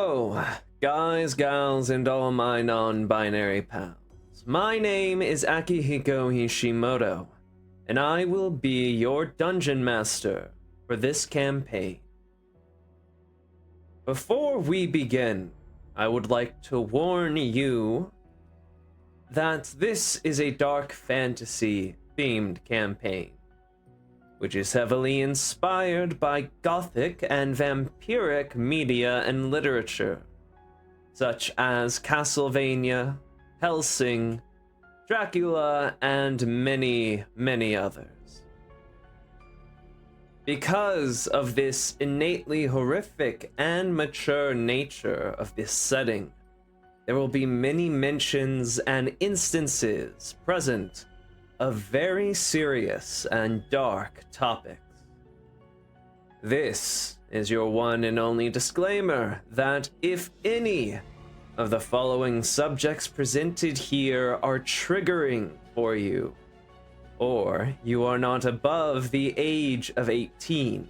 Hello, guys, gals, and all my non-binary pals. My name is Akihiko Hishimoto, and I will be your dungeon master for this campaign. Before we begin, I would like to warn you that this is a dark fantasy-themed campaign, which is heavily inspired by gothic and vampiric media and literature, such as Castlevania, Hellsing, Dracula, and many, many others. Because of this innately horrific and mature nature of this setting, there will be many mentions and instances present of very serious and dark topics. This is your one and only disclaimer that if any of the following subjects presented here are triggering for you, or you are not above the age of 18,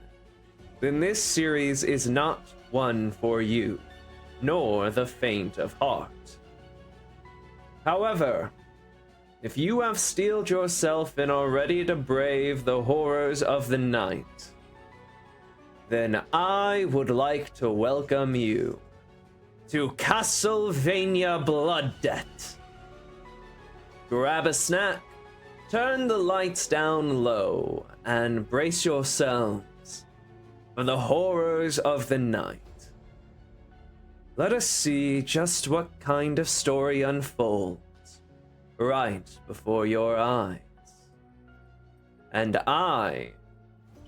then this series is not one for you, nor the faint of heart. However, if you have steeled yourself and are ready to brave the horrors of the night, then I would like to welcome you to Castlevania Blood Debt. Grab a snack, turn the lights down low, and brace yourselves for the horrors of the night. Let us see just what kind of story unfolds right before your eyes. And I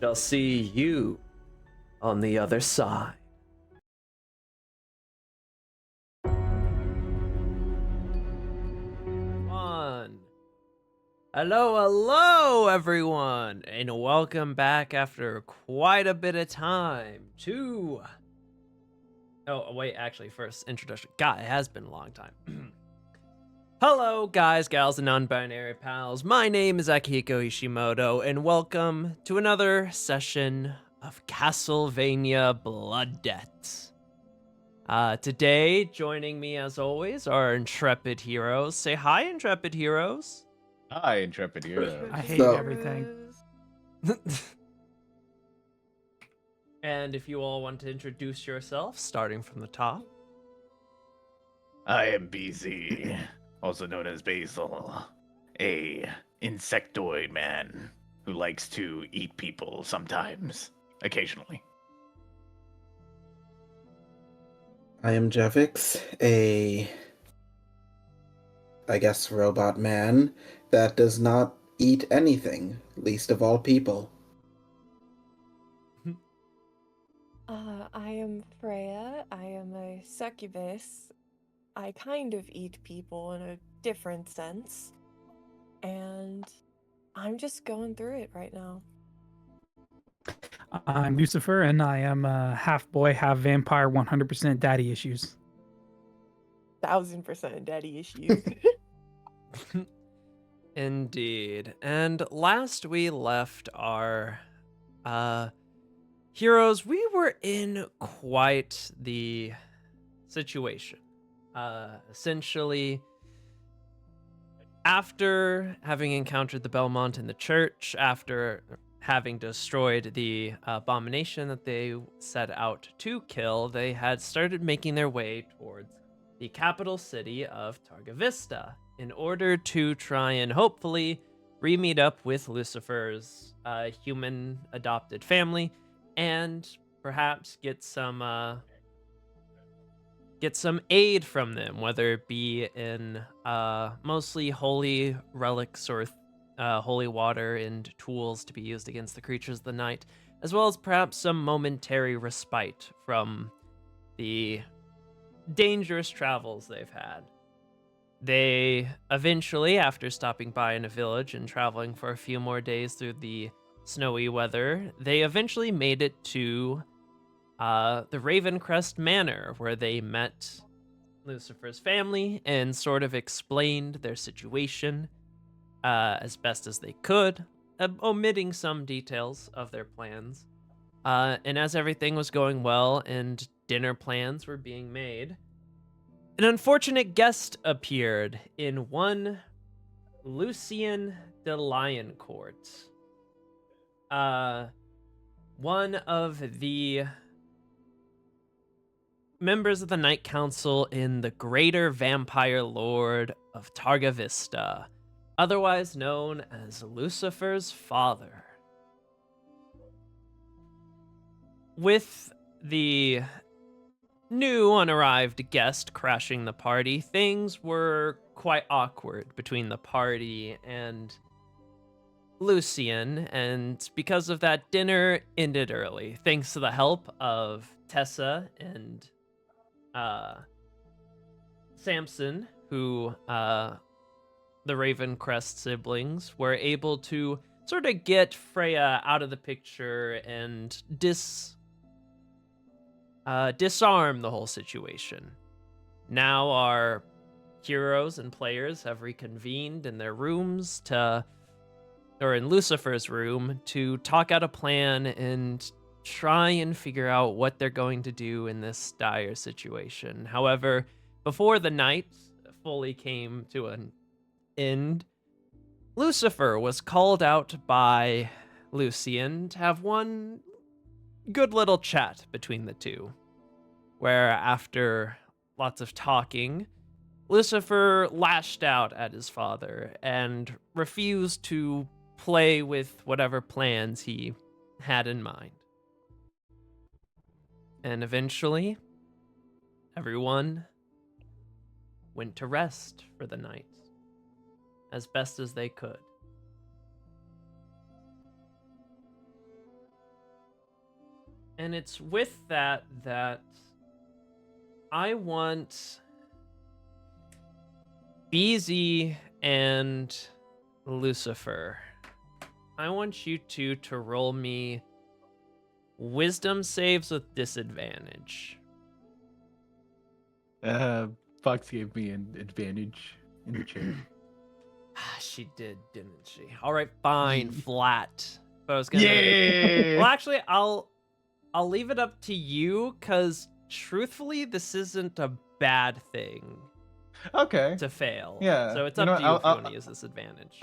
shall see you on the other side. Hello, everyone, and welcome back after quite a bit of time to... Oh, wait, actually, first introduction. God, it has been a long time. Hello, guys, gals, and non-binary pals. My name is Akihiko Hishimoto, and welcome to another session of Castlevania Blood Debt. Today, joining me as always are Intrepid Heroes. Say hi, Intrepid Heroes. Hi, Intrepid Heroes. I hate everything. And if you all want to introduce yourself, starting from the top. I am BZ, also known as Basil, a insectoid man who likes to eat people sometimes, occasionally. I am Jevix, I guess, robot man that does not eat anything, least of all people. I am Freya. I am a succubus. I kind of eat people in a different sense. And I'm just going through it right now. I'm Lucifer, and I am half boy, half vampire, 100% daddy issues. 1000% daddy issues. Indeed. And last we left our heroes, we were in quite the situation. Essentially, after having encountered the Belmont in the church, after having destroyed the abomination that they set out to kill, they had started making their way towards the capital city of Targa Vista in order to try and hopefully re-meet up with Lucifer's human adopted family and perhaps get some aid from them, whether it be in mostly holy relics or holy water and tools to be used against the creatures of the night, as well as perhaps some momentary respite from the dangerous travels they've had. They eventually, after stopping by in a village and traveling for a few more days through the snowy weather, they eventually made it to the Ravencrest Manor, where they met Lucifer's family and sort of explained their situation as best as they could, omitting some details of their plans. And as everything was going well and dinner plans were being made, an unfortunate guest appeared in one Lucien de Lioncourt. One of the members of the Night Council in the Greater Vampire Lord of Targa Vista, otherwise known as Lucifer's father. With the new unarrived guest crashing the party, things were quite awkward between the party and Lucien, and because of that, dinner ended early, thanks to the help of Tessa and Samson, who the Ravencrest siblings were able to sort of get Freya out of the picture and disarm the whole situation. Now our heroes and players have reconvened in their rooms or in Lucifer's room to talk out a plan and try and figure out what they're going to do in this dire situation. However, before the night fully came to an end, Lucifer was called out by Lucien to have one good little chat between the two, where after lots of talking, Lucifer lashed out at his father and refused to play with whatever plans he had in mind. And eventually, everyone went to rest for the night as best as they could. And it's with that I want BZ and Lucifer. I want you two to roll me wisdom saves with disadvantage. Fox gave me an advantage in the chair. She did, didn't she? All right, fine, flat. But I was gonna. Yeah. Well, actually, I'll leave it up to you, because truthfully, this isn't a bad thing. Okay. To fail. Yeah. So it's up to you if you want to use this advantage.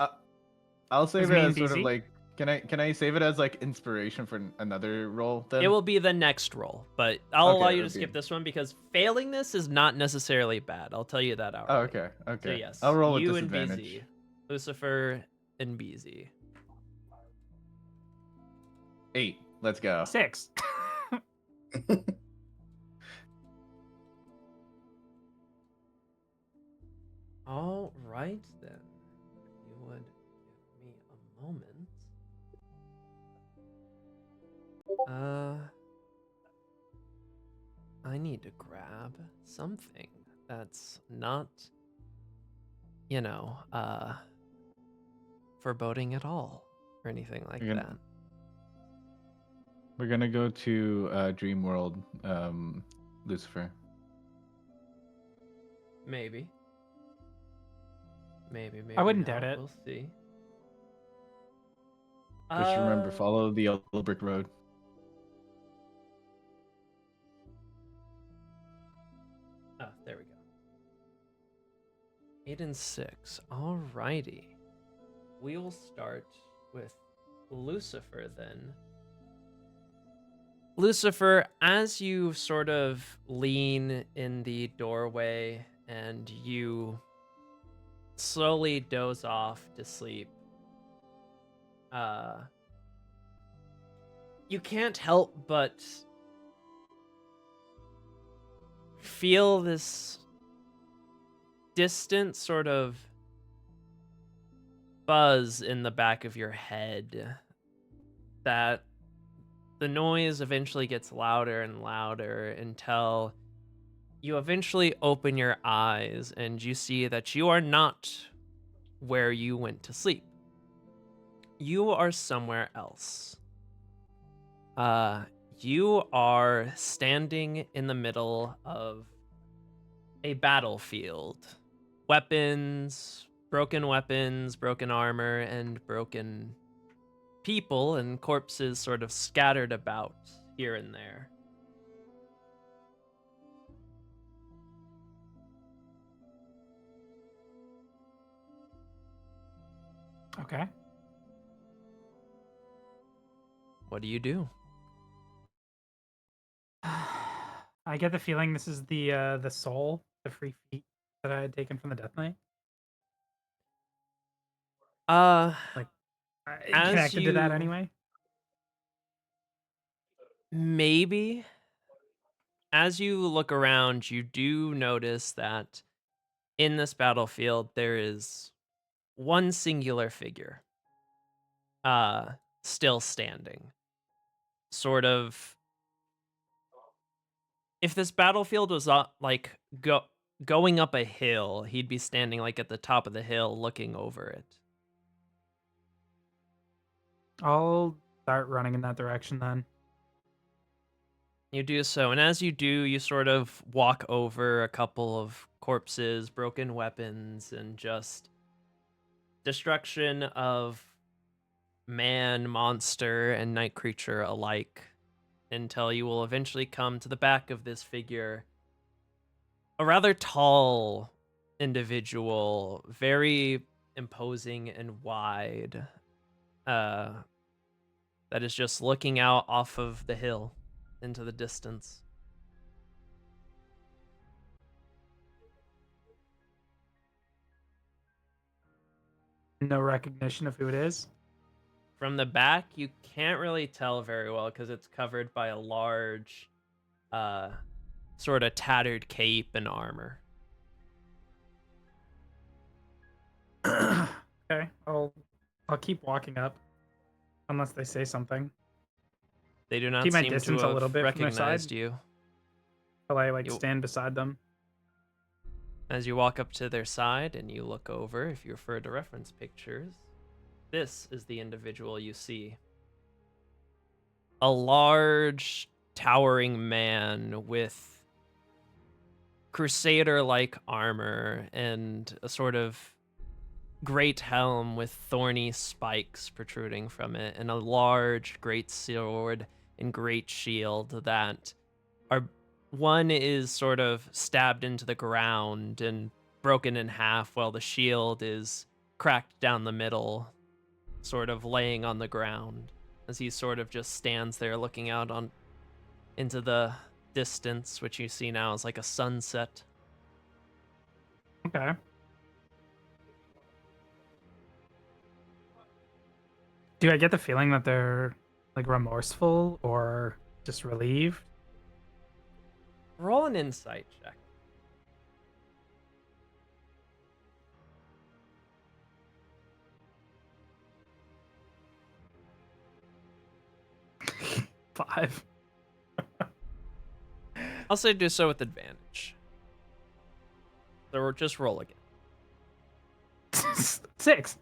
I'll save Is it me as and sort of BZ? like. Can I save it as like inspiration for another roll then? It will be the next roll, but I'll Okay, allow you to it'll skip be- this one because failing this is not necessarily bad. I'll tell you that outright. Oh, okay. Okay. So yes, I'll roll with you and disadvantage. BZ, Lucifer and BZ. 8. Let's go. 6. All right then. If you would give me a moment. I need to grab something that's not, foreboding at all or anything like You're that. gonna- We're gonna go to Dream World, Lucifer. Maybe. Maybe. I wouldn't not. doubt it. We'll see. Just remember, follow the yellow brick road. Oh, there we go. 8 and 6. Alrighty. We'll start with Lucifer then. Lucifer, as you sort of lean in the doorway and you slowly doze off to sleep, you can't help but feel this distant sort of buzz in the back of your head that the noise eventually gets louder and louder until you eventually open your eyes and you see that you are not where you went to sleep. You are somewhere else. You are standing in the middle of a battlefield. Weapons, broken armor, and broken people and corpses sort of scattered about here and there. Okay. What do you do? I get the feeling this is the soul, the free feet that I had taken from the Death Knight. Uh, Like as connected to that you anyway. maybe as you look around, you do notice that in this battlefield there is one singular figure, uh, still standing. Sort of, if this battlefield was like going up a hill, he'd be standing like at the top of the hill, looking over it. I'll start running in that direction then. You do so, and as you do, you sort of walk over a couple of corpses, broken weapons, and just destruction of man, monster, and night creature alike, until you will eventually come to the back of this figure. A rather tall individual, very imposing and wide, that is just looking out off of the hill into the distance. No recognition of who it is. From the back, you can't really tell very well because it's covered by a large, sort of tattered cape and armor. Okay, I'll keep walking up, unless they say something. They do not Keep my seem to distance a have little bit from their recognized side. you. Will I You- stand beside them? As you walk up to their side and you look over, if you refer to reference pictures, this is the individual you see. A large, towering man with crusader-like armor and a sort of great helm with thorny spikes protruding from it, and a large great sword and great shield that are, one is sort of stabbed into the ground and broken in half, while the shield is cracked down the middle, sort of laying on the ground as he sort of just stands there looking out on into the distance, which you see now is like a sunset. Okay. Do I get the feeling that they're like remorseful or just relieved? Roll an insight check. Five. I'll say do so with advantage. So just roll again. 6.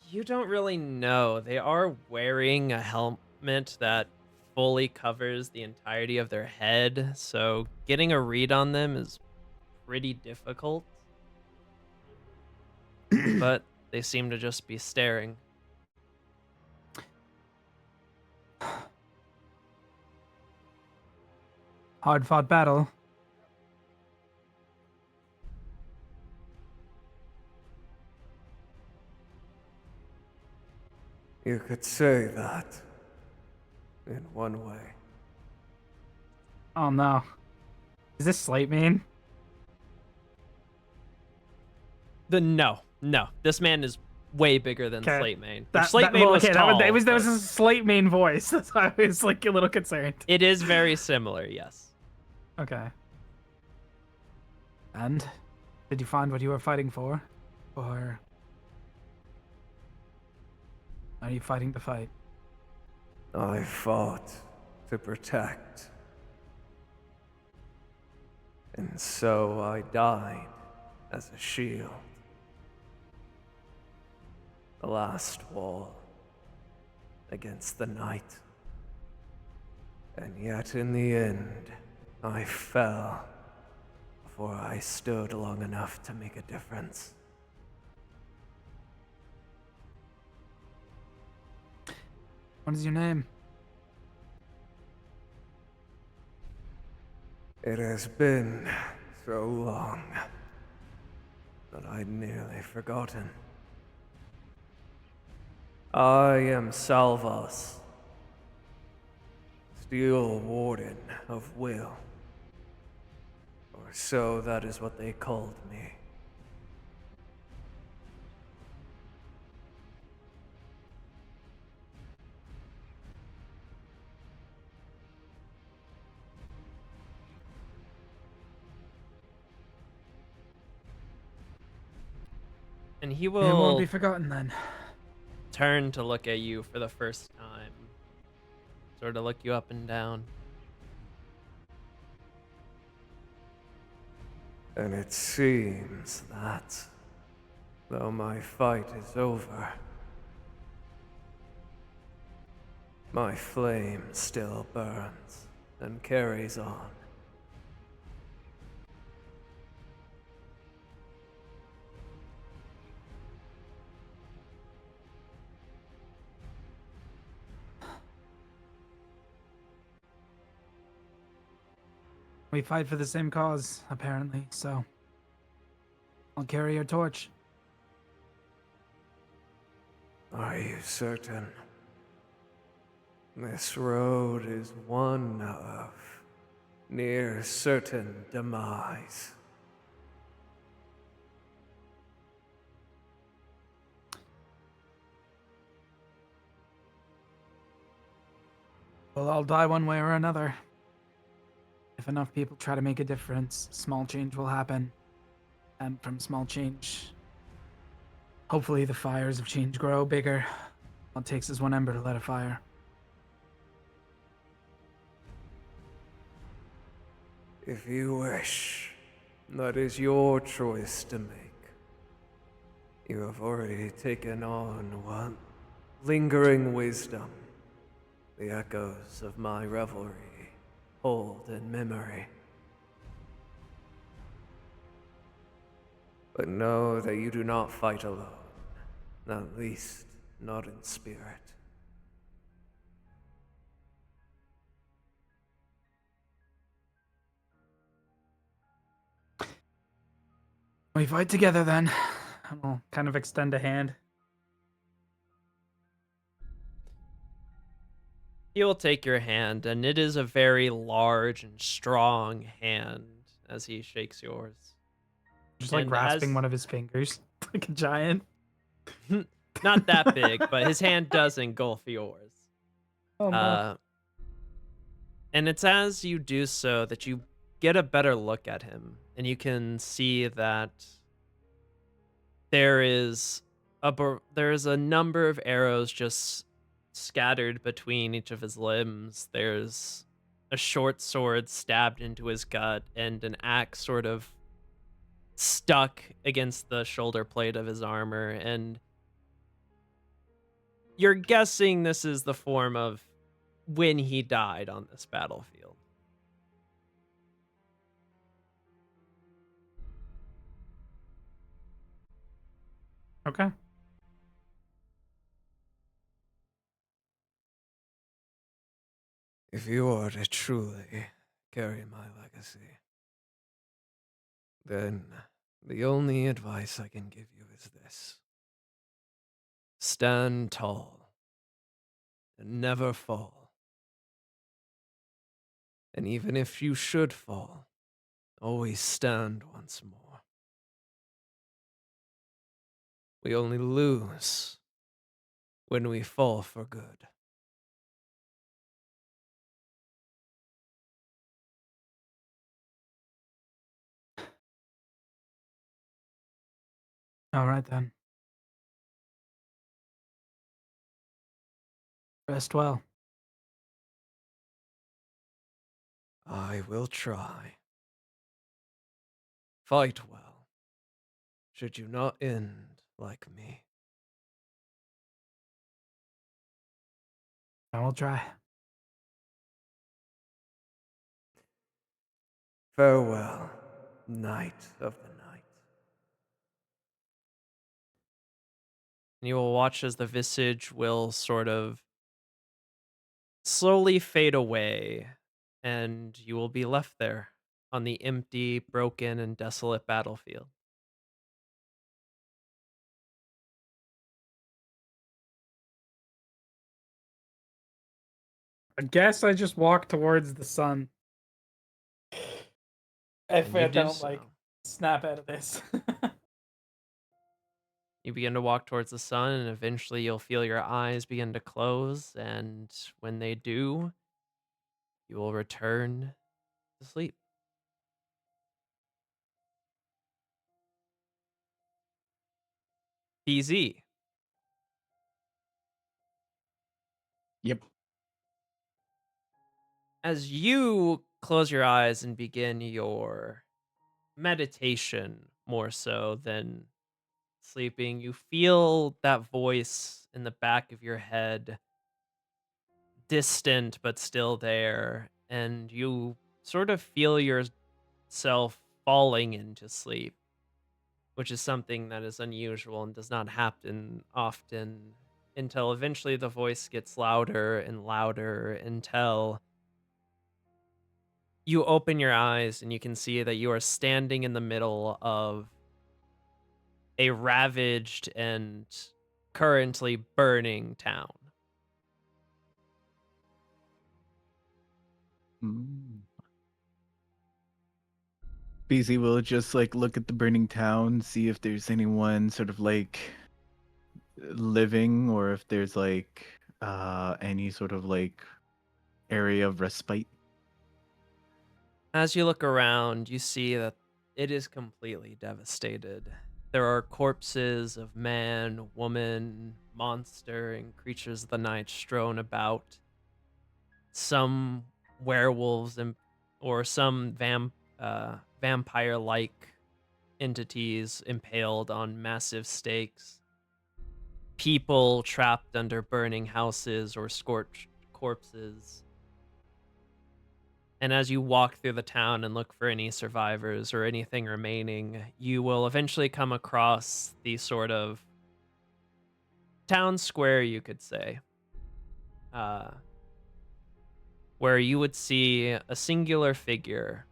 You don't really know. They are wearing a helmet that fully covers the entirety of their head, so getting a read on them is pretty difficult. But they seem to just be staring. Hard fought battle. You could say that in one way. Oh no. Is this Slate Mane? No. This man is way bigger than Okay. Slate Mane. If Slate Mane well, was okay, tall. that was but a Slate Mane voice. That's why I was like a little concerned. it is very similar, yes. Okay. And did you find what you were fighting for? Or are you fighting to fight? I fought to protect. And so I died as a shield. The last wall against the night. And yet in the end, I fell before I stood long enough to make a difference. What is your name? It has been so long that I'd nearly forgotten. I am Salvas, Steel Warden of Will. Or so that is what they called me. And he It won't will be forgotten then. turn to look at you for the first time. Sort of look you up and down. And it seems that, though my fight is over, my flame still burns and carries on. We fight for the same cause, apparently, so I'll carry your torch. Are you certain? This road is one of near certain demise. We'll all die one way or another. If enough people try to make a difference, small change will happen. And from small change, hopefully the fires of change grow bigger. All it takes is one ember to light a fire. If you wish, that is your choice to make. You have already taken on one lingering wisdom, the echoes of my revelry hold in memory. But know that you do not fight alone, at least not in spirit. We fight together then. I'll kind of extend a hand. He will take your hand, and it is a very large and strong hand as he shakes yours. Just like And grasping as- one of his fingers, like a giant. Not that big, but his hand does engulf yours. Oh no. And it's as you do so that you get a better look at him, and you can see that there is a number of arrows just scattered between each of his limbs. There's a short sword stabbed into his gut, and an axe sort of stuck against the shoulder plate of his armor, and you're guessing this is the form of when he died on this battlefield. Okay. If you are to truly carry my legacy, then the only advice I can give you is this. Stand tall and never fall. And even if you should fall, always stand once more. We only lose when we fall for good. All right then. Rest well. I will try. Fight well, should you not end like me. I will try. Farewell, Knight of the Night. And you will watch as the visage will sort of slowly fade away, and you will be left there on the empty, broken, and desolate battlefield. I guess I just walk towards the sun. If And you I do don't so. like snap out of this. You begin to walk towards the sun, and eventually you'll feel your eyes begin to close. And when they do, you will return to sleep. PZ, Yep. as you close your eyes and begin your meditation more so than sleeping, you feel that voice in the back of your head, distant but still there, and you sort of feel yourself falling into sleep, which is something that is unusual and does not happen often until eventually the voice gets louder and louder until you open your eyes and you can see that you are standing in the middle of a ravaged and currently burning town. BZ will just like look at the burning town, see if there's anyone sort of like living or if there's like any sort of like area of respite. As you look around, you see that it is completely devastated. There are corpses of man, woman, monster, and creatures of the night strewn about. Some werewolves and or some vampire-like entities impaled on massive stakes. People trapped under burning houses or scorched corpses. And as you walk through the town and look for any survivors or anything remaining, you will eventually come across the sort of town square, you could say, where you would see a singular figure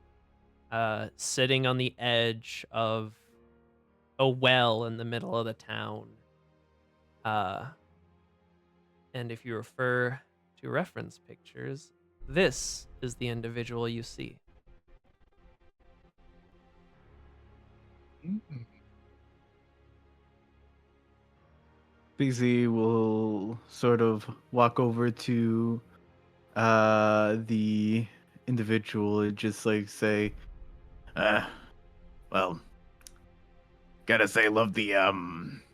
sitting on the edge of a well in the middle of the town. And if you refer to reference pictures, this is the individual you see. BZ will sort of walk over to the individual and just like say, Well, gotta say, love the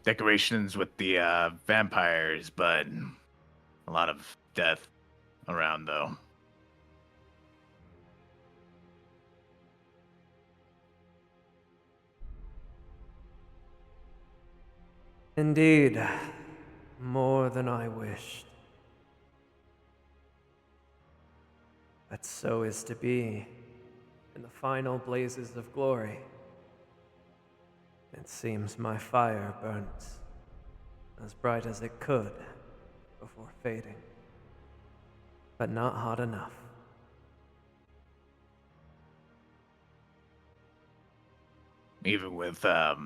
decorations with the vampires, but a lot of death around though. Indeed, more than I wished. But so is to be in the final blazes of glory. It seems my fire burnt as bright as it could before fading, but not hot enough. Even with a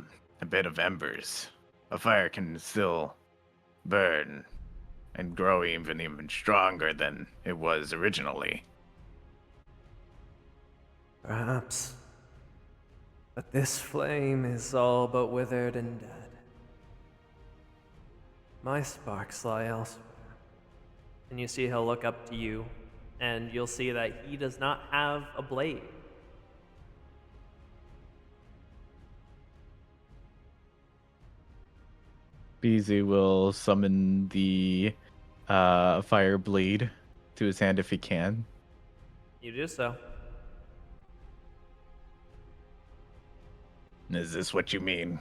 bit of embers, a fire can still burn and grow even stronger than it was originally. Perhaps. But this flame is all but withered and dead. My sparks lie elsewhere. And you see he'll look up to you, and you'll see that he does not have a blade. BZ will summon the fire blade to his hand if he can. You do so. Is this what you mean?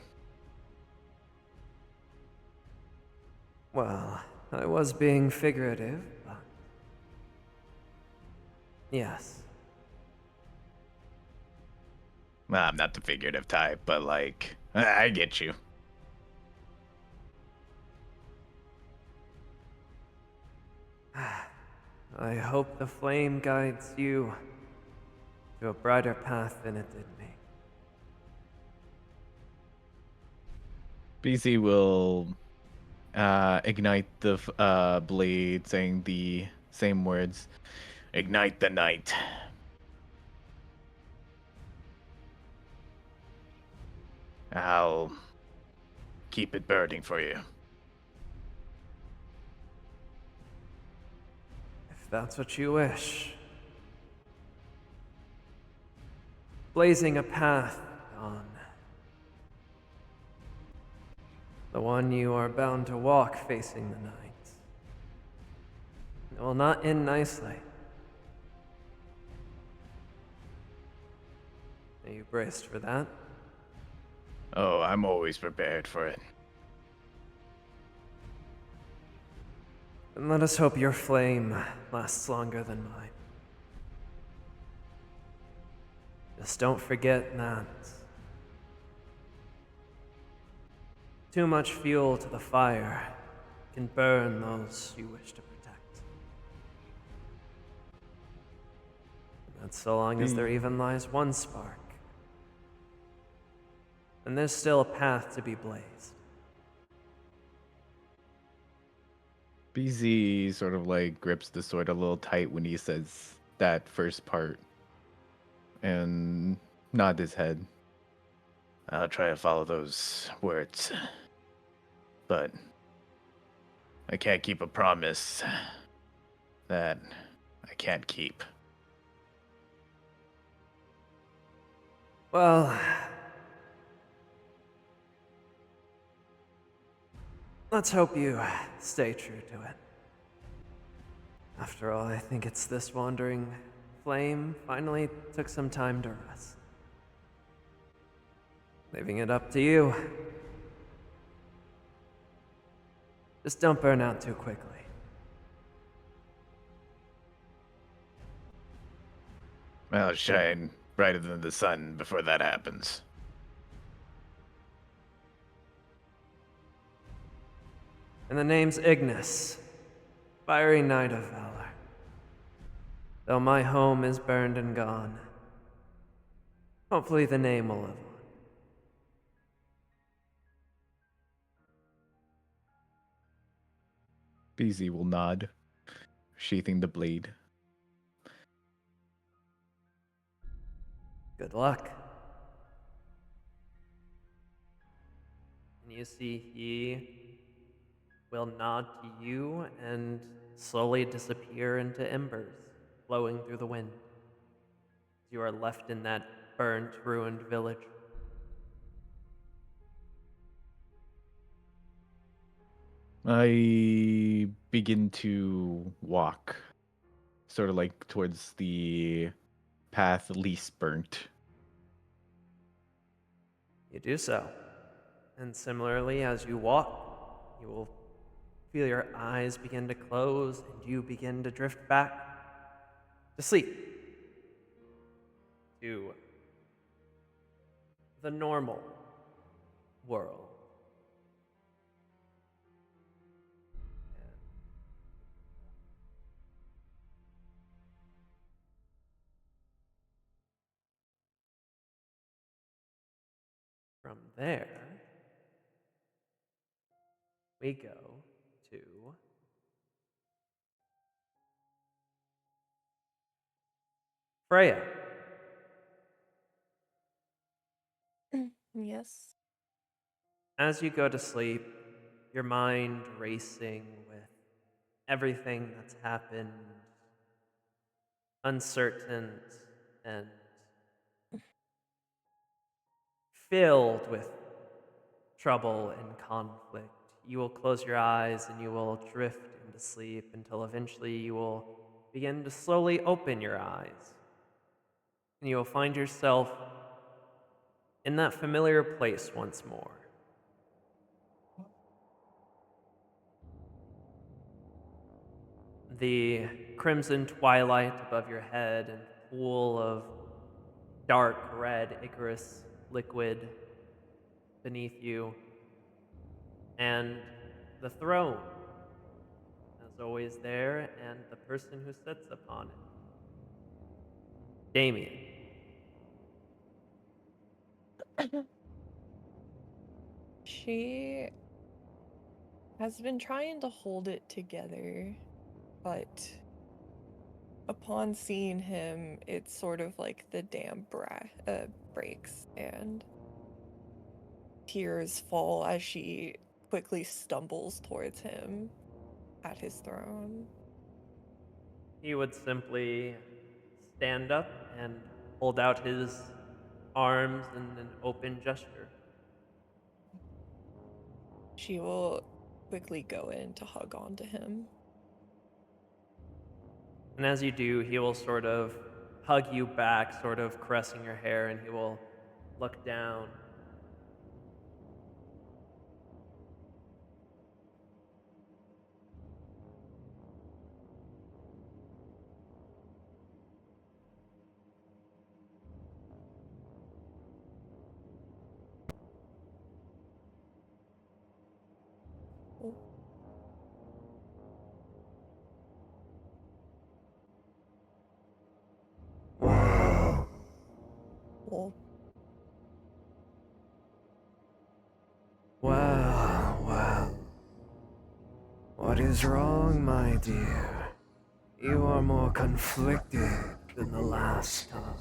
Well, I was being figurative, but... yes. Well, I'm not the figurative type, but like, I get you. I hope the flame guides you to a brighter path than it did me. BZ will ignite the blade, saying the same words. Ignite the night. I'll keep it burning for you. If that's what you wish. Blazing a path on. The one you are bound to walk facing the night. It will not end nicely. Are you braced for that? Oh, I'm always prepared for it. Then let us hope your flame lasts longer than mine. Just don't forget that too much fuel to the fire can burn those you wish to protect. And that's so long as there even lies one spark. And there's still a path to be blazed. BZ sort of like grips the sword a little tight when he says that first part and nod his head. I'll try to follow those words. But I can't keep a promise that I can't keep. Well, let's hope you stay true to it. After all, I think it's this wandering flame finally took some time to rest. Leaving it up to you. Just don't burn out too quickly. I'll shine brighter than the sun before that happens. And the name's Ignis, fiery knight of valor. Though my home is burned and gone, hopefully the name will live on. BZ will nod, sheathing the blade. Good luck. And you see he will nod to you and slowly disappear into embers, flowing through the wind. You are left in that burnt, ruined village. I begin to walk, sort of like towards the path least burnt. You do so. And similarly, as you walk, you will feel your eyes begin to close and you begin to drift back to sleep. To the normal world. From there, we go to Freya. Yes. As you go to sleep, your mind racing with everything that's happened, uncertain and filled with trouble and conflict. You will close your eyes and you will drift into sleep until eventually you will begin to slowly open your eyes. And you will find yourself in that familiar place once more. The crimson twilight above your head and pool of dark red Icarus liquid beneath you, and the throne, as always there, and the person who sits upon it, Damien. She has been trying to hold it together, but upon seeing him, it's sort of like the dam breaks and tears fall as she quickly stumbles towards him at his throne. He would simply stand up and hold out his arms in an open gesture. She will quickly go in to hug onto him. And as you do, he will sort of hug you back, sort of caressing your hair, and he will look down. Well, Well. What is wrong, my dear? You are more conflicted than the last time.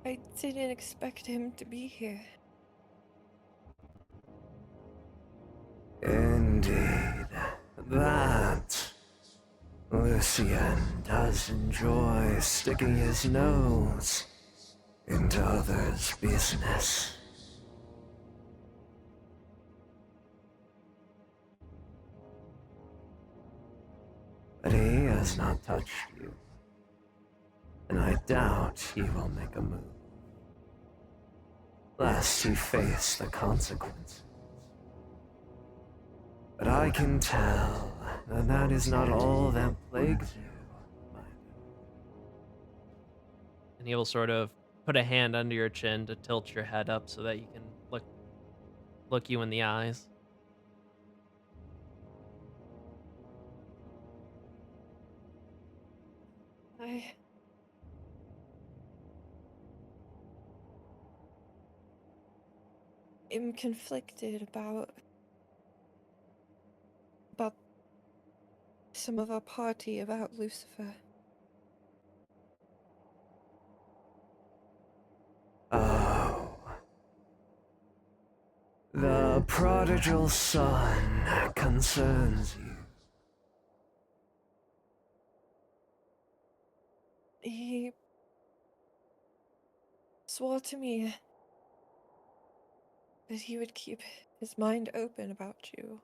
I didn't expect him to be here. Indeed. That Lucien does enjoy sticking his nose into others' business. But he has not touched you, and I doubt he will make a move, lest he face the consequences. But I can tell that that is not all that plagues you. And he will sort of put a hand under your chin to tilt your head up so that you can look you in the eyes. I am conflicted about some of our party, about Lucifer. Oh. The prodigal son concerns you. He swore to me that he would keep his mind open about you,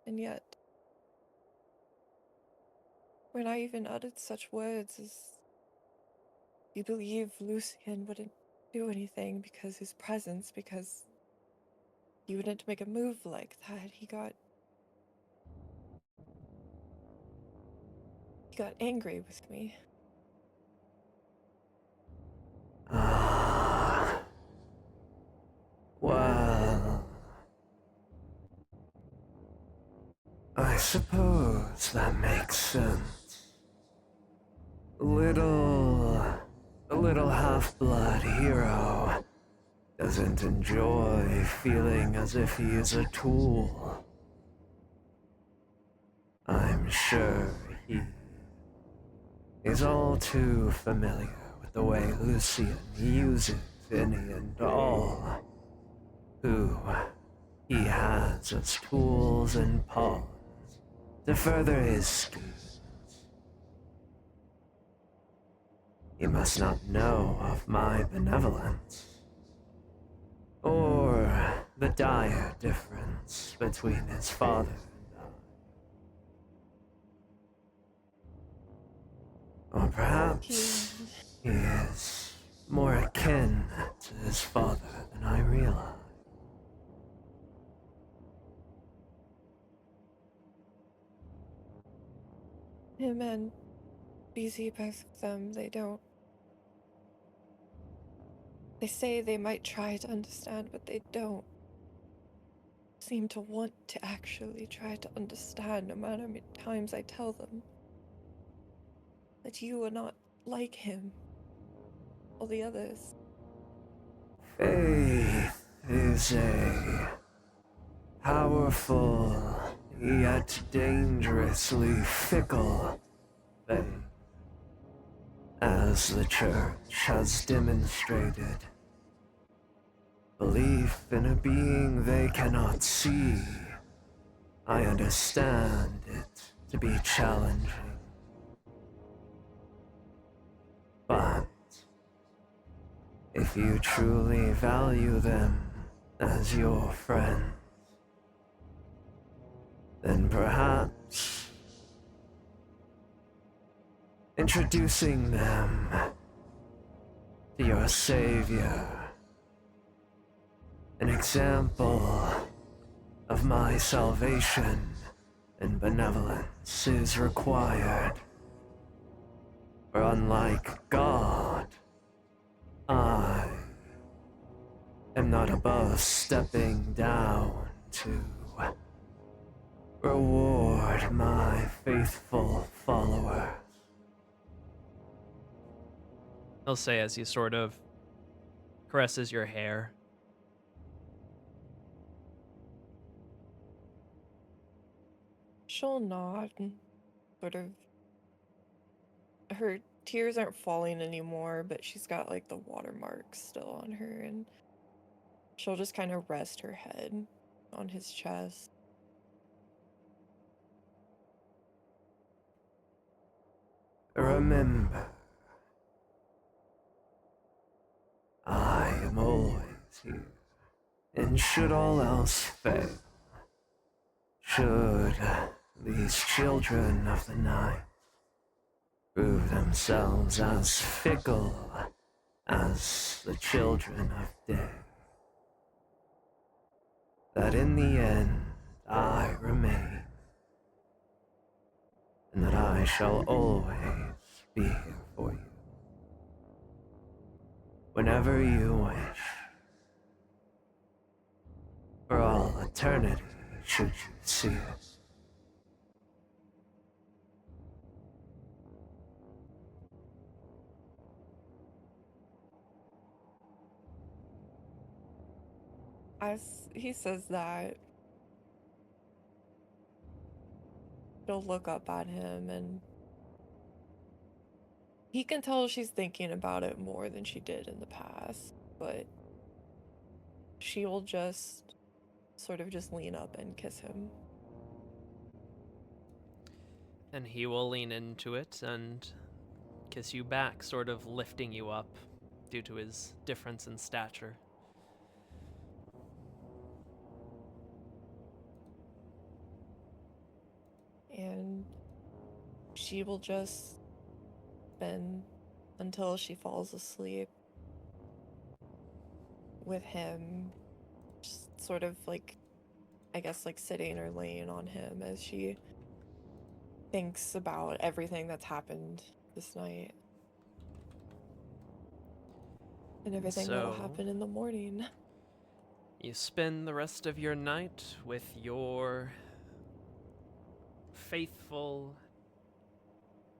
and yet, when I even uttered such words as, you believe Lucien wouldn't do anything because his presence, because he wouldn't make a move like that, he got angry with me. Well, I suppose that makes sense. A little half-blood hero doesn't enjoy feeling as if he is a tool. I'm sure he is all too familiar with the way Lucien uses any and all who he has as tools and pawns to further his schemes. He must not know of my benevolence, or the dire difference between his father and I. Or perhaps he is more akin to his father than I realize. Him and BZ, both of them, they say they might try to understand, but they don't seem to want to actually try to understand, no matter how many times I tell them that you are not like him, all the others. Faith is a powerful yet dangerously fickle faith, as the Church has demonstrated. Belief in a being they cannot see. I understand it to be challenging. But if you truly value them as your friend, then perhaps introducing them to your savior, an example of my salvation and benevolence, is required. For unlike God, I am not above stepping down to reward my faithful followers. He'll say as he sort of caresses your hair. She'll nod and sort of. Her tears aren't falling anymore, but she's got like the watermarks still on her, and she'll just kind of rest her head on his chest. Remember, I am always here, and should all else fail, should these children of the night prove themselves as fickle as the children of day, that in the end I remain, and that I shall always be here for you, whenever you wish, for all eternity, should you see it. As he says that, she'll look up at him, and he can tell she's thinking about it more than she did in the past, but she will just sort of just lean up and kiss him. And he will lean into it and kiss you back, sort of lifting you up due to his difference in stature. And she will just spend until she falls asleep with him, just sort of like, I guess, like sitting or laying on him as she thinks about everything that's happened this night and everything that'll So- happen in the morning. You spend the rest of your night with your faithful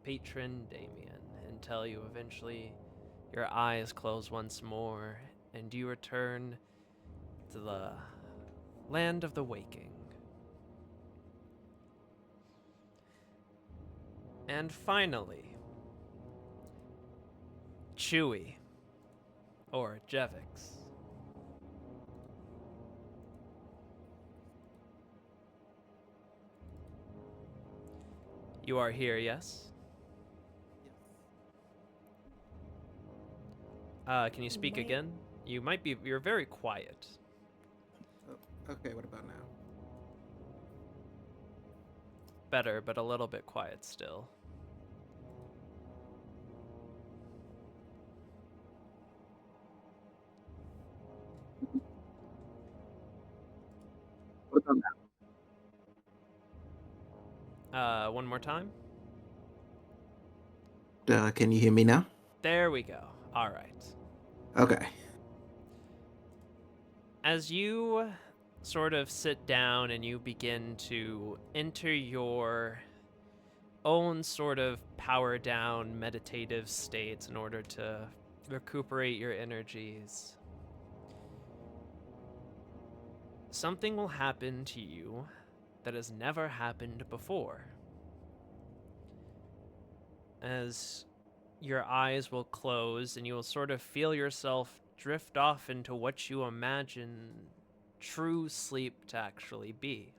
patron Damien until you eventually, your eyes close once more and you return to the land of the waking. And finally, Chewy, or Jevix. You are here, yes? Can you speak Might- again? You're very quiet. Okay, what about now? Better, but a little bit quiet still. What about One more time? now? Can you hear me now? There we go. All right. Okay. As you sort of sit down and you begin to enter your own sort of power down meditative states in order to recuperate your energies, something will happen to you that has never happened before. As your eyes will close and you will sort of feel yourself drift off into what you imagine true sleep to actually be.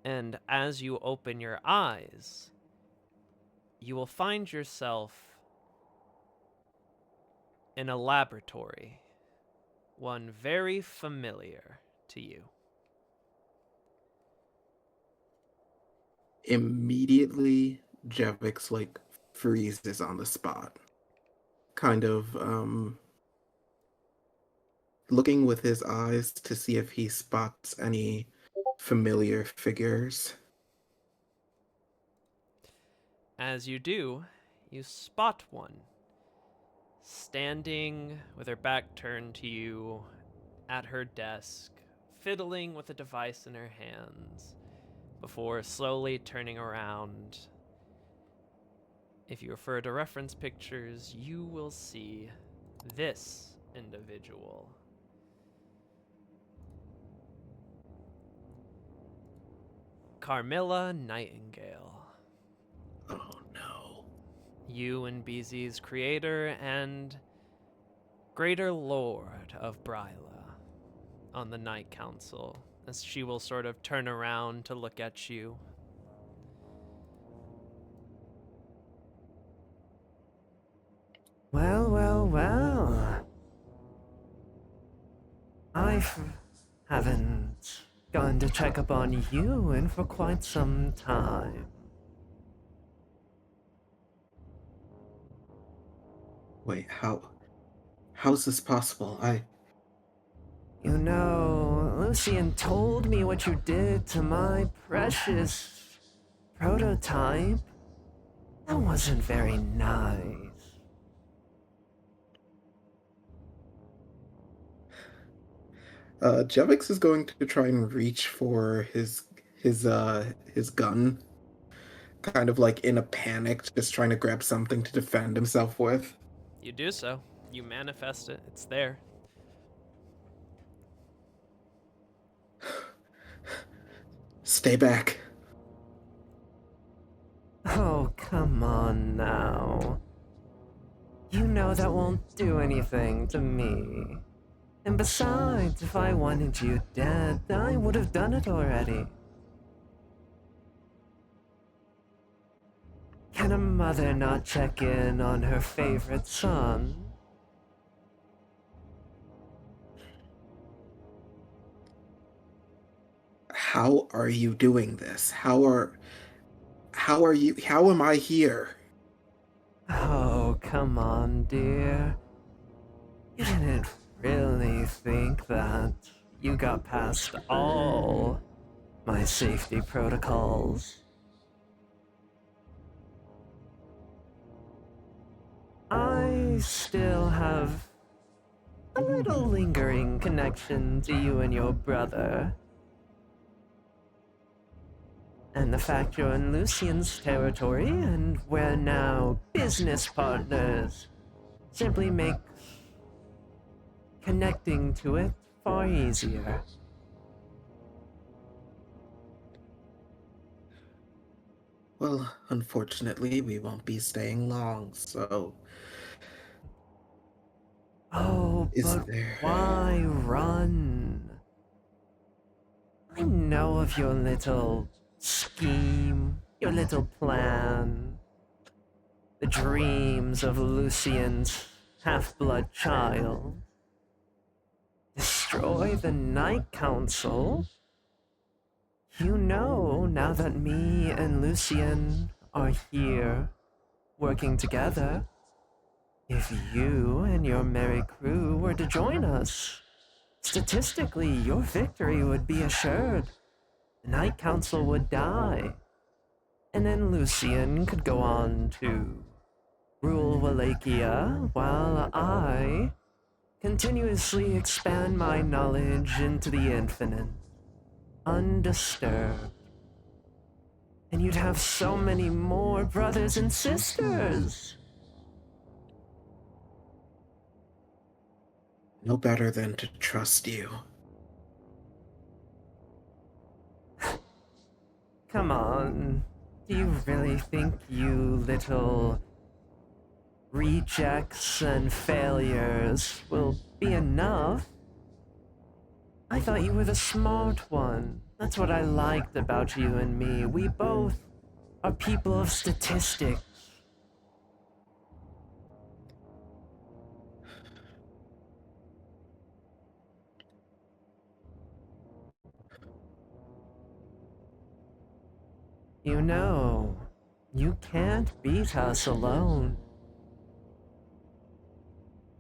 And as you open your eyes, you will find yourself in a laboratory, one very familiar to you. Immediately, Jevix like freezes on the spot, kind of looking with his eyes to see if he spots any familiar figures. As you do, you spot one, standing with her back turned to you at her desk, fiddling with a device in her hands, before slowly turning around. If you refer to reference pictures, you will see this individual. Carmilla Nightingale. Oh no. You and BZ's creator and greater lord of Bryla on the Night Council, as she will sort of turn around to look at you. Well, well, well. Haven't gone to check up on you in for quite some time. Wait, how's this possible? You know, Lucian told me what you did to my precious prototype. That wasn't very nice. Jevix is going to try and reach for his gun, kind of like in a panic, just trying to grab something to defend himself with. You do so. You manifest it. It's there. Stay back. Oh, come on now. You know that won't do anything to me. And besides, if I wanted you dead, I would have done it already. Can a mother not check in on her favorite son? How are you doing this? How am I here? Oh, come on, dear. You didn't really think that you got past all my safety protocols. I still have a little lingering connection to you and your brother. And the fact you're in Lucian's territory and we're now business partners simply makes connecting to it far easier. Well, unfortunately, we won't be staying long, so... Oh, but why run? I know of your little scheme, your little plan. The dreams of Lucian's half-blood child. Destroy the Night Council? You know, now that me and Lucian are here, working together, if you and your merry crew were to join us, statistically, your victory would be assured. The Night Council would die. And then Lucian could go on to rule Wallachia, while I continuously expand my knowledge into the infinite, undisturbed. And you'd have so many more brothers and sisters. No better than to trust you. Come on. Do you really think you little rejects and failures will be enough? I thought you were the smart one. That's what I liked about you and me. We both are people of statistics. You know, you can't beat us alone.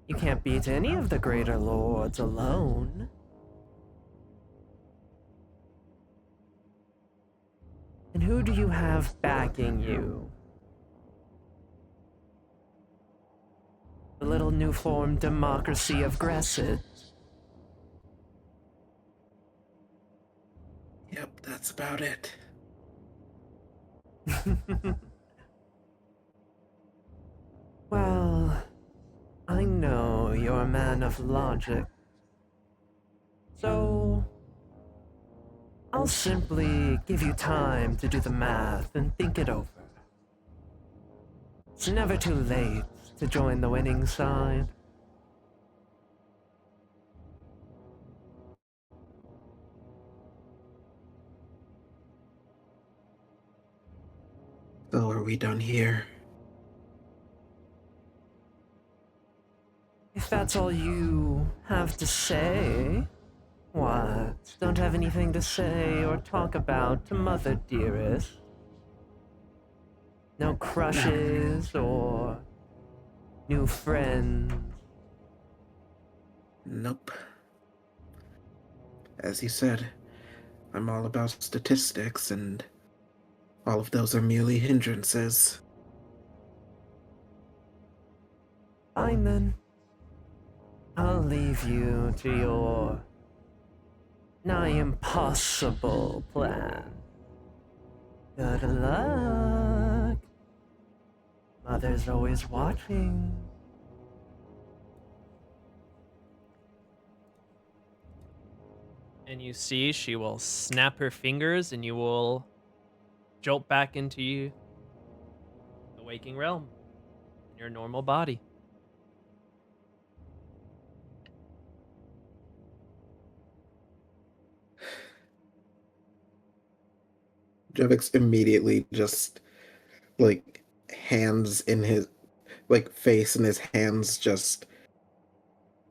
You can't beat any of the greater lords alone. And who do you have backing you? The little new-formed democracy of Gresset. Yep, that's about it. Well, I know you're a man of logic. So, I'll simply give you time to do the math and think it over. It's never too late to join the winning side. So are we done here? If that's all you have to say, what? Don't have anything to say or talk about to Mother Dearest? No crushes or new friends? Nope. As you said, I'm all about statistics, and all of those are merely hindrances. Fine then. I'll leave you to your nigh impossible plan. Good luck. Mother's always watching. And you see she will snap her fingers and you will jolt back into the waking realm in your normal body. Jevix immediately just, like, hands in his, like, face in his hands, just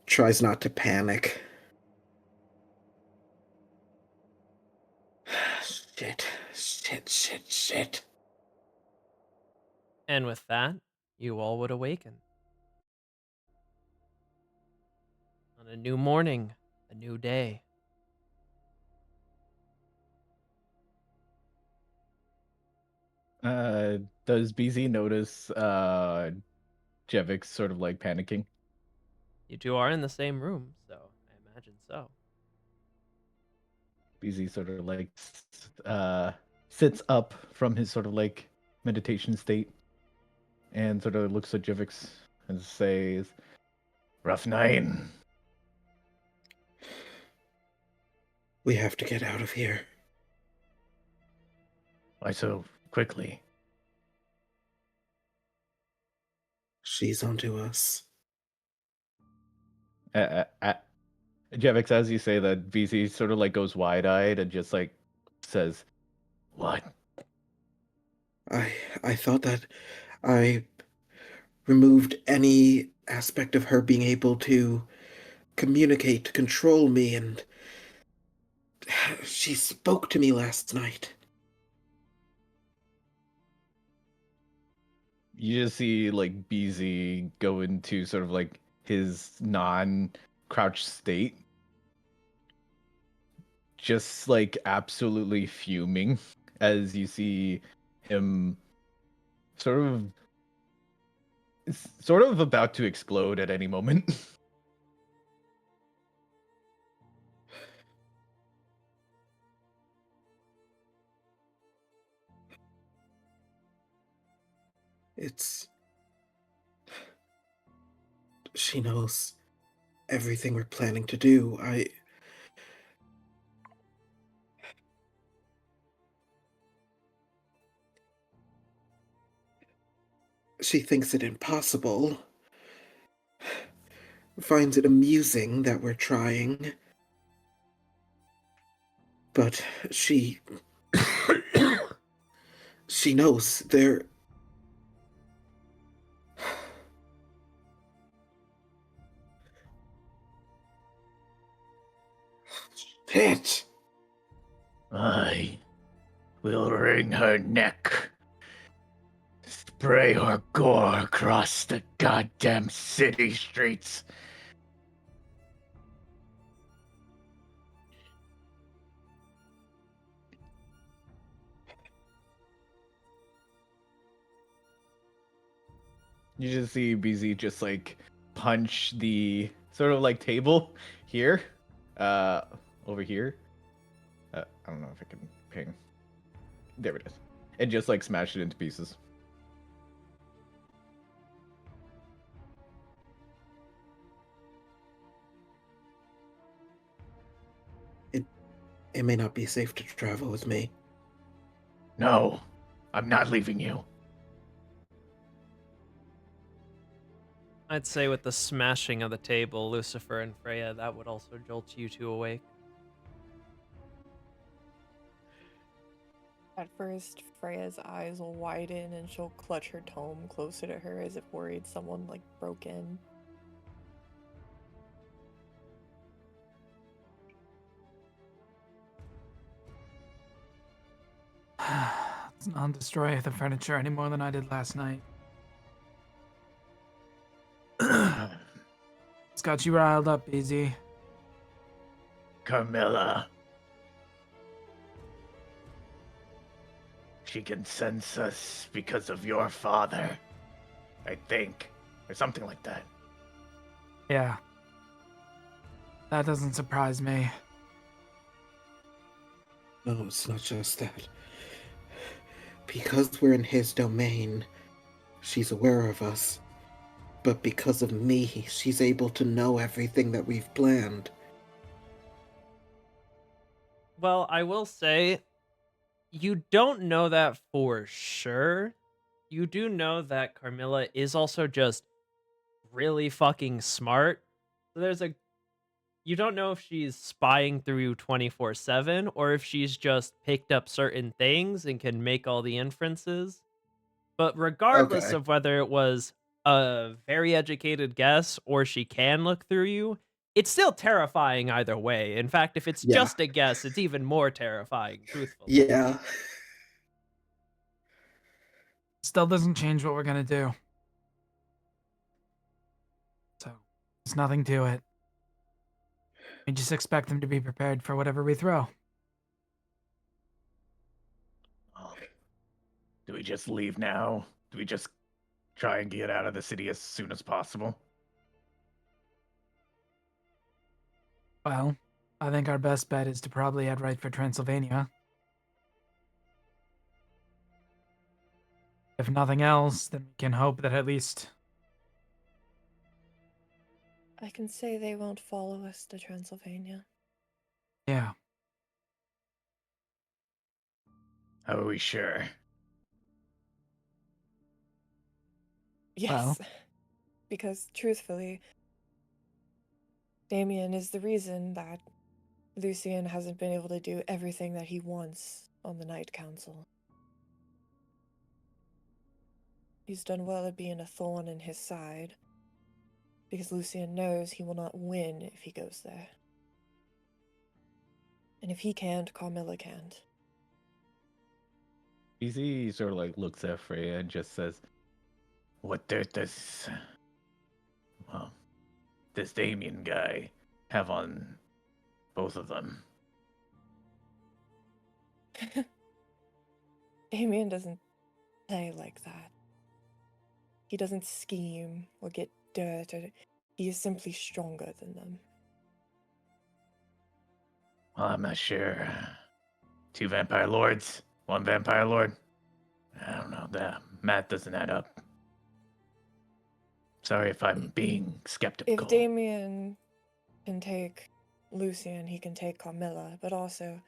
tries not to panic. Shit. And with that, you all would awaken. On a new morning, a new day. Does BZ notice Jevix sort of like panicking? You two are in the same room, so I imagine so. BZ sort of like sits up from his sort of like meditation state and sort of looks at Jivix and says, "Rough night." We have to get out of here. Why so quickly? She's onto us. Jevix, as you say that, BZ sort of like goes wide-eyed and just like says, What? I thought that I removed any aspect of her being able to communicate, control me, and she spoke to me last night. you just see like BZ go into sort of like his non-crouched state, just like absolutely fuming as you see him sort of about to explode at any moment. She knows everything we're planning to do. She thinks it impossible. Finds it amusing that we're trying. But she... she knows there... Shit! I will wring her neck. Spray her gore across the goddamn city streets. You just see BZ just like punch the sort of like table here, over here. I don't know if I can ping. There it is. And just like smash it into pieces. It may not be safe to travel with me. No, I'm not leaving you. I'd say with the smashing of the table, Lucifer and Freya, that would also jolt you two awake. At first, Freya's eyes will widen and she'll clutch her tome closer to her as if worried someone like broke in. Let's not destroy the furniture any more than I did last night. It's got you riled up, BZ. Carmilla. She can sense us because of your father, I think. Or something like that. Yeah. That doesn't surprise me. No, it's not just that. Because we're in his domain, she's aware of us. But because of me, she's able to know everything that we've planned. Well, I will say, you don't know that for sure. You do know that Carmilla is also just really fucking smart. So you don't know if she's spying through you 24/7 or if she's just picked up certain things and can make all the inferences. But regardless Okay. of whether it was a very educated guess or she can look through you, it's still terrifying either way. In fact, if it's Yeah. just a guess, it's even more terrifying, truthfully. Yeah. Still doesn't change what we're gonna do. So, there's nothing to it. We just expect them to be prepared for whatever we throw. Oh. Do we just leave now? Do we just try and get out of the city as soon as possible? Well, I think our best bet is to probably head right for Transylvania. If nothing else, then we can hope that at least... I can say they won't follow us to Transylvania. Yeah. How are we sure? Yes. Well. Because truthfully, Damien is the reason that Lucian hasn't been able to do everything that he wants on the Night Council. He's done well at being a thorn in his side, because Lucian knows he will not win if he goes there. And if he can't, Carmilla can't. BZ sort of like looks at Freya and just says, What dirt does, well, this Damien guy have on both of them? Damien doesn't play like that. He doesn't scheme or get dirt, or he is simply stronger than them. Well, I'm not sure. 2 vampire lords, 1 vampire lord. I don't know, that math doesn't add up. Sorry if I'm being skeptical. If Damien can take Lucian, he can take Carmilla, but also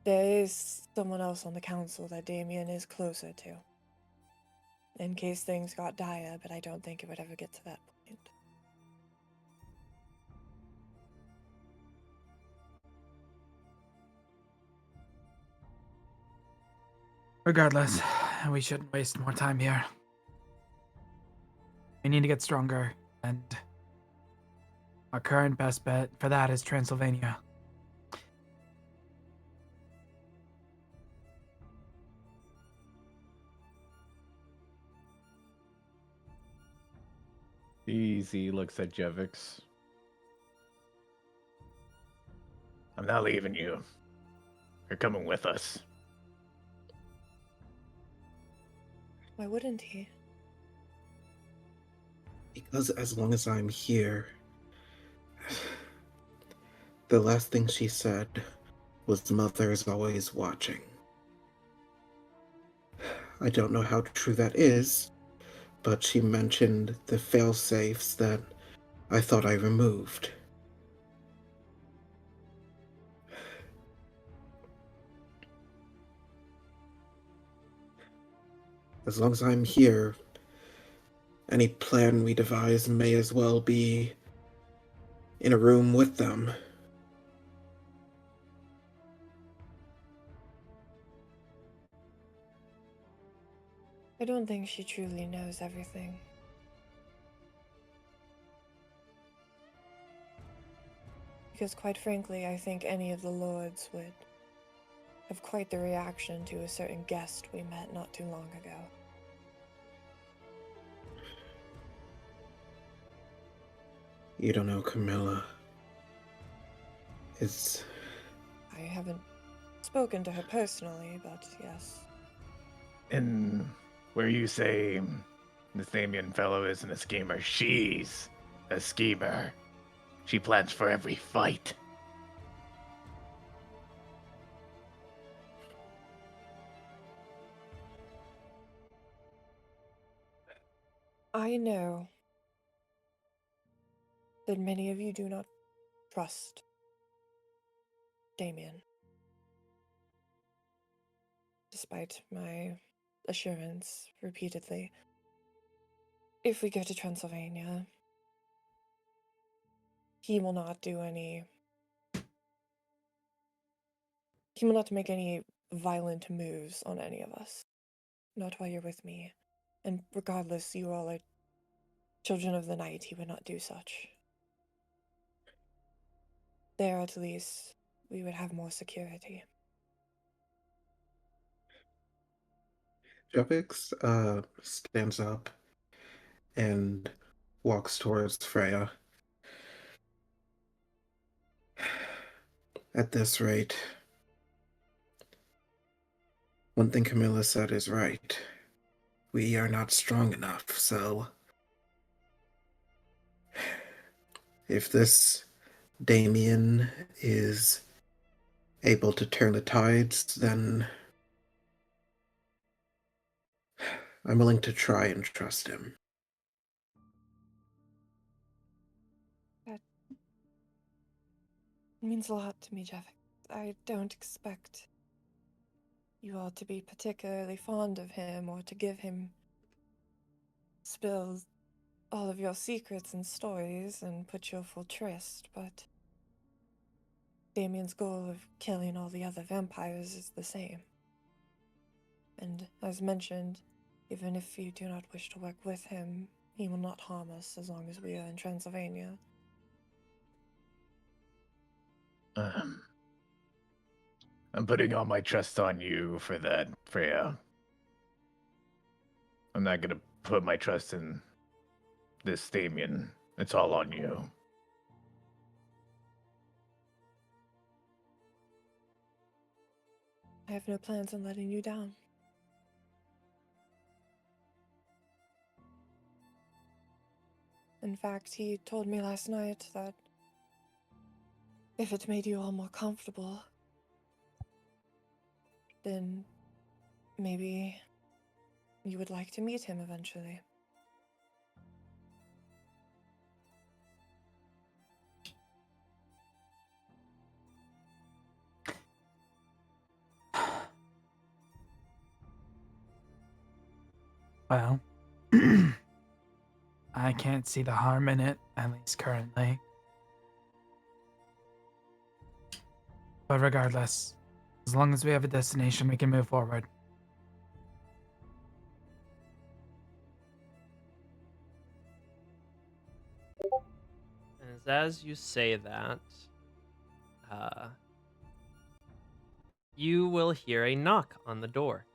there is someone else on the council that Damien is closer to. in case things got dire, but I don't think it would ever get to that point. Regardless, we shouldn't waste more time here. We need to get stronger, and our current best bet for that is Transylvania. Easy looks at Jevix. I'm not leaving you. You're coming with us. Why wouldn't he? Because as long as I'm here, the last thing she said was Mother is always watching. I don't know how true that is, but she mentioned the fail-safes that I thought I removed. As long as I'm here, any plan we devise may as well be in a room with them. I don't think she truly knows everything. Because quite frankly, I think any of the lords would have quite the reaction to a certain guest we met not too long ago. You don't know Camilla is... I haven't spoken to her personally, but yes. And where you say this Damien fellow isn't a schemer, she's a schemer. She plans for every fight. I know that many of you do not trust Damien. Despite my assurance repeatedly. If we go to Transylvania, he will not do any... He will not make any violent moves on any of us. Not while you're with me. And regardless, you all are children of the night, he would not do such. There, at least, we would have more security. Jevix stands up and walks towards Freya. At this rate, one thing Camilla said is right. We are not strong enough, so... If this Damien is able to turn the tides, then I'm willing to try and trust him. That means a lot to me, Jeff. I don't expect you all to be particularly fond of him or to give him spill all of your secrets and stories and put your full trust, but Damien's goal of killing all the other vampires is the same. And as mentioned, even if you do not wish to work with him, he will not harm us as long as we are in Transylvania. I'm putting all my trust on you for that, Freya. I'm not gonna put my trust in this Damien. It's all on you. I have no plans on letting you down. In fact, he told me last night that if it made you all more comfortable, then maybe you would like to meet him eventually. Well, I can't see the harm in it, at least currently. But regardless, as long as we have a destination, we can move forward. As you say that, you will hear a knock on the door.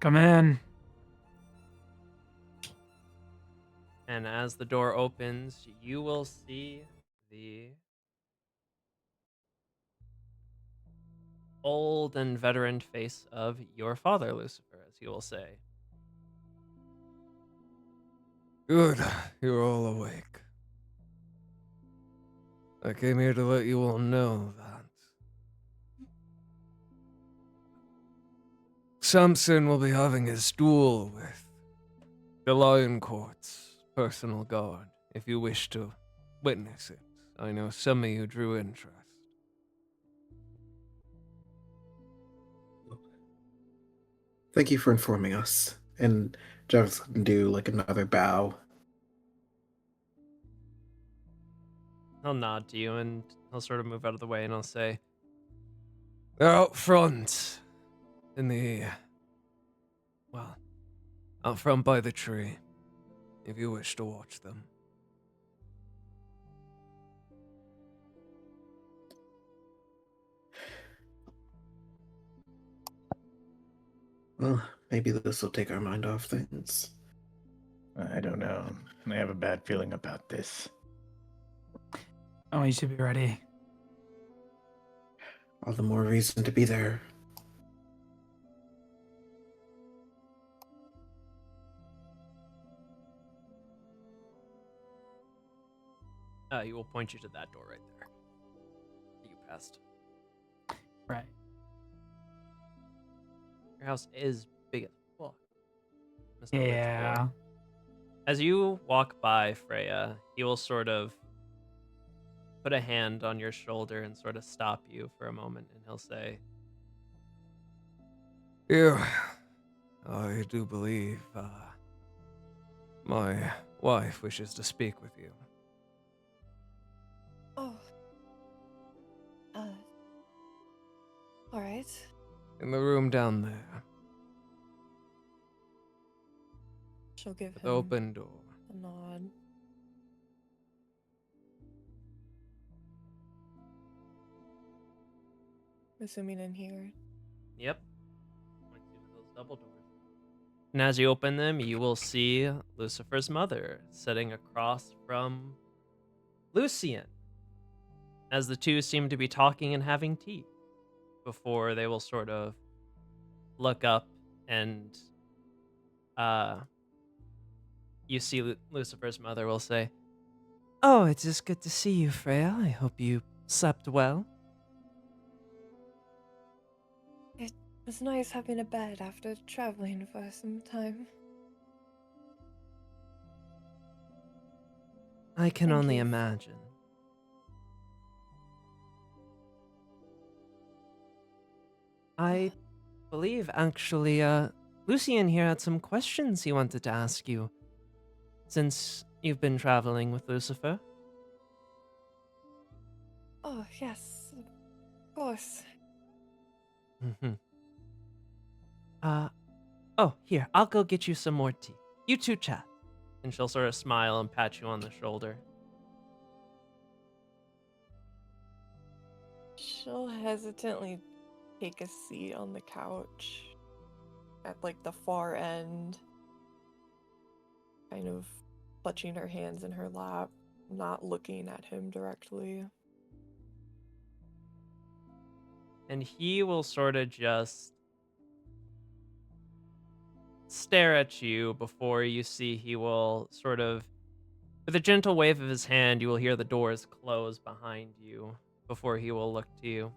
Come in. And as the door opens, you will see the old and veteran face of your father, Lucifer, as he will say. Good, you're all awake. I came here to let you all know that Samson will be having his duel with the Lion Court's personal guard, if you wish to witness it. I know some of you drew interest. Thank you for informing us. And Jarvis can do like another bow. He'll nod to you and he'll sort of move out of the way and he'll say, They're out front, out front by the tree, if you wish to watch them. Well, maybe this will take our mind off things. I don't know. I have a bad feeling about this. Oh, you should be ready. All the more reason to be there. he will point you to that door right there that you passed. Right. Your house is big as fuck. Mr. Yeah. Litzboy. As you walk by Freya, he will sort of put a hand on your shoulder and sort of stop you for a moment, and he'll say, Here, I do believe, my wife wishes to speak with you. Oh. All right. In the room down there, She'll give the him open door. a nod. Assuming in here. Yep. Points you to those double doors. And as you open them, you will see Lucifer's mother sitting across from Lucian, as the two seem to be talking and having tea before they will sort of look up and you see Lucifer's mother will say, Oh, it is good to see you, Freya. I hope you slept well. It was nice having a bed after traveling for some time. I can Thank only you. imagine. I believe, actually, Lucian here had some questions he wanted to ask you, since you've been traveling with Lucifer. Oh, yes, of course. oh, here, I'll go get you some more tea. You two chat. And she'll sort of smile and pat you on the shoulder. She'll hesitantly take a seat on the couch at like the far end, kind of clutching her hands in her lap, not looking at him directly. And he will sort of just stare at you before you see he will sort of, with a gentle wave of his hand, you will hear the doors close behind you before he will look to you.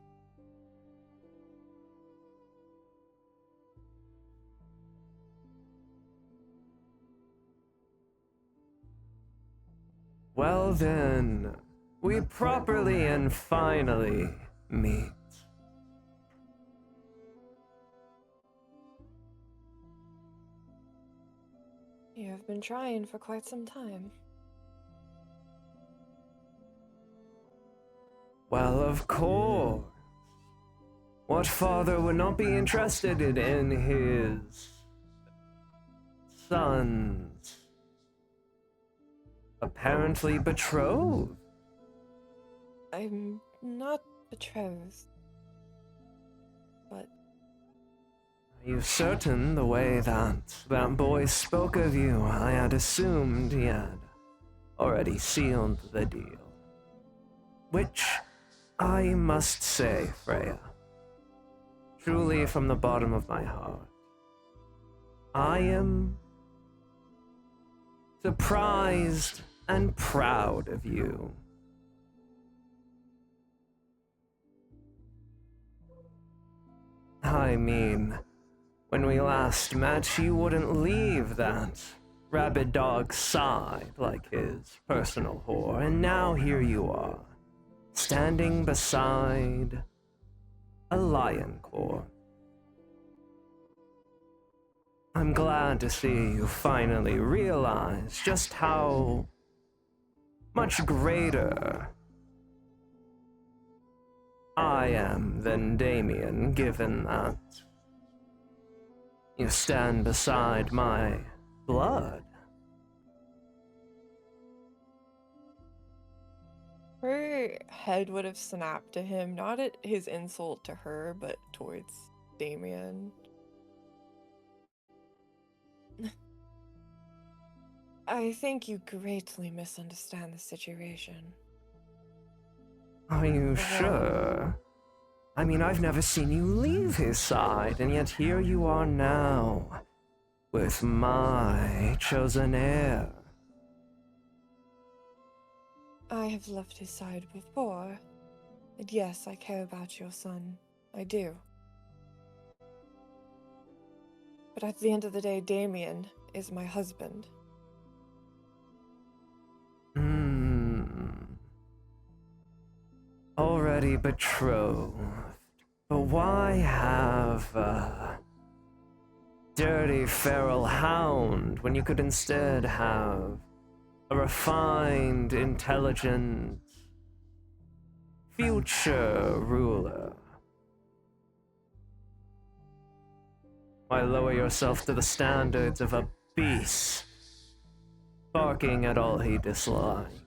Well then, we properly and finally meet. You have been trying for quite some time. Well, of course. What father would not be interested in his son's apparently betrothed? I'm not betrothed. But Are you certain the way that boy spoke of you? I had assumed he had already sealed the deal. Which, I must say, Freya, truly from the bottom of my heart, I am surprised and proud of you. I mean, when we last met, you wouldn't leave that rabid dog's side like his personal whore, and now here you are, standing beside a lion core. I'm glad to see you finally realize just how much greater I am than Damien, given that you stand beside my blood. her head would have snapped to him, not at his insult to her, but towards Damien. I think you greatly misunderstand the situation. Are you sure? I mean, I've never seen you leave his side, and yet here you are now, with my chosen heir. I have left his side before, and yes, I care about your son. I do. But at the end of the day, Damien is my husband. Already betrothed. But why have a dirty feral hound when you could instead have a refined, intelligent, future ruler? Why lower yourself to the standards of a beast, barking at all he dislikes?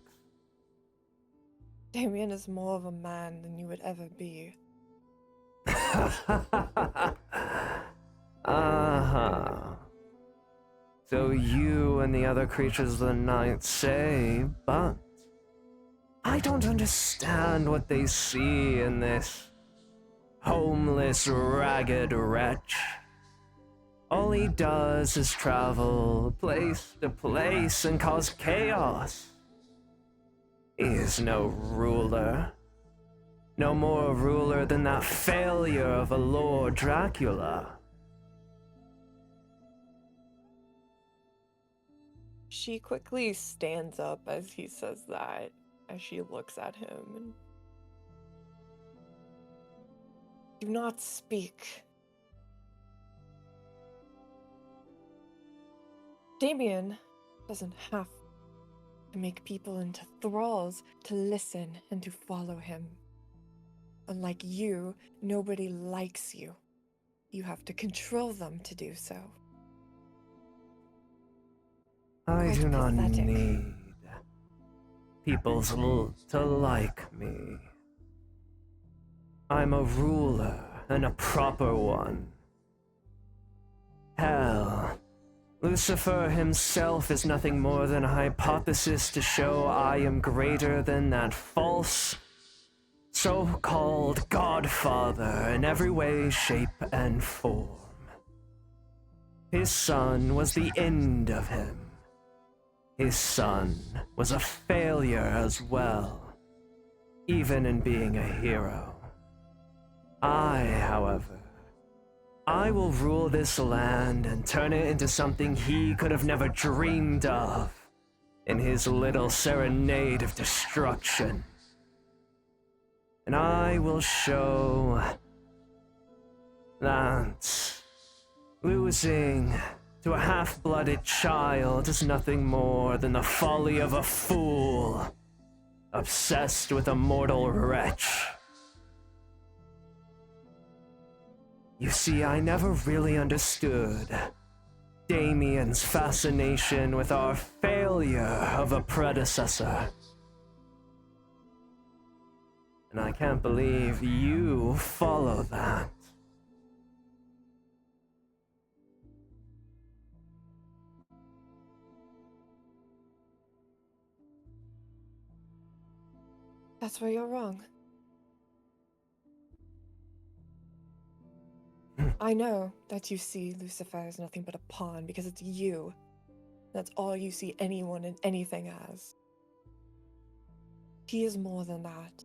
Damien is more of a man than you would ever be. So you and the other creatures of the night say, but I don't understand what they see in this homeless, ragged wretch. All he does is travel place to place and cause chaos. He is no ruler. No more ruler than that failure of a Lord Dracula. She quickly stands up as he says that, as she looks at him. And do not speak. Damien doesn't have to make people into thralls to listen and to follow him. Unlike you, nobody likes you. You have to control them to do so. I Quite do not pathetic. need people to like me. I'm a ruler, and a proper one. Hell, Lucifer himself is nothing more than a hypothesis to show I am greater than that false, so-called godfather in every way, shape, and form. His son was the end of him. His son was a failure as well, even in being a hero. I, however, I will rule this land and turn it into something he could have never dreamed of in his little serenade of destruction. And I will show that losing to a half-blooded child is nothing more than the folly of a fool, obsessed with a mortal wretch. You see, I never really understood Damien's fascination with our failure of a predecessor. And I can't believe you follow that. That's where you're wrong. I know that you see Lucifer as nothing but a pawn because it's you. That's all you see anyone and anything as. He is more than that.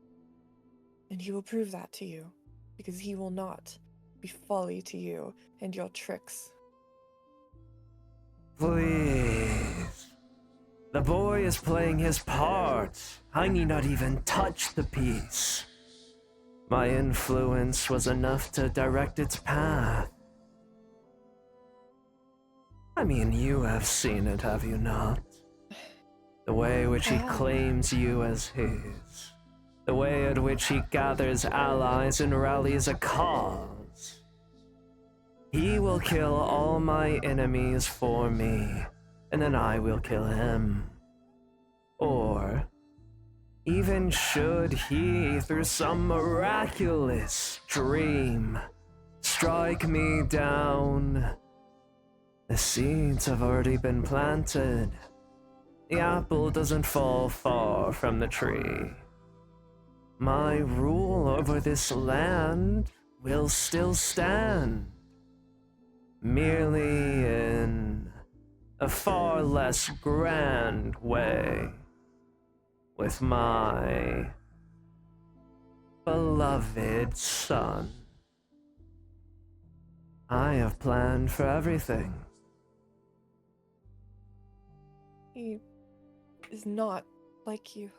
And he will prove that to you, because he will not be folly to you and your tricks. Please. The boy is playing his part. I need not even touch the piece. My influence was enough to direct its path. I mean, you have seen it, have you not? The way which he claims you as his. The way in which he gathers allies and rallies a cause. He will kill all my enemies for me, and then I will kill him. Or, even should he, through some miraculous dream, strike me down, the seeds have already been planted. The apple doesn't fall far from the tree. My rule over this land will still stand, merely in a far less grand way, with my beloved son. I have planned for everything. He is not like you.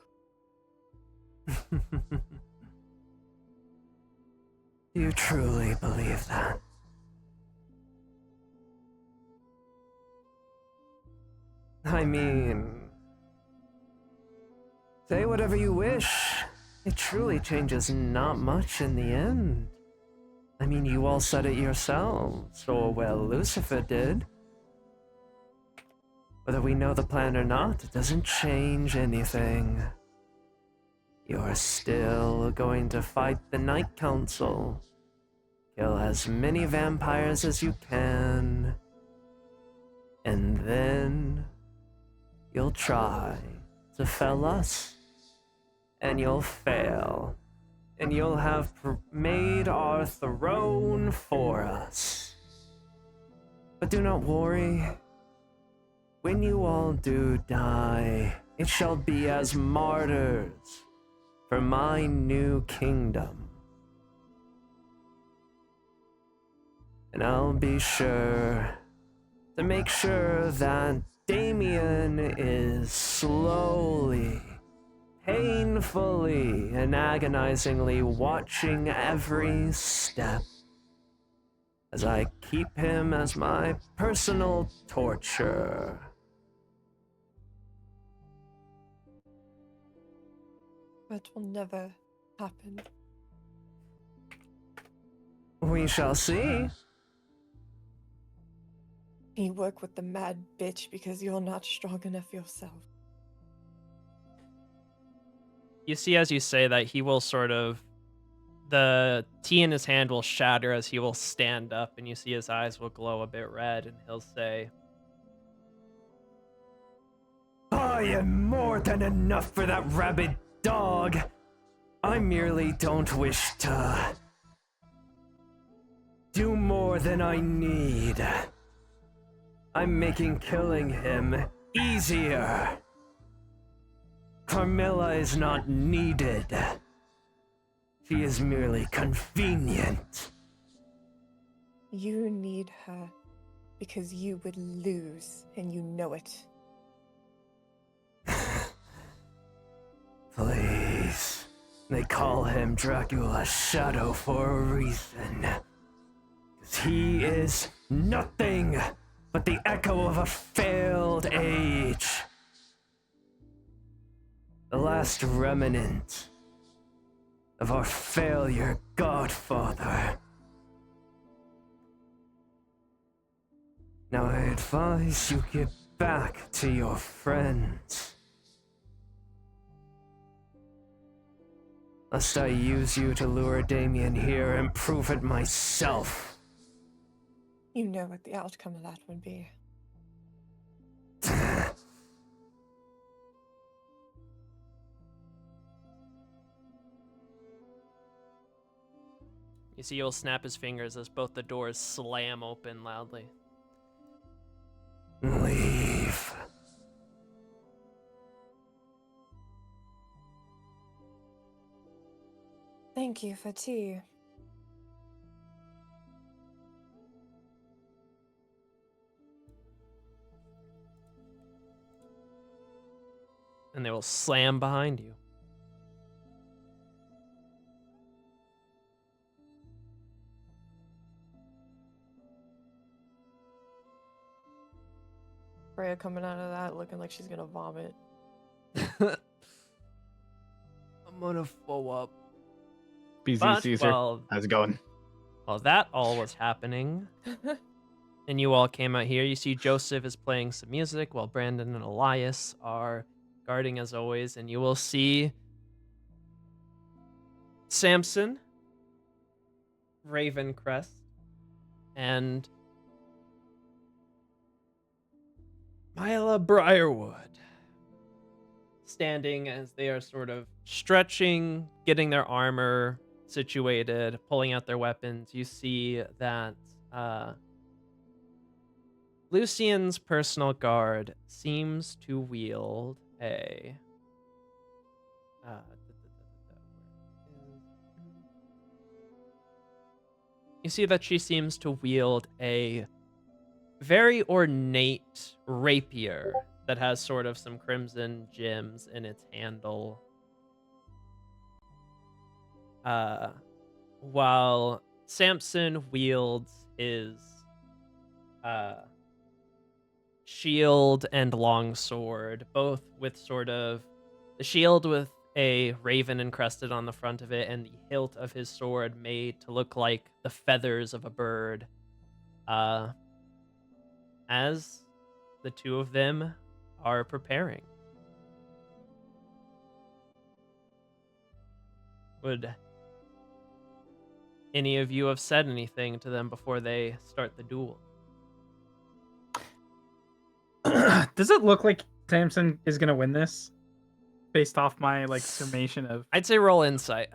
Do you truly believe that? I mean, say whatever you wish. It truly changes not much in the end. I mean, you all said it yourselves, or well, Lucifer did. Whether we know the plan or not, it doesn't change anything. You're still going to fight the Night Council. Kill as many vampires as you can. And then you'll try to fell us. And you'll fail. And you'll have made our throne for us. But do not worry. When you all do die, it shall be as martyrs for my new kingdom. And I'll be sure to make sure that Damien is slowly, painfully, and agonizingly watching every step as I keep him as my personal torture. That will never happen. We shall see. You work with the mad bitch because you're not strong enough yourself. You see, as you say that, he will sort of, the tea in his hand will shatter as he will stand up, and you see his eyes will glow a bit red, and he'll say, I am more than enough for that rabid dog. I merely don't wish to do more than I need. I'm making killing him easier. Carmilla is not needed. She is merely convenient. You need her because you would lose, and you know it. Please. They call him Dracula's shadow for a reason. 'Cause he is nothing but the echo of a failed age. The last remnant of our failure godfather. Now I advise you get back to your friends. Lest I use you to lure Damien here and prove it myself. You know what the outcome of that would be. You see, he'll snap his fingers as both the doors slam open loudly. Leave. Thank you for tea. And they will slam behind you. Freya coming out of that looking like she's gonna vomit. I'm gonna throw up. BZ But Caesar. while How's it going? that all was happening, and you all came out here, you see Joseph is playing some music while Brandon and Elias are guarding as always, and you will see Samson, Ravencrest, and Mila Briarwood standing as they are sort of stretching, getting their armor situated, pulling out their weapons. You see that Lucian's personal guard seems to wield a you see that she seems to wield a very ornate rapier that has sort of some crimson gems in its handle. While Samson wields his shield and longsword, both with sort of the shield with a raven encrusted on the front of it, and the hilt of his sword made to look like the feathers of a bird. As the two of them are preparing. Would any of you have said anything to them before they start the duel? Does it look like Samson is gonna win this? Based off my summation of I'd say roll insight.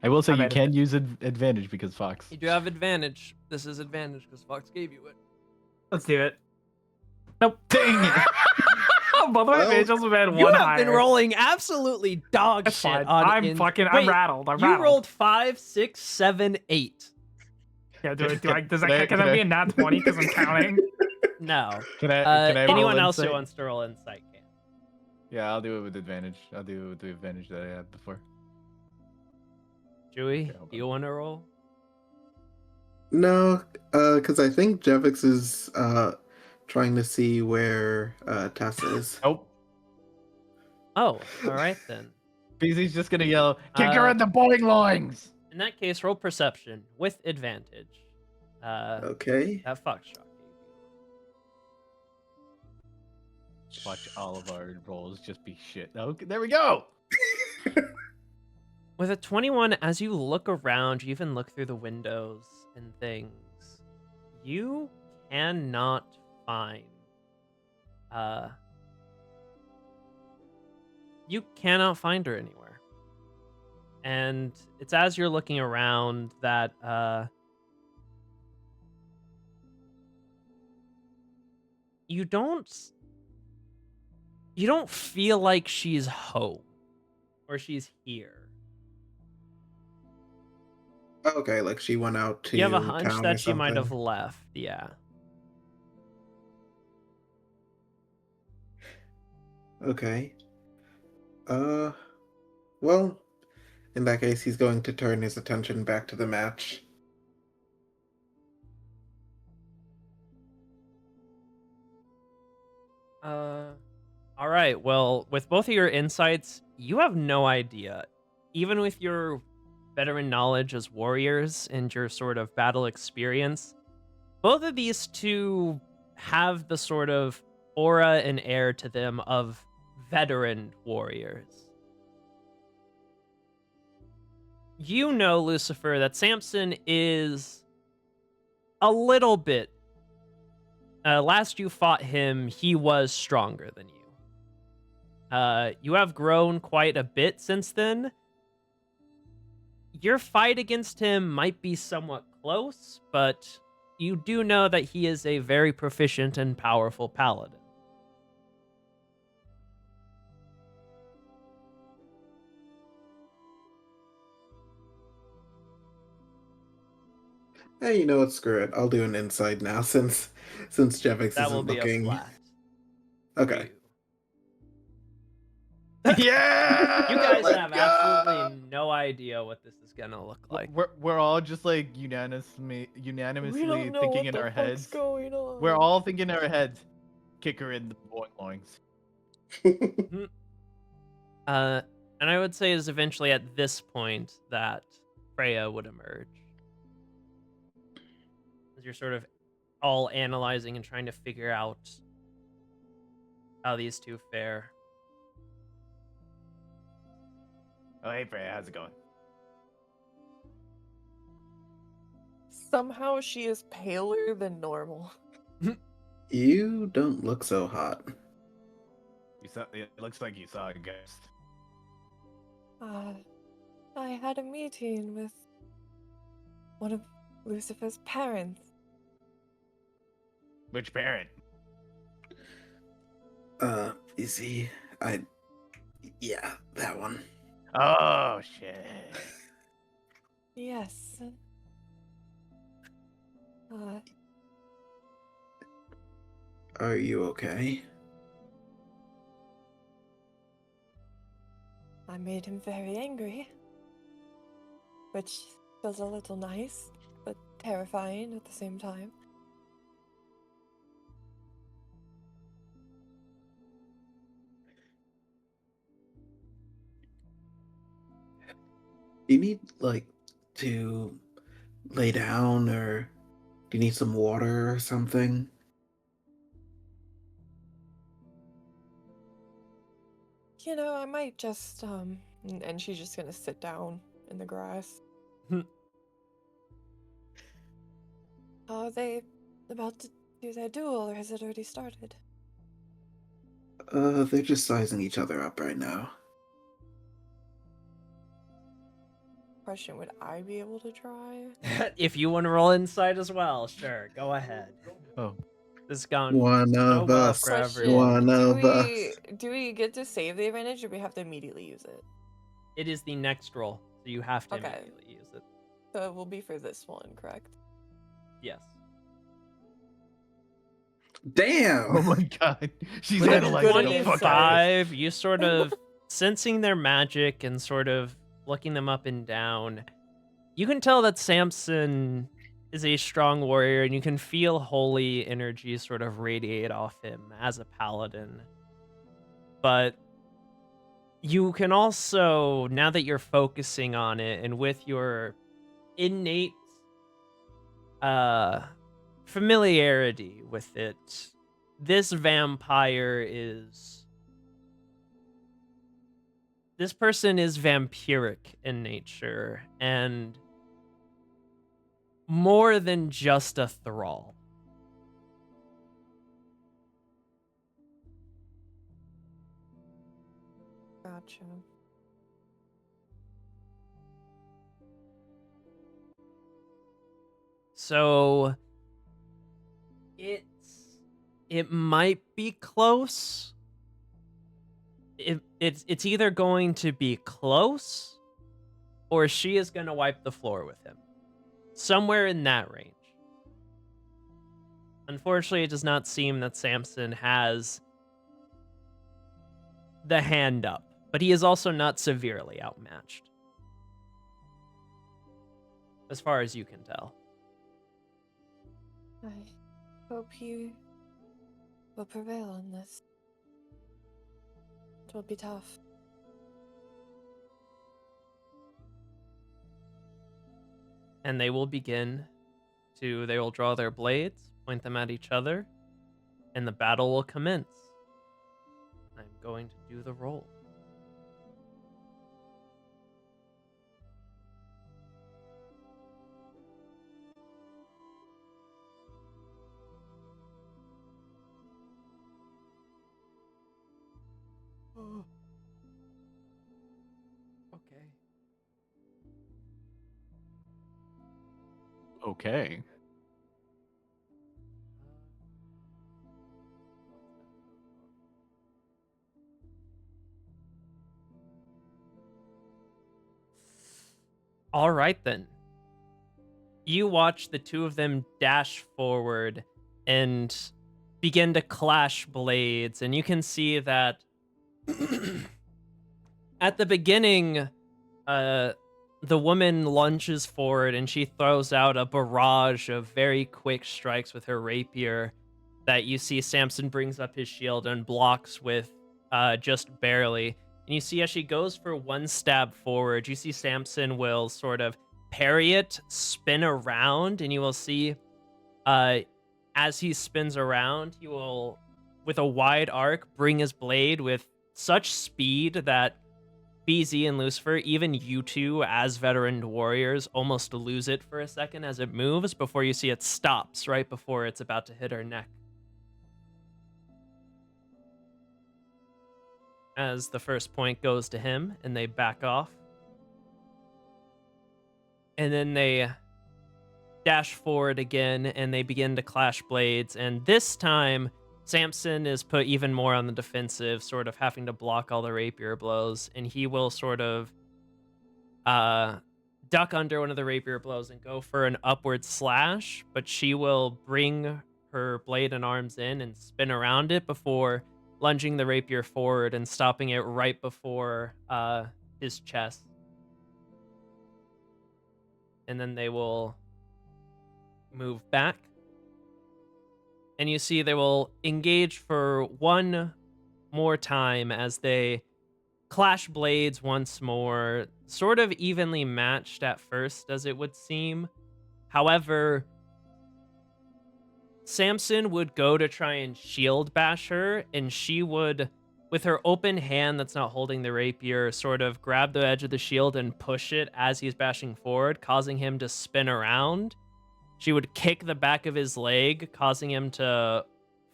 I will say I'm you at can use advantage because Fox. You do have advantage. This is advantage because Fox gave you it. let's do it. Nope. Dang it. Both my Well, advantages have been You one have higher. been rolling absolutely dog That's shit fine. on I'm Wait, rattled. I'm you rattled. rolled 5, 6, 7, 8. Yeah, can Can that I- be a nat 20 because I'm counting? No. Can I roll Anyone else who insight? wants to roll insight can. Yeah, I'll do it with advantage. I'll do it with the advantage that I had before. Chewy, Okay, hold do you want to roll? No, because I think Jevix is trying to see where Tessa is. Nope. Oh, all right then. BZ's just gonna yell, "Kick her in the boing loins!" In that case, roll perception with advantage. Okay. That Foxtrot gave you. Watch all of our rolls just be shit. Okay, there we go. With a 21, as you look around, you even look through the windows and things, you cannot find her anywhere. And it's as you're looking around that you don't feel like she's home or she's here. Okay, like she went out to You have a hunch town or that she might have something. left, yeah. Okay. Well, In that case, he's going to turn his attention back to the match. All right. Well, with both of your insights, you have no idea. Even with your veteran knowledge as warriors and your sort of battle experience, both of these two have the sort of aura and air to them of veteran warriors. You know, Lucifer, that Samson is a little bit. Last you fought him, he was stronger than you. You have grown quite a bit since then. Your fight against him might be somewhat close, but you do know that he is a very proficient and powerful paladin. Hey, you know what? Screw it. I'll do an inside now since Jevix That isn't will be looking. a flat. Okay. Yeah! You guys Let's have go! absolutely no idea what this is gonna look like. We're all just like unanimously We don't know thinking what in the our fuck's heads. going on. We're all thinking in our heads. Kick her in the loins. And I would say is eventually at this point that Freya would emerge. As you're sort of all analyzing and trying to figure out how these two fare. Oh, hey, Freya, how's it going? Somehow she is paler than normal. You don't look so hot. It looks like you saw a ghost. I had a meeting with one of Lucifer's parents. Which parent? Is he? Yeah, that one. Oh, shit. Yes. Are you okay? I made him very angry. Which feels a little nice, but terrifying at the same time. Do you need, to lay down, or do you need some water or something? You know, I might just, and she's just gonna sit down in the grass. Are they about to do their duel, or has it already started? They're just sizing each other up right now. Question, would I be able to try? If you want to roll inside as well, sure, go ahead. Oh. This is gone One so of well us. for Question, everyone. One of us. do we get to save the advantage, or we have to immediately use it? It is the next roll, so you have to Okay. immediately use it. So it will be for this one, correct? Yes. Damn! Oh my god. She's With a analyzing the fuck out of 25, you sort of sensing their magic and sort of looking them up and down. You can tell that Samson is a strong warrior, and you can feel holy energy sort of radiate off him as a paladin. But you can also, now that you're focusing on it, and with your innate familiarity with it, this person is vampiric in nature, and more than just a thrall. Gotcha. So it might be close. It's either going to be close, or she is going to wipe the floor with him. Somewhere in that range. Unfortunately, it does not seem that Samson has the hand up, but he is also not severely outmatched. as far as you can tell. I hope you will prevail on this. It will be tough. And they will they will draw their blades, point them at each other, and the battle will commence. I'm going to do the roll. Okay. Okay. All right, then. You watch the two of them dash forward and begin to clash blades, and you can see that at the beginning, the woman lunges forward and she throws out a barrage of very quick strikes with her rapier that you see Samson brings up his shield and blocks with just barely. And you see as she goes for one stab forward, you see Samson will sort of parry it, spin around, and you will see as he spins around, he will, with a wide arc, bring his blade with such speed that BZ and Lucifer, even you two as veteran warriors, almost lose it for a second as it moves before you see it stops right before it's about to hit her neck. As the first point goes to him and they back off. And then they dash forward again and they begin to clash blades. And this time, Samson is put even more on the defensive, sort of having to block all the rapier blows. And he will sort of duck under one of the rapier blows and go for an upward slash. But she will bring her blade and arms in and spin around it before lunging the rapier forward and stopping it right before his chest. And then they will move back. And you see they will engage for one more time as they clash blades once more, sort of evenly matched at first, as it would seem. However, Samson would go to try and shield bash her, and she would, with her open hand that's not holding the rapier, sort of grab the edge of the shield and push it as he's bashing forward, causing him to spin around. She would kick the back of his leg, causing him to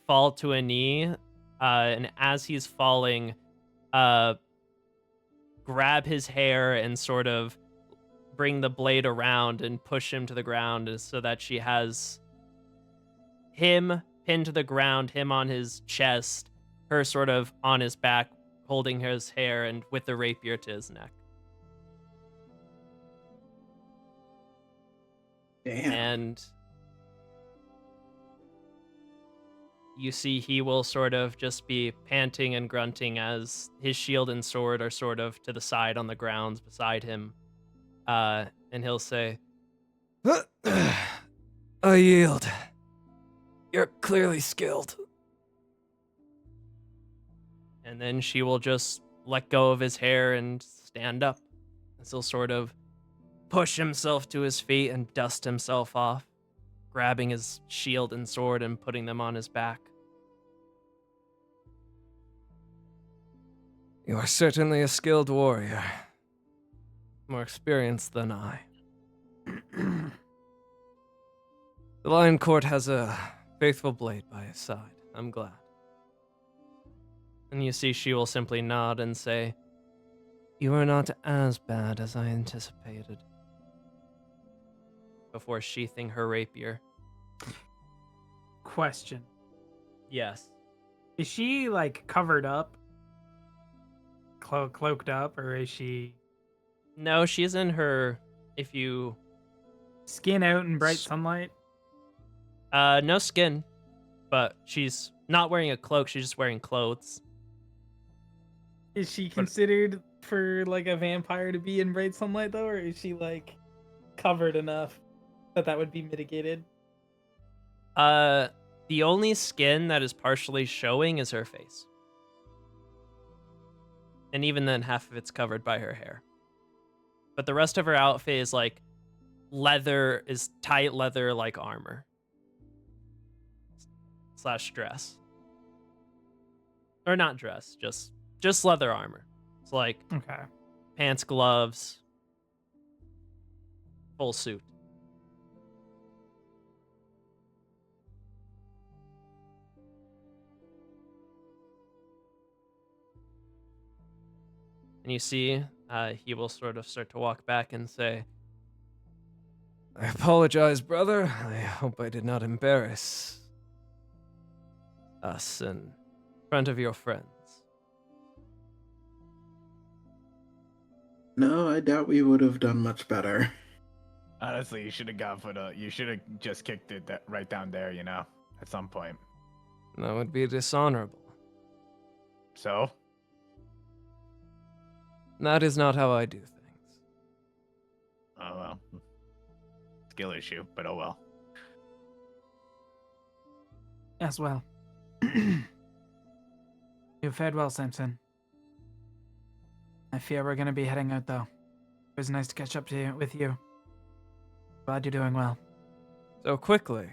fall to a knee, and as he's falling, grab his hair and sort of bring the blade around and push him to the ground so that she has him pinned to the ground, him on his chest, her sort of on his back, holding his hair and with the rapier to his neck. Damn. And you see he will sort of just be panting and grunting as his shield and sword are sort of to the side on the grounds beside him. And he'll say, I yield. You're clearly skilled. and then she will just let go of his hair and stand up. And he'll sort of push himself to his feet and dust himself off, grabbing his shield and sword and putting them on his back. You are certainly a skilled warrior. More experienced than I. The Lion Court has a faithful blade by his side. I'm glad. And you see she will simply nod and say, You are not as bad as I anticipated. before sheathing her rapier. Question. Yes. Is she, like, covered up? Cloaked up? Or is she... No, she's in her, if you... skin out in bright sunlight? No skin, but she's not wearing a cloak, she's just wearing clothes. Is she considered for, like, a vampire to be in bright sunlight, though? Or is she, like... covered enough that would be mitigated? The only skin that is partially showing is her face. And even then, half of it's covered by her hair. But the rest of her outfit is like tight leather like armor. / dress. Or not dress, just leather armor. It's like Okay. pants, gloves, full suit. And you see, he will sort of start to walk back and say, I apologize, brother. I hope I did not embarrass us in front of your friends. No, I doubt we would have done much better. Honestly, you should have gone for you should have just kicked it right down there, at some point. That would be dishonorable. So? That is not how I do things. Oh well. Skill issue, but oh well. As well. You fared well, Samson. I fear we're going to be heading out, though. It was nice to catch up with you. Glad you're doing well. So quickly.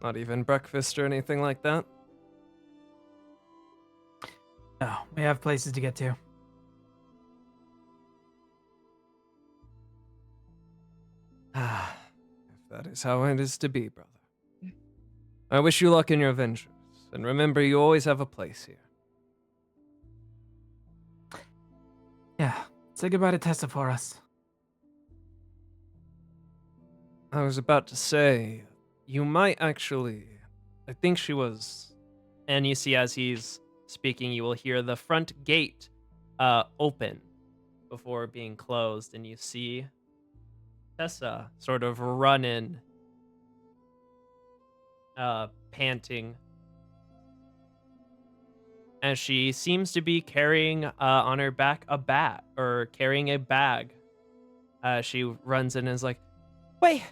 Not even breakfast or anything like that? No, we have places to get to. Ah, if that is how it is to be, brother. I wish you luck in your ventures, and remember you always have a place here. Yeah, say goodbye to Tessa for us. I was about to say, you might actually... I think she was... and you see as he's speaking, you will hear the front gate open before being closed, and you see Tessa sort of run in, panting, as she seems to be carrying on her back carrying a bag. She runs in and is like, wait,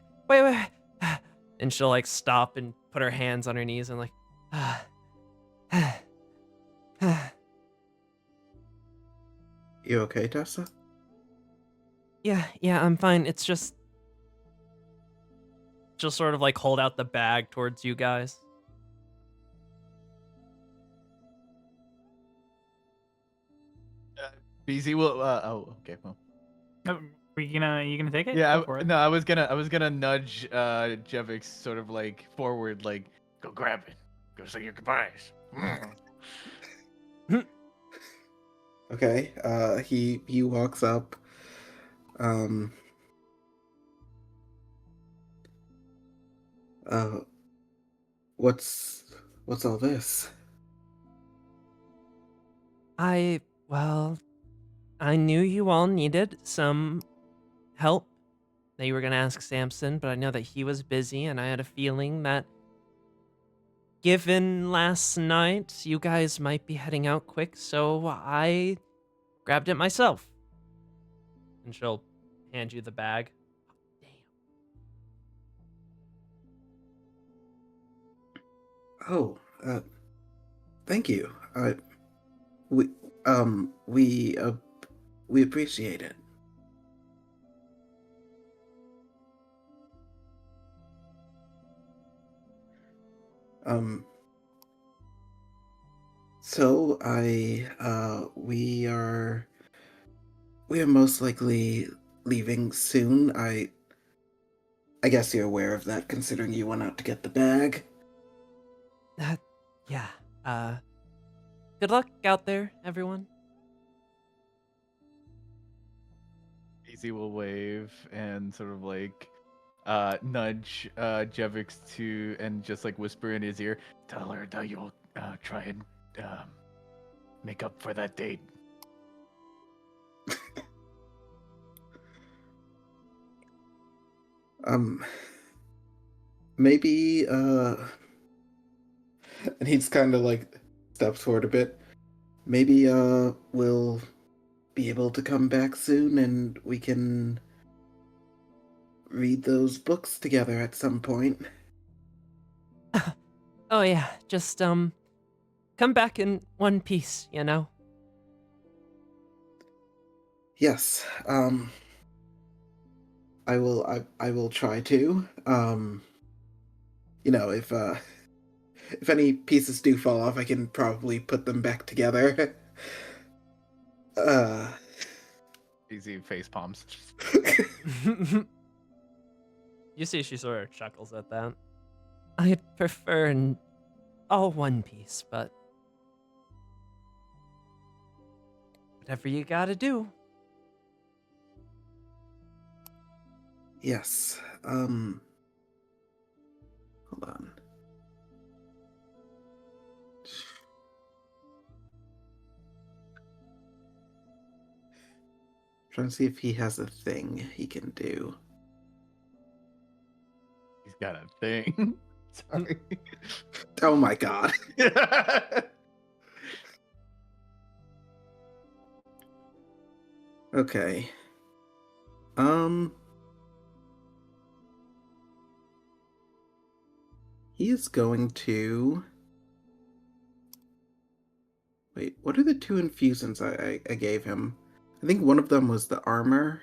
and she'll like stop and put her hands on her knees and like, You okay, Tessa? yeah, I'm fine. It's just sort of like hold out the bag towards you guys. BZ will. Oh, okay. Well. Oh, you gonna take it? Yeah. Go for it. No, I was gonna nudge Jevix sort of like forward, like Go grab it. Go say your goodbyes. Okay. He walks up. What's all this? I knew you all needed some help, that you were going to ask Samson, but I know that he was busy, and I had a feeling that given last night, you guys might be heading out quick, so I grabbed it myself. And she'll hand you the bag. Oh, thank you. We appreciate it. So we are most likely leaving soon. I guess you're aware of that, considering you went out to get the bag. Yeah. Good luck out there, everyone. BZ will wave and sort of like nudge Jevix to and just like whisper in his ear, Tell her that you'll try and make up for that date. Maybe and he's kind of like steps forward a bit. Maybe we'll be able to come back soon and we can read those books together at some point. Oh yeah, just come back in one piece, you know? Yes, I will try to. You know, if any pieces do fall off, I can probably put them back together. Easy face palms. You see she sort of chuckles at that. I'd prefer all one piece, but whatever you gotta do. Yes. Hold on. Trying to see if he has a thing he can do. He's got a thing. Sorry. Oh my god. Okay. He is going to... Wait, what are the two infusions I gave him? I think one of them was the armor.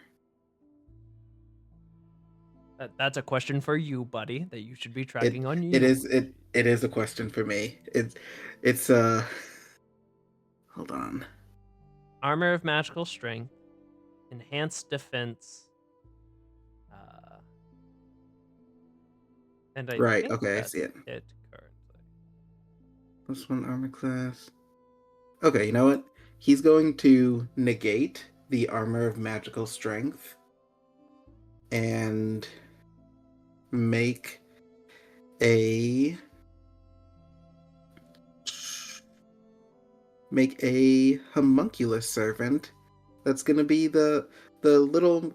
That's a question for you, buddy, that you should be tracking on you. It is a question for me. It's hold on. Armor of magical strength, enhanced defense, and I Right, think okay, I that's see it. currently. +1 armor class. Okay, you know what? He's going to negate the armor of magical strength and make a homunculus servant that's gonna be the little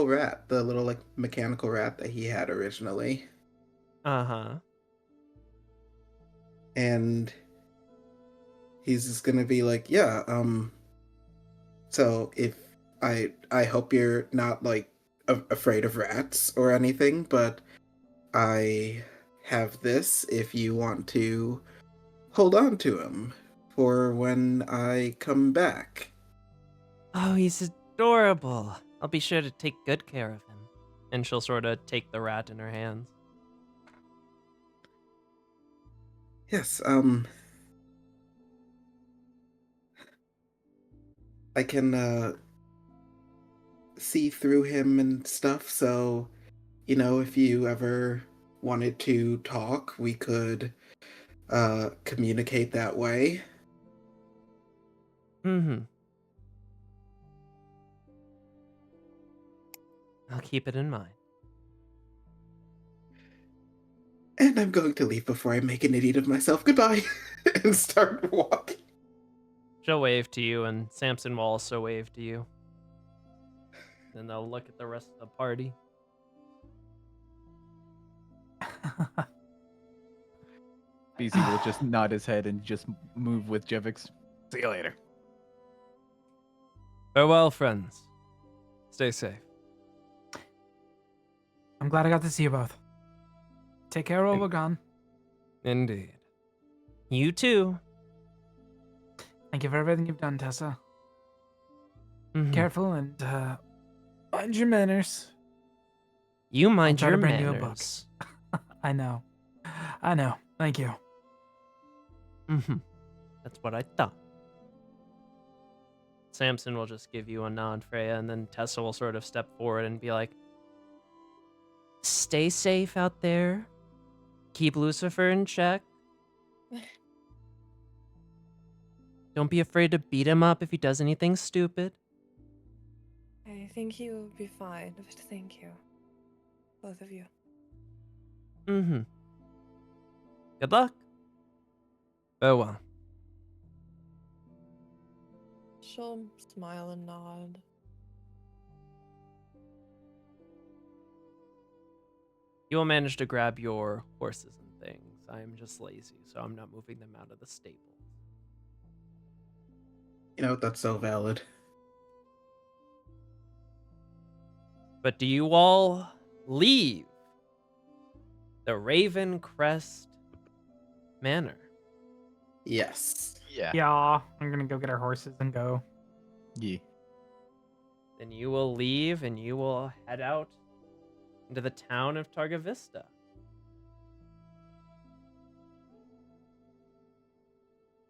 rat, the little like mechanical rat that he had originally. Uh-huh. And he's just gonna be like, yeah, so if I hope you're not like afraid of rats or anything, but I have this if you want to hold on to him for when I come back. Oh, he's adorable. I'll be sure to take good care of him. And she'll sort of take the rat in her hands. Yes, I can see through him and stuff, so you know, if you ever wanted to talk, we could communicate that way. Mm-hmm. I'll keep it in mind. And I'm going to leave before I make an idiot of myself. Goodbye. And start walking. She'll wave to you, and Samson will also wave to you. Then they'll look at the rest of the party. BZ will just nod his head and just move with Jevix. See you later. Farewell, friends. Stay safe. I'm glad I got to see you both. Take care while we're gone. Indeed. You too. Thank you for everything you've done, Tessa. Mhm. Careful and mind your manners. You mind try your to bring you a book. manners. I know. Thank you. Mm-hmm. That's what I thought. Samson will just give you a nod, Freya, and then Tessa will sort of step forward and be like, stay safe out there. Keep Lucifer in check. Don't be afraid to beat him up if he does anything stupid. I think he will be fine, but thank you. Both of you. Mm-hmm. Good luck. Farewell. She'll smile and nod. You will manage to grab your horses and things. I am just lazy, so I'm not moving them out of the stable. You know, that's so valid. But do you all leave the Raven Crest Manor? Yes. Yeah. Yeah, I'm gonna go get our horses and go. Yeah. Then you will leave and you will head out into the town of Targa Vista.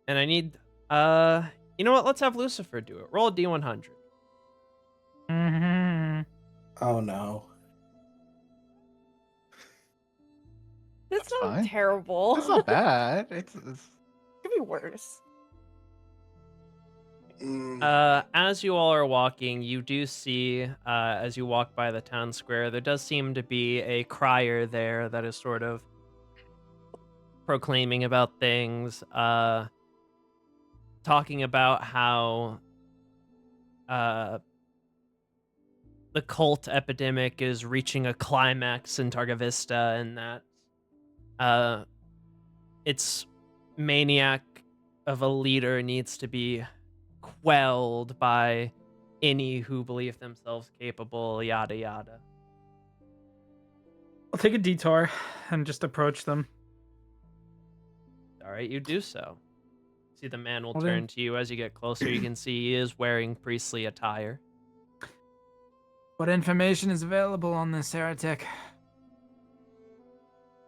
And I need, you know what? Let's have Lucifer do it. Roll a D100. Mm-hmm. Oh no. That's That's not fine. terrible. It's not bad. It's Could be worse. As you all are walking, you do see, as you walk by the town square, there does seem to be a crier there that is sort of proclaiming about things, talking about how the cult epidemic is reaching a climax in Targa Vista, and that its maniac of a leader needs to be quelled by any who believe themselves capable, yada yada. I'll take a detour and just approach them. All right, you do so. See, the man will Well, turn then- to you as you get closer. You can see he is wearing priestly attire. What information is available on this heretic?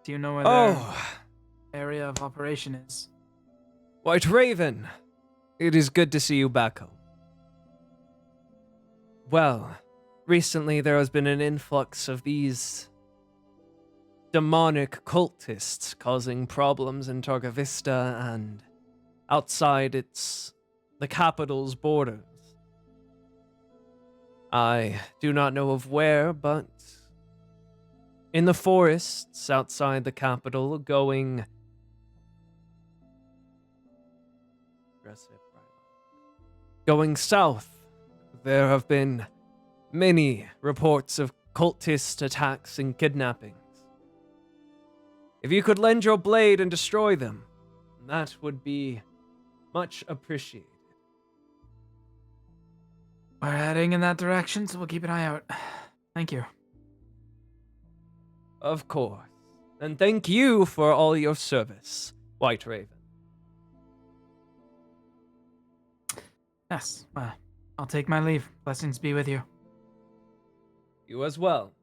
Do you know where Oh, their area of operation is? White Raven, it is good to see you back home. Well, recently there has been an influx of these demonic cultists causing problems in Targa Vista and outside the capital's borders. I do not know of where, but in the forests outside the capital, going south, there have been many reports of cultist attacks and kidnappings. If you could lend your blade and destroy them, that would be much appreciated. We're heading in that direction, so we'll keep an eye out. Thank you. Of course. And thank you for all your service, White Raven. Yes, I'll take my leave. Blessings be with you. You as well.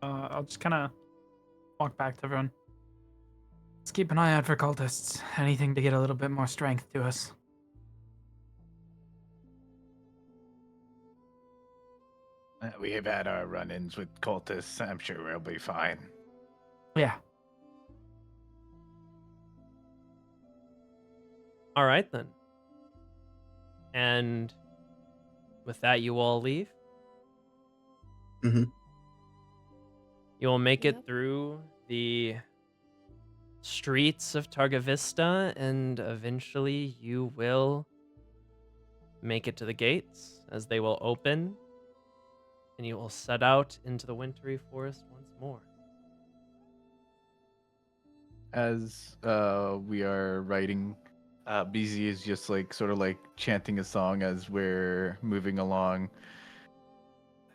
I'll just kind of walk back to everyone. Let's keep an eye out for cultists. Anything to get a little bit more strength to us. We have had our run-ins with cultists. I'm sure we'll be fine. Yeah. All right, then. And with that, you all leave. Mhm. You will make it Yep. through the streets of Targa Vista, and eventually you will make it to the gates as they will open, and you will set out into the wintry forest once more. As we are writing, BZ is just like sort of like chanting a song as we're moving along.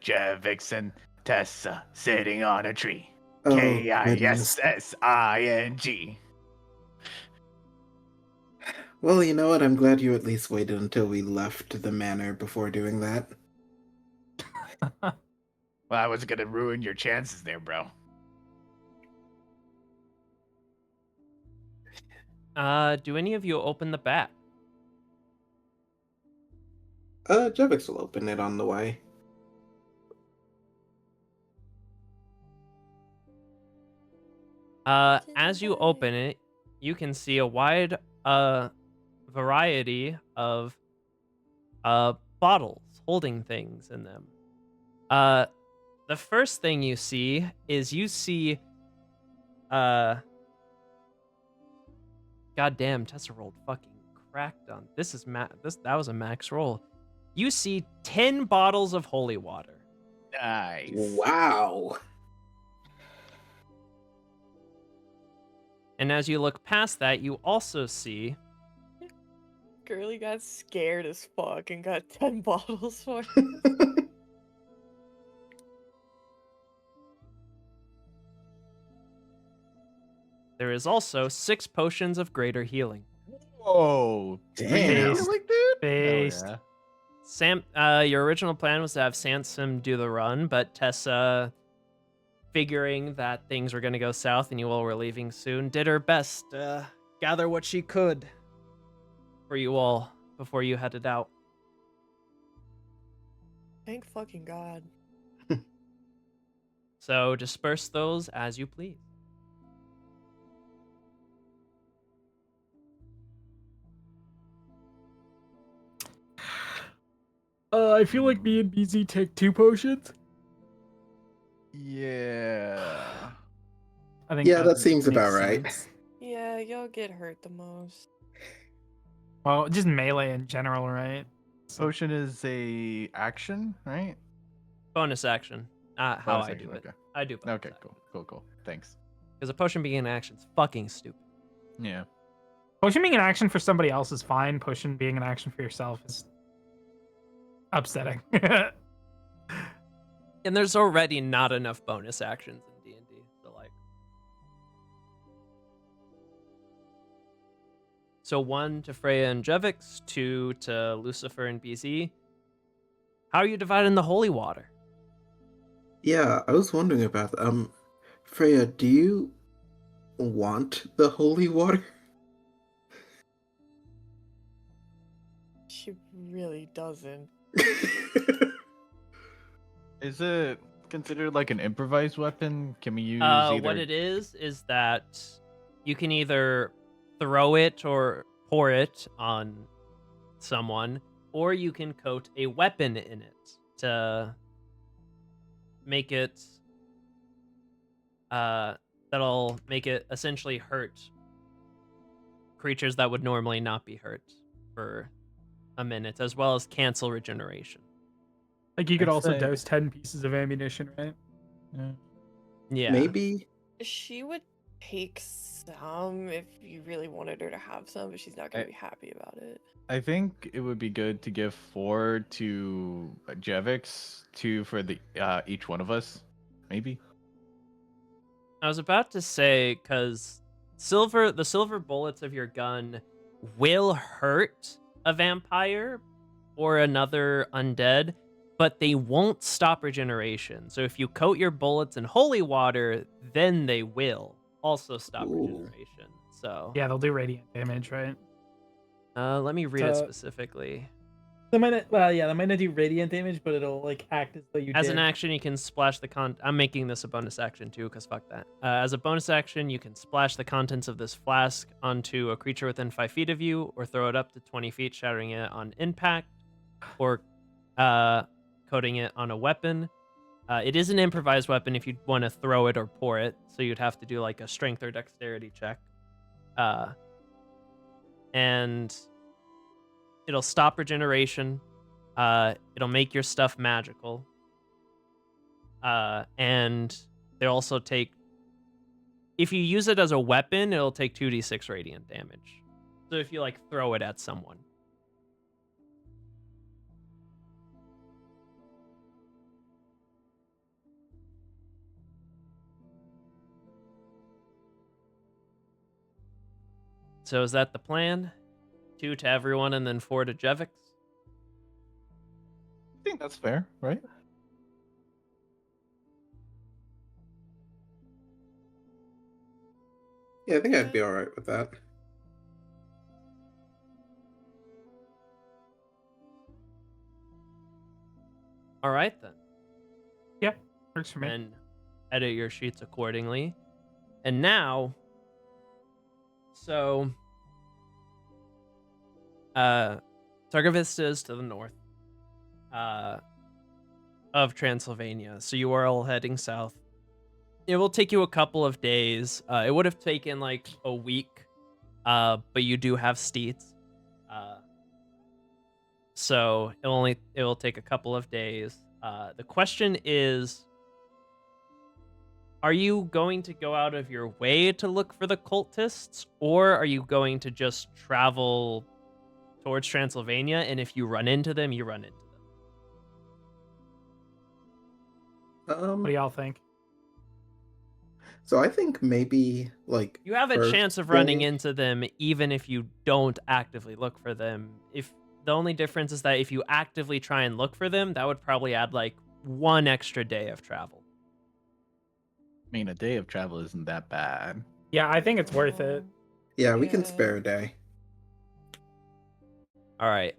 Javix and Tessa sitting on a tree. Oh, goodness. Kissing. Well, you know what? I'm glad you at least waited until we left the manor before doing that. Well, I was gonna ruin your chances there, bro. Do any of you open the back? Jevix will open it on the way. As you open it, you can see a wide variety of bottles holding things in them. The first thing you see is goddamn, Tessa rolled fucking cracked on. That was a max roll. You see 10 bottles of holy water. Nice. Wow. And as you look past that, you also see Girly got scared as fuck and got 10 bottles for it. there is also 6 potions of greater healing. Whoa. Damn. Based. Like, dude? Based. Hell Sam, your original plan was to have Sansom do the run, but Tessa, figuring that things were going to go south and you all were leaving soon, did her best to gather what she could for you all before you headed out. Thank fucking God. So disperse those as you please. I feel like me and BZ take 2 potions. yeah. I think Yeah, that makes seems about right. sense. Yeah, y'all get hurt the most. Well, just melee in general, right? Potion is a action, right? Bonus action. How Bonus I action, do it. okay. I do bonus Okay, action. cool. Thanks. Because a potion being an action is fucking stupid. Yeah. Potion being an action for somebody else is fine. Potion being an action for yourself is upsetting. And there's already not enough bonus actions in D&D. So 1 to Freya and Jevix, 2 to Lucifer and BZ. How are you dividing the holy water? Yeah, I was wondering about that. Freya, do you want the holy water? She really doesn't. Is it considered like an improvised weapon? Can we use either? What it is that you can either throw it or pour it on someone, or you can coat a weapon in it to make it that'll make it essentially hurt creatures that would normally not be hurt for a minute, as well as cancel regeneration. Like you could I'd also say- dose 10 pieces of ammunition, right? Yeah. Maybe? She would take some if you really wanted her to have some, but she's not gonna I- be happy about it. I think it would be good to give 4 to Jevix, 2 for the each one of us, maybe. I was about to say, because the silver bullets of your gun will hurt a vampire or another undead, but they won't stop regeneration. So if you coat your bullets in holy water, then they will also stop Ooh. regeneration. So Yeah, they'll do radiant damage, right? let me read it So- specifically. They might not do radiant damage, but it'll like act as though you As did. an action, you can splash the I'm making this a bonus action too, because fuck that. As a bonus action, you can splash the contents of this flask onto a creature within 5 feet of you, or throw it up to 20 feet, shattering it on impact, or coating it on a weapon. It is an improvised weapon if you want to throw it or pour it, so you'd have to do like a strength or dexterity check. And it'll stop regeneration. It'll make your stuff magical. And they also take, if you use it as a weapon, it'll take 2d6 radiant damage. So if you like throw it at someone. So is that the plan? 2 to everyone and then 4 to Jevix? I think that's fair, right? Yeah, I think I'd be alright with that. All right then. Works for me. And edit your sheets accordingly. And now, so Targovista is to the north of Transylvania. So you are all heading south. It will take you a couple of days. It would have taken like a week, but you do have steeds. So it will take a couple of days. The question is, are you going to go out of your way to look for the cultists, or are you going to just travel towards Transylvania, and if you run into them, you run into them? What do y'all think? So I think maybe like You have a first chance of running day- into them even if you don't actively look for them. If the only difference is that if you actively try and look for them, that would probably add like 1 extra day of travel. I mean, a day of travel isn't that bad. Yeah, I think it's worth it. Yeah, we can Yeah. spare a day. All right.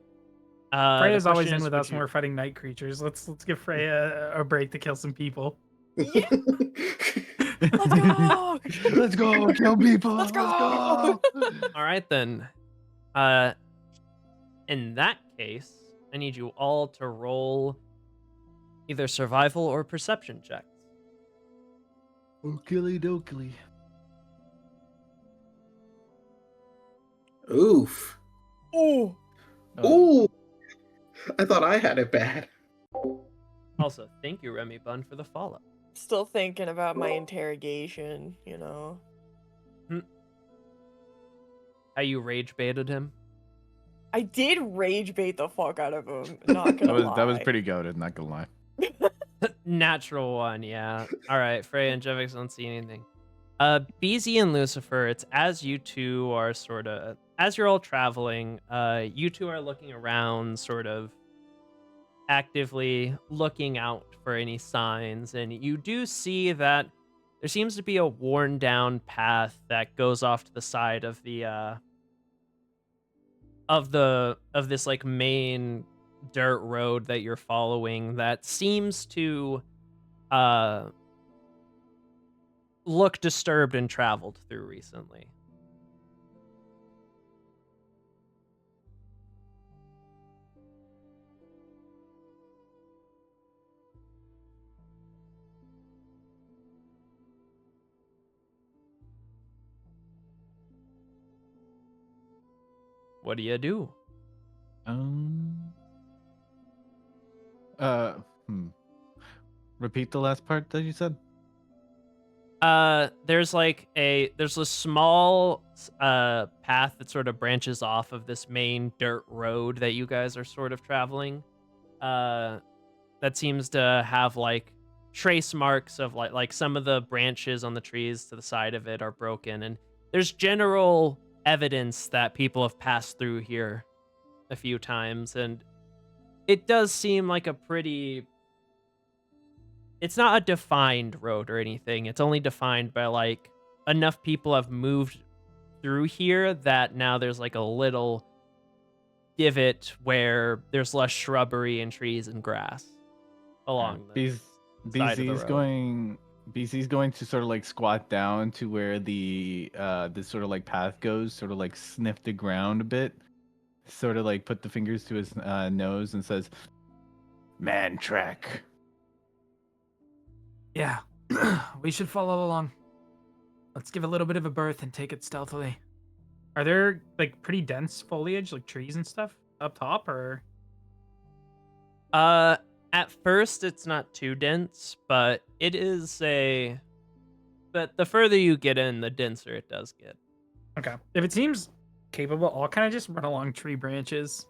Freya's the always question in is, with would us when you- we're fighting night creatures. Let's give Freya a break to kill some people. Yeah. Let's go! Let's go, kill people. Let's go! All right then. In that case, I need you all to roll either survival or perception checks. Okily dokily. Oof. Oh, Ooh. I thought I had it bad. Also, thank you, Remy Bun, for the follow. still thinking about my interrogation, you know. How you rage baited him? I did rage bait the fuck out of him. Not gonna lie. That was pretty goated, not gonna lie. Natural one, yeah. All right, Freya and Jevix don't see anything. BZ and Lucifer, it's as you two are as you're all traveling, you two are looking around, sort of actively looking out for any signs, and you do see that there seems to be a worn down path that goes off to the side of this like main dirt road that you're following that seems to look disturbed and traveled through recently. What do you do? Uh, Repeat the last part that you said. There's a small path that sort of branches off of this main dirt road that you guys are sort of traveling. That seems to have like trace marks of like some of the branches on the trees to the side of it are broken, and there's general evidence that people have passed through here a few times, and it does seem like it's not a defined road or anything. It's only defined by like enough people have moved through here that now there's like a little divot where there's less shrubbery and trees and grass along the side of the road. BC's going to sort of like squat down to where the this sort of like path goes, sort of like sniff the ground a bit, sort of like put the fingers to his nose and says, "Man track." Yeah, we should follow along. Let's give a little bit of a berth and take it stealthily. Are there like pretty dense foliage, like trees and stuff up top, or? At first it's not too dense, but it is but the further you get in, the denser it does get. Okay. If it seems capable, I'll kind of just run along tree branches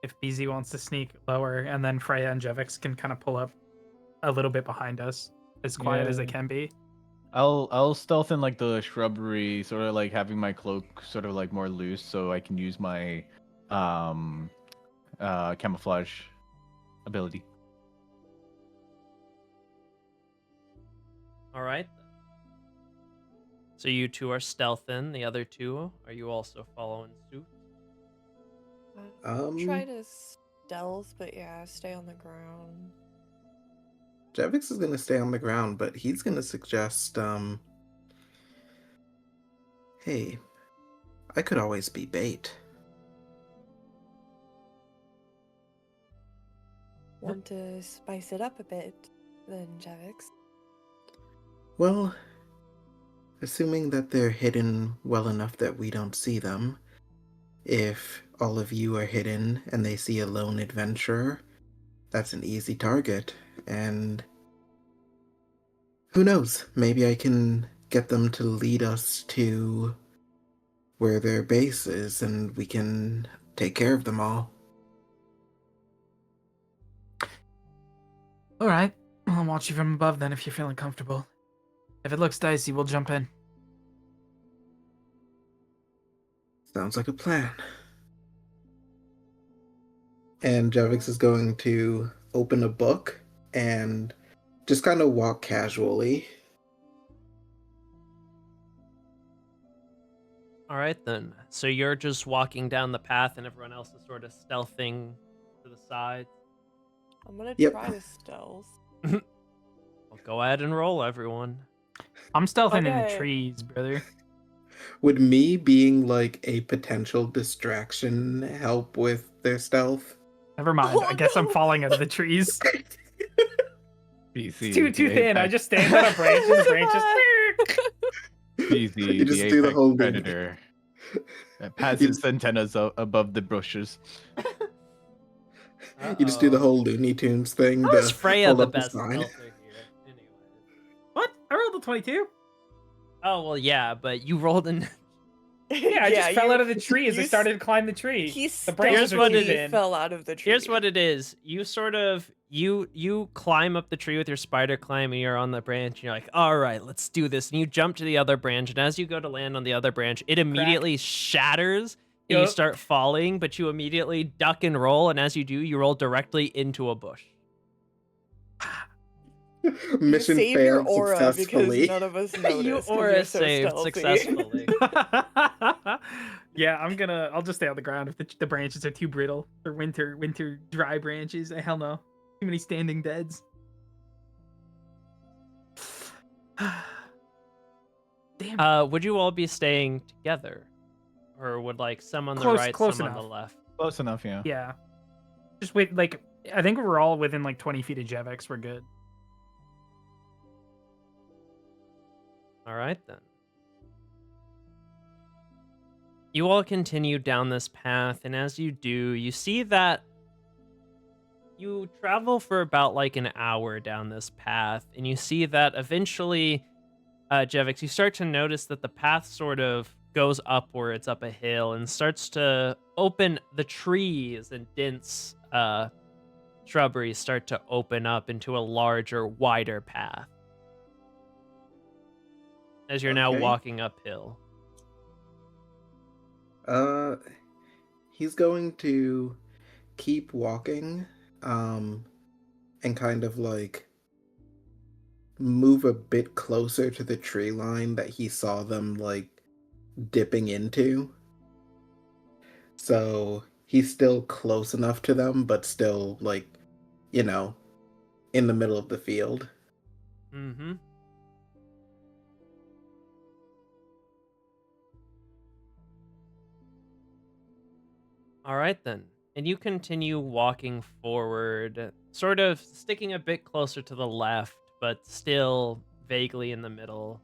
if BZ wants to sneak lower, and then Freya and Jevix can kind of pull up a little bit behind us, as quiet as they can be. I'll stealth in like the shrubbery, sort of like having my cloak sort of like more loose so I can use my camouflage ability. All right. So you two are stealthing. The other two, are you also following suit? Try to stealth, but yeah, stay on the ground. Javix is gonna stay on the ground, but he's gonna suggest, hey, I could always be bait. Want to spice it up a bit, then, Javix? Well, assuming that they're hidden well enough that we don't see them, if all of you are hidden and they see a lone adventurer, that's an easy target, and who knows, maybe I can get them to lead us to where their base is and we can take care of them all. All right. I'll watch you from above then if you're feeling comfortable. If it looks dicey, we'll jump in. Sounds like a plan. And Jevix is going to open a book and just kind of walk casually. All right, then. So you're just walking down the path, and everyone else is sort of stealthing to the side. I'm gonna Yep. try to stealth. Well, go ahead and roll, everyone. I'm stealthing in the Okay. trees, brother. Would me being like a potential distraction help with their stealth? Never mind. Oh, I guess I'm no. falling out of the trees. BC, It's too the thin. I apex- just stand on a branch and the branch just... BC, You just the do the apex whole predator. That You passes just- antennas above the bushes. You just do the Uh-oh. whole Looney Tunes thing. How is to Freya hold the up best sign. stealther here? Anyways. What? I rolled a 22. Oh, well, yeah, but you rolled in... Yeah, I just fell you- out of the tree as I you started to climb the tree. He The branches Here's what are it too thin. fell out of the tree. Here's what it is. You sort of you climb up the tree with your spider climb, and you're on the branch. And you're like, all right, let's do this. And you jump to the other branch, and as you go to land on the other branch, it immediately shatters, and you Yup. start falling. But you immediately duck and roll, and as you do, you roll directly into a bush. Mission Save your failed aura successfully. because none of us noticed. You 'cause aura you're so saved stealthy. successfully. Yeah, I'll just stay on the ground if the branches are too brittle for winter dry branches. Hell no. Too many standing deads. Damn. Would you all be staying together, or would like some on the Close- right, close some on enough. the left? Close enough, yeah. Yeah. Just wait, like, I think we're all within like 20 feet of Jevix. We're good. All right, then. You all continue down this path, and as you do, you see that you travel for about like an hour down this path, and you see that eventually, Jevix, you start to notice that the path sort of goes upwards up a hill and starts to open. The trees and dense shrubberies start to open up into a larger, wider path as you're now Okay. walking uphill. He's going to keep walking, and kind of like move a bit closer to the tree line that he saw them like dipping into. So he's still close enough to them, but still like, in the middle of the field. Mm-hmm. All right, then. And you continue walking forward, sort of sticking a bit closer to the left, but still vaguely in the middle.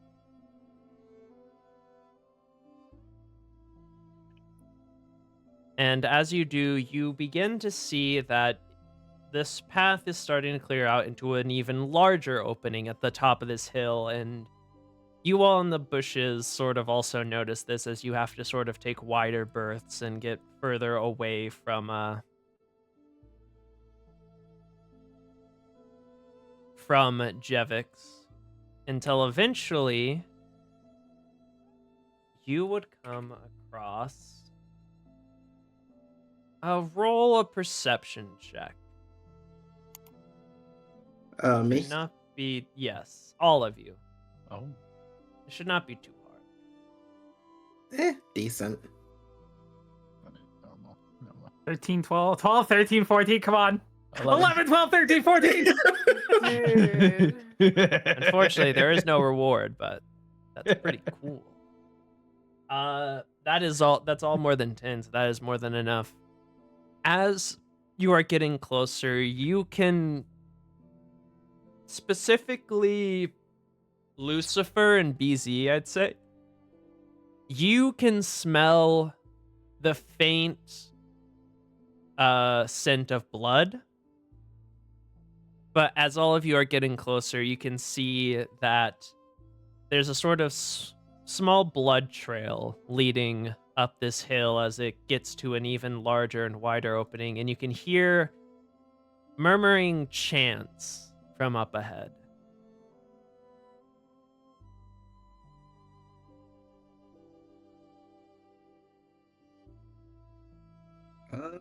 And as you do, you begin to see that this path is starting to clear out into an even larger opening at the top of this hill, and you all in the bushes sort of also notice this as you have to sort of take wider berths and get further away from Jevix, until eventually you would come across roll a perception check. Me? Should not be, yes, all of you. Oh. It should not be too hard. Decent. Normal. 13, 12, 12, 13, 14. Come on. 11, 12, 13, 14. Dude. Unfortunately, there is no reward, but that's pretty cool. That is all. That's all more than 10. So that is more than enough. As you are getting closer, you can specifically Lucifer and BZ, I'd say. You can smell the faint scent of blood. But as all of you are getting closer, you can see that there's a sort of small blood trail leading up this hill as it gets to an even larger and wider opening, and you can hear murmuring chants from up ahead. Uh,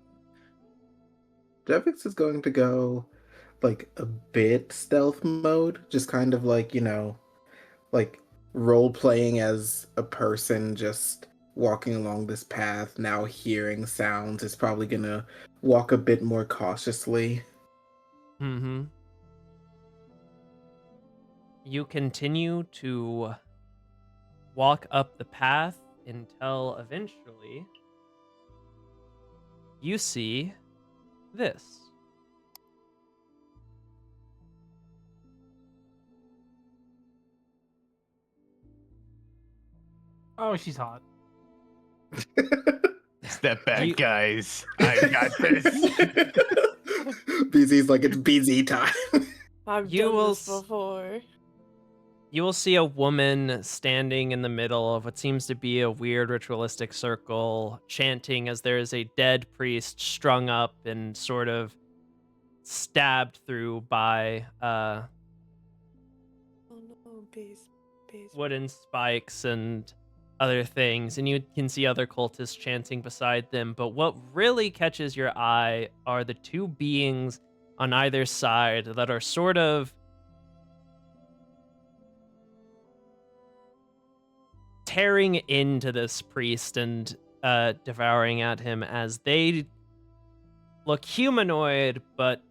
Devix is going to go like a bit stealth mode, just kind of like, like role playing as a person just walking along this path, now hearing sounds, is probably gonna walk a bit more cautiously. Mm-hmm. You continue to walk up the path until eventually you see this. Oh, she's hot. Step back, You- guys. I got this. BZ's like, it's BZ time. I've You done will this before. You will see a woman standing in the middle of what seems to be a weird ritualistic circle, chanting as there is a dead priest strung up and sort of stabbed through by Oh no, base. wooden spikes and other things, and you can see other cultists chanting beside them. But what really catches your eye are the two beings on either side that are sort of tearing into this priest and devouring at him, as they look humanoid but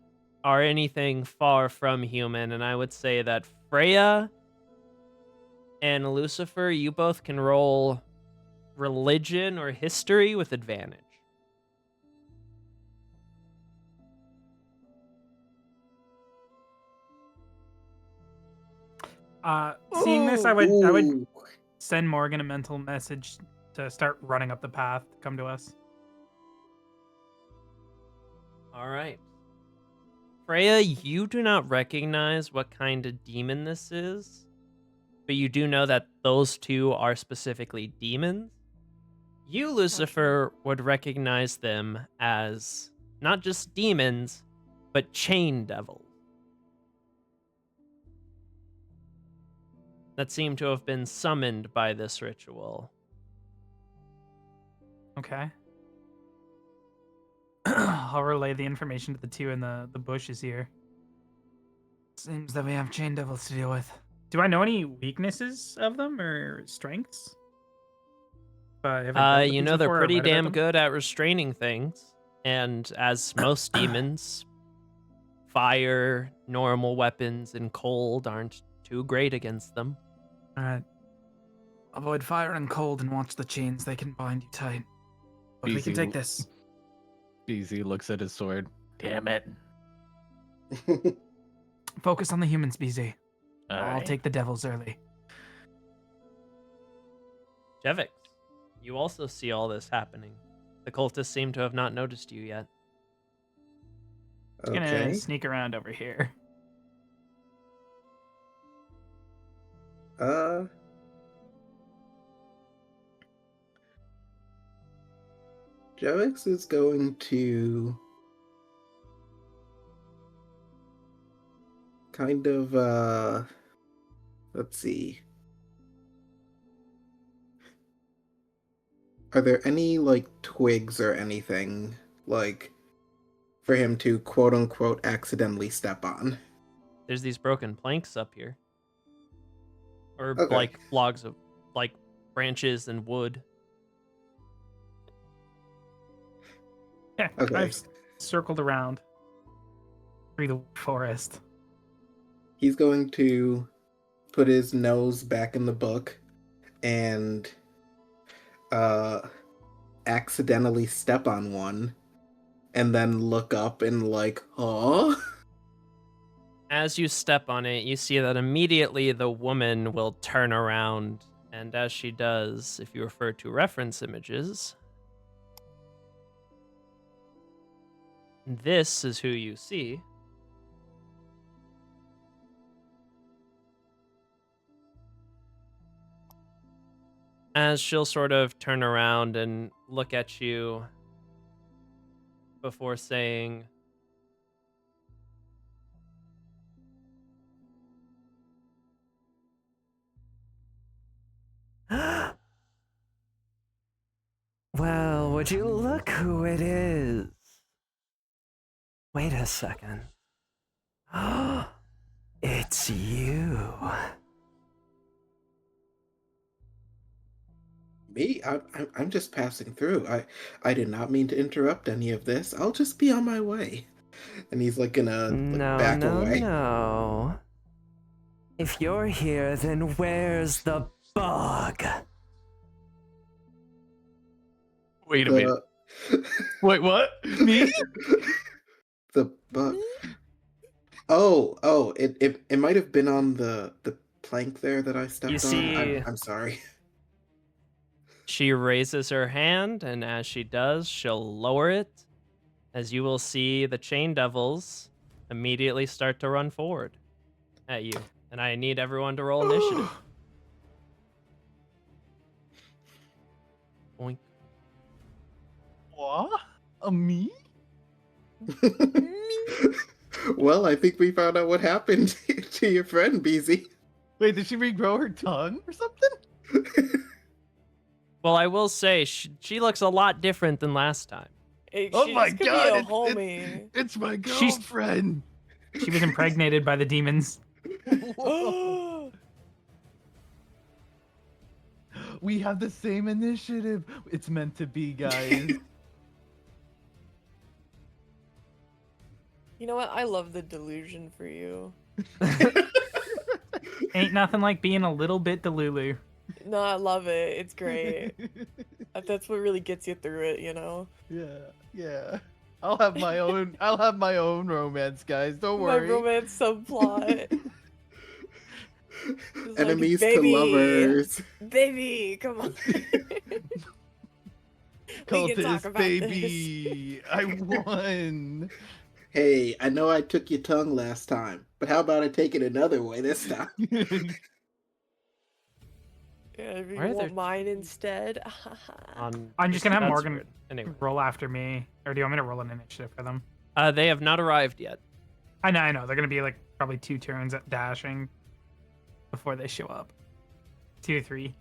are anything far from human. And I would say that Freya and Lucifer, you both can roll religion or history with advantage. Seeing this, I would Ooh. send Morgan a mental message to start running up the path to come to us. All right. Freya, you do not recognize what kind of demon this is, but you do know that those two are specifically demons. You, Lucifer, would recognize them as not just demons, but chain devils that seem to have been summoned by this ritual. Okay. I'll relay the information to the two in the bushes here. Seems that we have chain devils to deal with. Do I know any weaknesses of them or strengths? You know they're pretty damn good at restraining things, and as most demons, fire, normal weapons, and cold aren't too great against them. Alright. Avoid fire and cold and watch the chains. They can bind you tight. But we can BZ take this. BZ looks at his sword. Damn it. Focus on the humans, BZ. All I'll right. take the devils early. Jevix, you also see all this happening. The cultists seem to have not noticed you yet. Just gonna sneak around over here. Jevix is going to kind of, let's see. Are there any, like, twigs or anything, like, for him to quote-unquote accidentally step on? There's these broken planks up here. Or, Okay. like, logs of, like, branches and wood. Yeah, Okay. I've circled around through the forest. He's going to put his nose back in the book and accidentally step on one and then look up and like, huh? As you step on it, you see that immediately the woman will turn around, and as she does, if you refer to reference images, this is who you see. As she'll sort of turn around and look at you before saying, would you look who it is? Wait a second. It's you. Me? I'm just passing through. I did not mean to interrupt any of this. I'll just be on my way. And he's like gonna back away. No. If you're here, then where's the bug? Wait a minute. Wait, what? Me? The bug. Oh, it might have been on the plank there that I stepped You see- on. I'm sorry. She raises her hand, and as she does, she'll lower it, as you will see the chain devils immediately start to run forward at you. And I need everyone to roll initiative. Oink. What? Me? Well, I think we found out what happened to your friend, BZ. Wait, did she regrow her tongue or something? Well, I will say, she looks a lot different than last time. Oh She my just could be god, a it's- homie. It's my She's- girlfriend. She was impregnated by the demons. We have the same initiative. It's meant to be, guys. You know what? I love the delusion for you. Ain't nothing like being a little bit Delulu. No, I love it. It's great. That's what really gets you through it, you know? Yeah. I'll have my own romance, guys. Don't My worry. romance subplot. It's like, Enemies baby, to lovers. Baby, come on. We can talk Cultist about baby. I won. Hey, I know I took your tongue last time, but how about I take it another way this time? Yeah, if you Why are want there- mine instead. I'm just gonna have That's Morgan weird. Anyway, roll after me. Or do you want me to roll an initiative for them? they have not arrived yet. I know. They're gonna be like probably 2 turns at dashing before they show up. 2 to 3.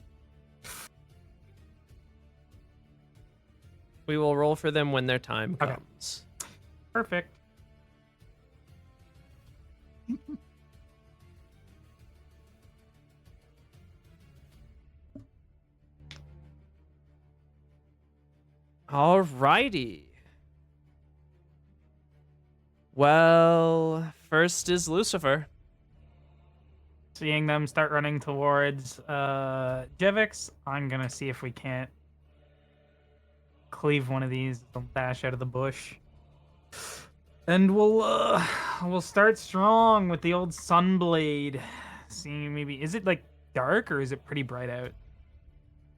We will roll for them when their time Okay. comes. Perfect. Alrighty. Well, first is Lucifer. Seeing them start running towards Jevix, I'm gonna see if we can't cleave one of these. They'll dash out of the bush. And we'll start strong with the old Sunblade. See, maybe is it like dark or is it pretty bright out?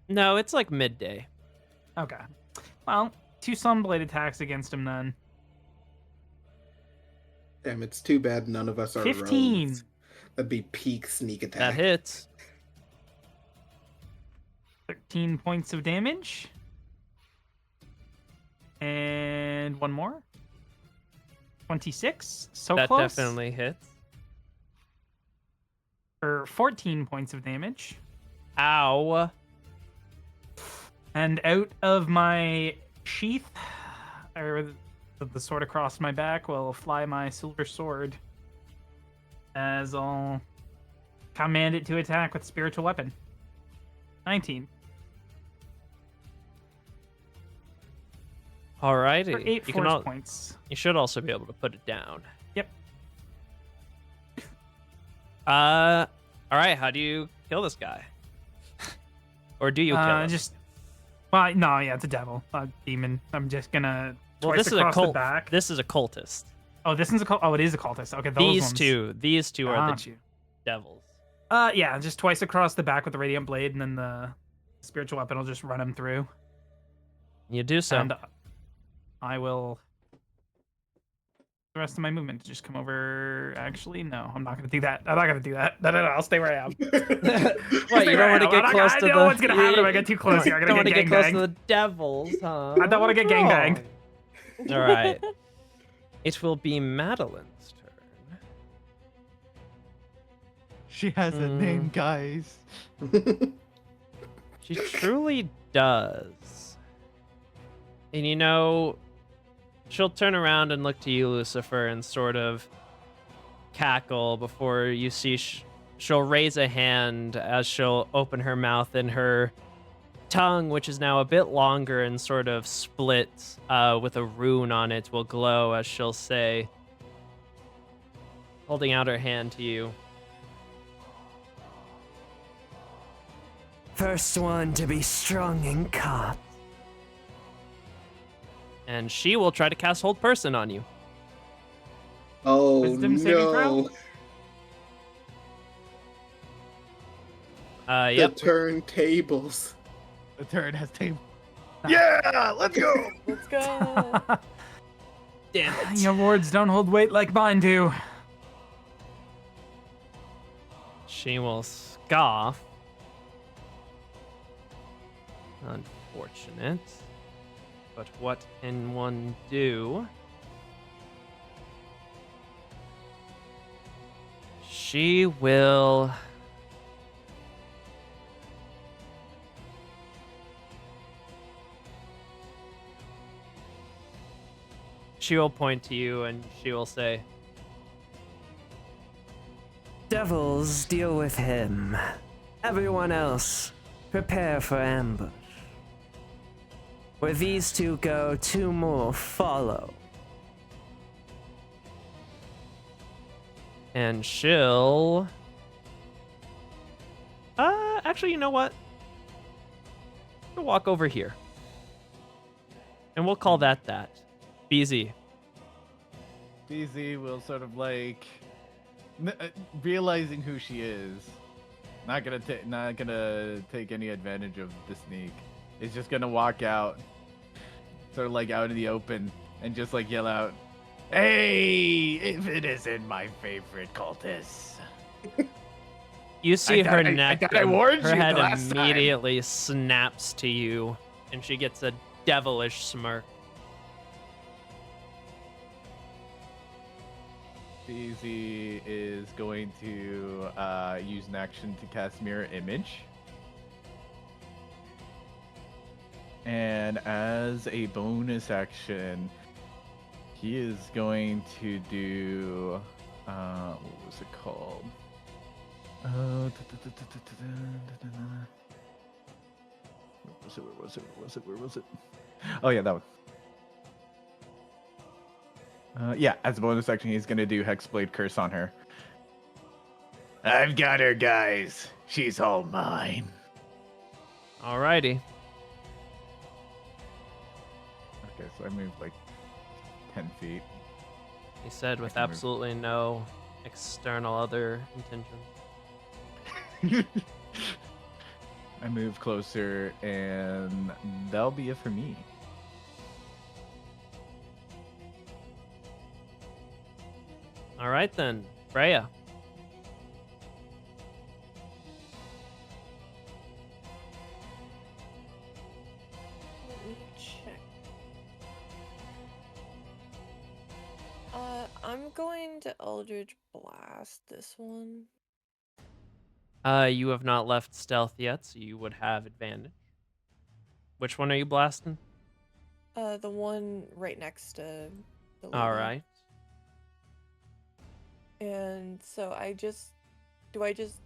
No, it's like midday. Okay. Well, 2 Sunblade attacks against him then. Damn, it's too bad none of us are 15. rogues. That'd be peak sneak That attack. hits. 13 points of damage. And one more. 26. So That close. definitely hits. For 14 points of damage. Ow. And out of my sheath, or the sword across my back, will fly my silver sword. As I'll command it to attack with spiritual weapon. 19. Alrighty. For 8 You force points. You should also be able to put it down. Yep. All right. How do you kill this guy? Or do you kill him? Well, no, yeah, it's a devil, a demon. I'm just gonna Well, twice this is a across the cult. back. This is a cultist. Oh, this one's a cult. Oh, it is a cultist. Okay, those These two are Got the you. devils. Yeah, just twice across the back with the radiant blade, and then the spiritual weapon will just run him through. You do so. And I will. The rest of my movement to just come over. Actually, no, I'm not gonna do that. I'm not gonna do that. No, I'll stay where I am. What, you don't want to get close to I the... know what's gonna happen if I get too close here. I'm don't gonna want to get get close to gangbanged. the devils, huh? I don't want to get gangbanged. All right. It will be Madeline's turn. She has a name, guys. She truly does. And you know, she'll turn around and look to you, Lucifer, and sort of cackle before you see she'll raise a hand as she'll open her mouth, and her tongue, which is now a bit longer and sort of split with a rune on it, will glow as she'll say, holding out her hand to you. First one to be strong and caught. And she will try to cast Hold Person on you. Oh Wisdom saving throw? no! Yep. The turntables. The turret has table. Yeah, let's go. Let's go. Damn it. Your words don't hold weight like mine do. She will scoff. Unfortunate. But what can one do? She will... She will point to you and she will say, Devils deal with him. Everyone else, prepare for ambush. Where these two go, two more follow. and she'll... actually, you know what? She'll walk over here. And we'll call that that. BZ. BZ will sort of like realizing who she is, not gonna take any advantage of the sneak. Is just gonna walk out, sort of like out in the open, and just like yell out, "Hey, if it isn't my favorite cultist." You see her neck, I warned her you head last time. immediately snaps to you, and she gets a devilish smirk. BZ is going to use an action to cast Mirror Image. And as a bonus action, he is going to do... what was it called? Where was it? Oh yeah, that one. Yeah, as a bonus action, he's gonna do Hexblade Curse on her. I've got her, guys. She's all mine. Alrighty. Okay, so I moved like 10 feet. He said with can move. absolutely no external other intention. I move closer, and that'll be it for me. Alright then, Freya. Let me check. I'm going to Eldritch Blast this one. You have not left stealth yet, so you would have advantage. Which one are you blasting? The one right next to the lady. Alright. And so do I just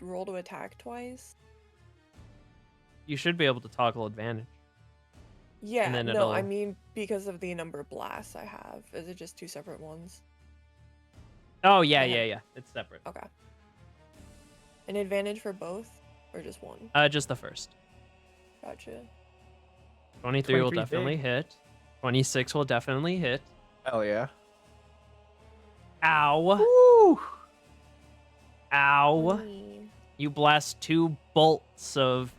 roll to attack twice? You should be able to toggle advantage. Yeah, then no, I it'll- mean because of the number of blasts I have. Is it just two separate ones? Oh, yeah, Yeah. yeah. It's separate. Okay. An advantage for both, or just one? Just the first. Gotcha. 23 will 23 definitely big. hit. 26 will definitely hit. Hell yeah. Ow. Woo! Ow. 20. You blast 2 bolts of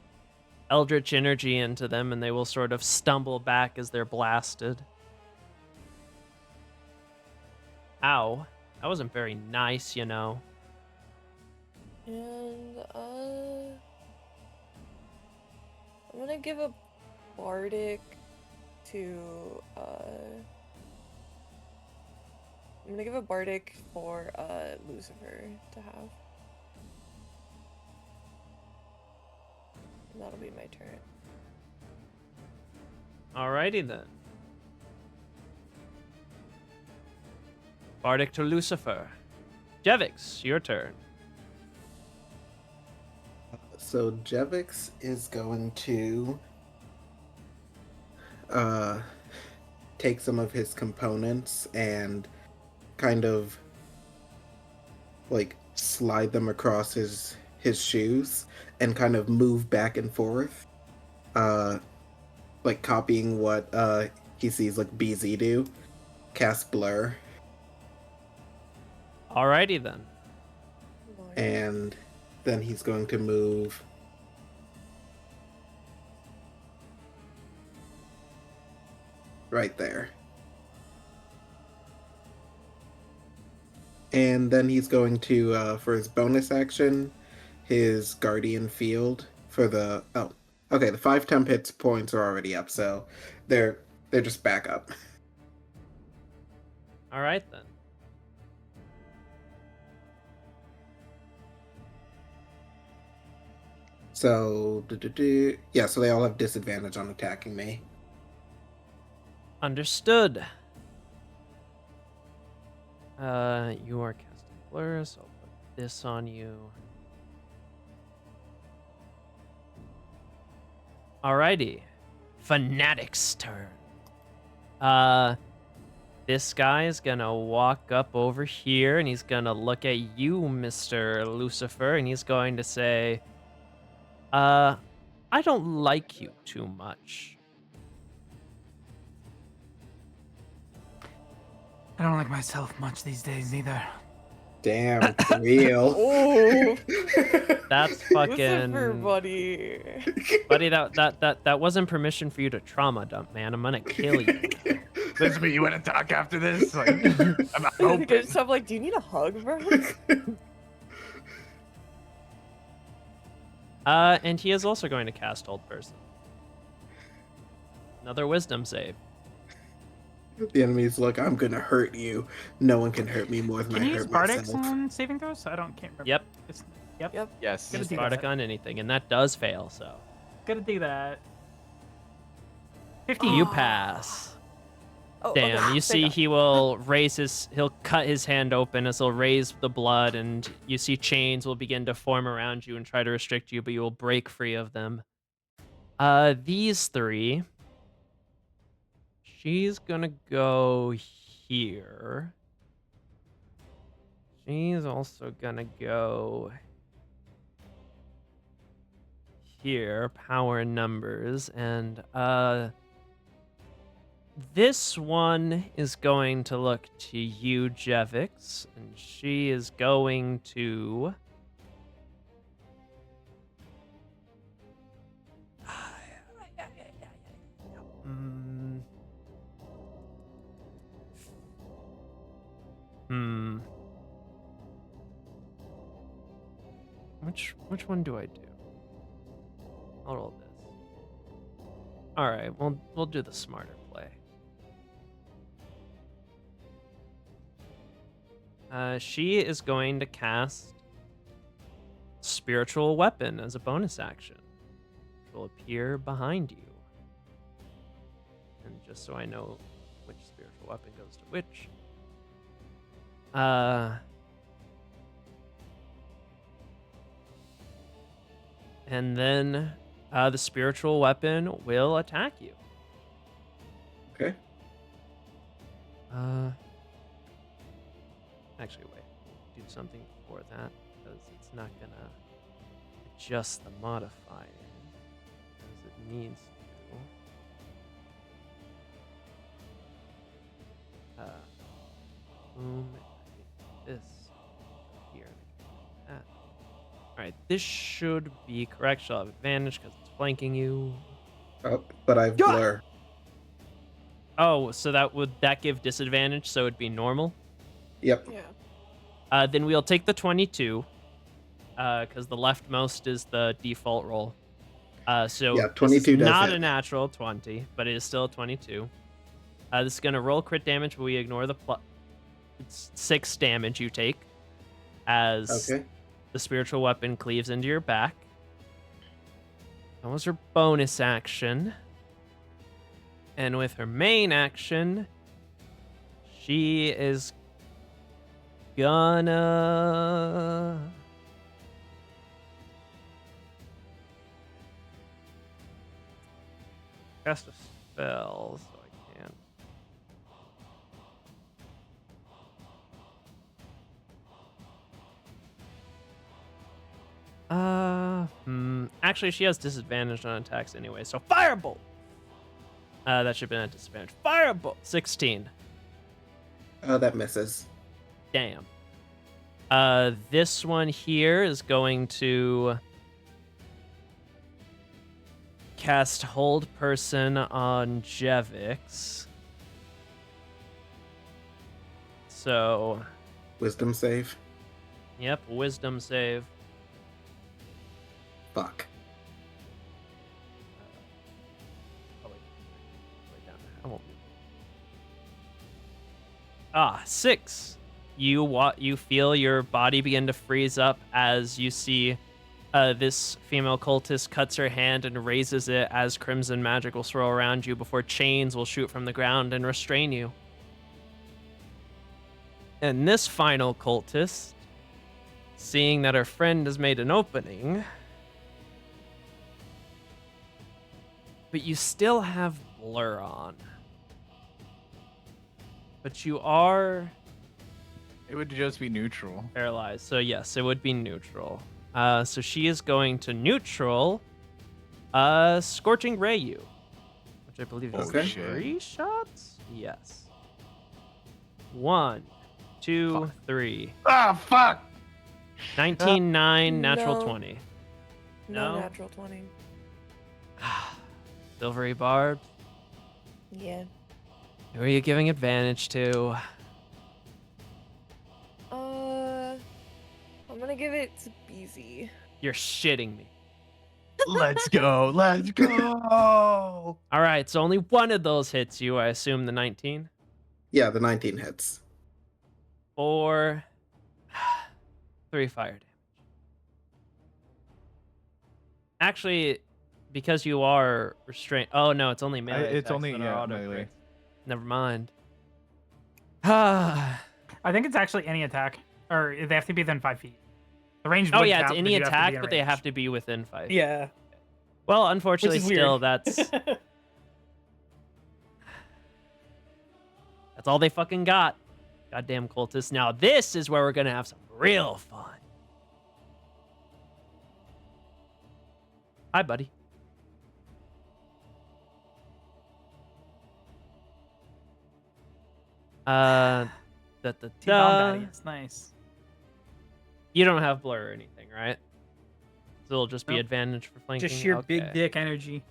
eldritch energy into them, and they will sort of stumble back as they're blasted. Ow. That wasn't very nice, you know. And I'm gonna give a bardic to I'm gonna give a bardic for Lucifer to have. And that'll be my turn. Alrighty then. Bardic to Lucifer. Jevix, your turn. So Jevix is going to take some of his components and kind of like slide them across his shoes and kind of move back and forth, like copying what he sees like BZ do. Cast Blur. Alrighty then. And then he's going to move right there. And then he's going to, for his bonus action, his Guardian Field for the... Oh, okay, the 5 temp hits points are already up, so they're just back up. Alright then. So, yeah, so they all have disadvantage on attacking me. Understood. You are casting Blur, so I'll put this on you. Alrighty. Fanatic's turn. This guy is gonna walk up over here and he's gonna look at you, Mr. Lucifer, and he's going to say, I don't like you too much. I don't like myself much these days either. Damn, real. Oh, That's Lucifer, fucking... buddy. Buddy, that wasn't permission for you to trauma dump, man. I'm gonna kill you. This me, you want to talk after this? Like, I'm I open. just have like, do you need a hug, bro? And he is also going to cast Hold Person. Another wisdom save. The enemies look, I'm gonna hurt you. No one can hurt me more than Can I you use hurt Bardics myself. on saving throws? Can't remember. Yep. Yep. Yes. Gotta Use do Bardic that. on anything, and that does fail, so. Gotta do that. 50. You pass. Oh, Damn, okay, you see thank he will he'll cut his hand open as he'll raise the blood, and you see chains will begin to form around you and try to restrict you, but you will break free of them. These three. She's gonna go here. She's also gonna go here, power and numbers, and this one is going to look to you, Jevix, and she is going to Which one do I do? I'll roll this. All right, we'll do the smarter play. She is going to cast Spiritual Weapon as a bonus action. It will appear behind you. And just so I know which spiritual weapon goes to which. And then the spiritual weapon will attack you. Okay. Actually, wait. Do something before that, because it's not gonna adjust the modifier as it needs to. Boom. This here. That. All right. This should be correct. She'll have advantage because it's flanking you. Oh, but I've blur. Oh, so that give disadvantage? So it'd be normal. Yep. Yeah. Then we'll take the 22, because the leftmost is the default roll. So Yeah, 22 does not hit. a natural 20, but it is still a 22. This is gonna roll crit damage, but we ignore the it's 6 damage you take as Okay. the spiritual weapon cleaves into your back. That was her bonus action. And with her main action, she is gonna cast a spell, so I can't. Actually, she has disadvantage on attacks anyway, so Firebolt! That should have been a disadvantage. Firebolt! 16. Oh, that misses. Damn. This one here is going to cast Hold Person on Jevix. So, Wisdom save. yep, Wisdom save. Fuck. Oh, wait. Wait, down there. I won't move. 6. You feel your body begin to freeze up as you see this female cultist cuts her hand and raises it as crimson magic will swirl around you before chains will shoot from the ground and restrain you. And this final cultist, seeing that her friend has made an opening, but you still have blur on. But you are It would just be neutral. paralyzed, so yes, it would be neutral. So she is going to neutral Scorching Ray you, which I believe is Okay. 3 shots? Yes. 1, 2, 3. Ah, fuck! 19, 9, natural No. 20. No No? natural 20. Silvery Barb, Yeah. who are you giving advantage to? I'm gonna give it to BZ. You're shitting me. Let's go, let's go! All right, so only one of those hits you, I assume the 19. Yeah, the 19 hits. 4, 3 fire damage. Actually, because you are restrained. Oh no, it's only melee. It's attacks only, that are yeah, auto melee. crits. Never mind. Ah. I think it's actually any attack, or they have to be within 5 feet. The range. Oh would yeah, it's count, any you have to be attack, in but they range. have to be within 5. Yeah. Well, unfortunately, Which is still weird. that's that's all they fucking got. Goddamn cultists. Now this is where we're gonna have some real fun. Hi, buddy. Da, da, T-Bomb da. Daddy, it's nice. You don't have blur or anything, right? So it'll just be Nope. advantage for flanking. Just sheer big Okay. dick energy.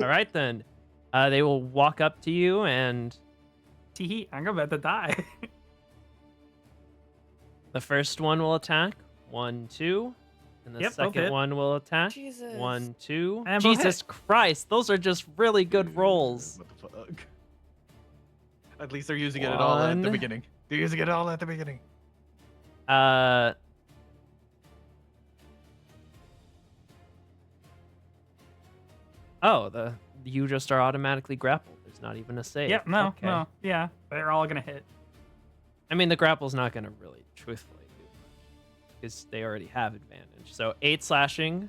All right then. They will walk up to you and Tee I'm about to die. the first one will attack. 1, 2. And the Yep, both second hit. one will attack. Jesus. 1, 2. And both Jesus hit. Christ, those are just really good rolls. What the fuck? At least they're using it all at the 1. beginning. They're using it all at the beginning. Oh, you just are automatically grappled. There's not even a save. Yep, no, Okay. no. Yeah, they're all gonna hit. I mean, the grapple's not going to really truthfully do much because they already have advantage. So 8 slashing,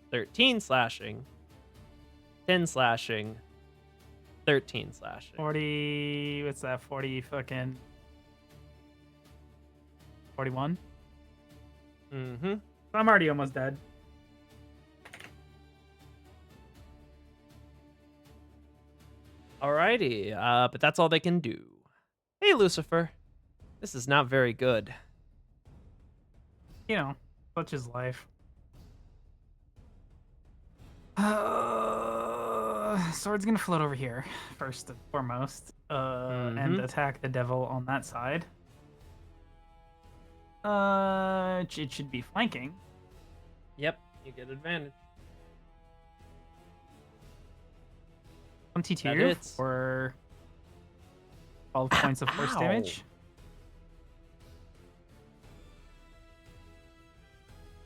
13 slashing, 10 slashing, 13 slashing. 40, what's that? 40 fucking 41? Mm-hmm. I'm already almost dead. Alrighty, but that's all they can do. Hey, Lucifer. This is not very good. You know, such is life. Sword's gonna float over here first and foremost, and Mhm. attack the devil on that side. It should be flanking. Yep, you get advantage. 22 hits. for 12 points of force Ow. damage.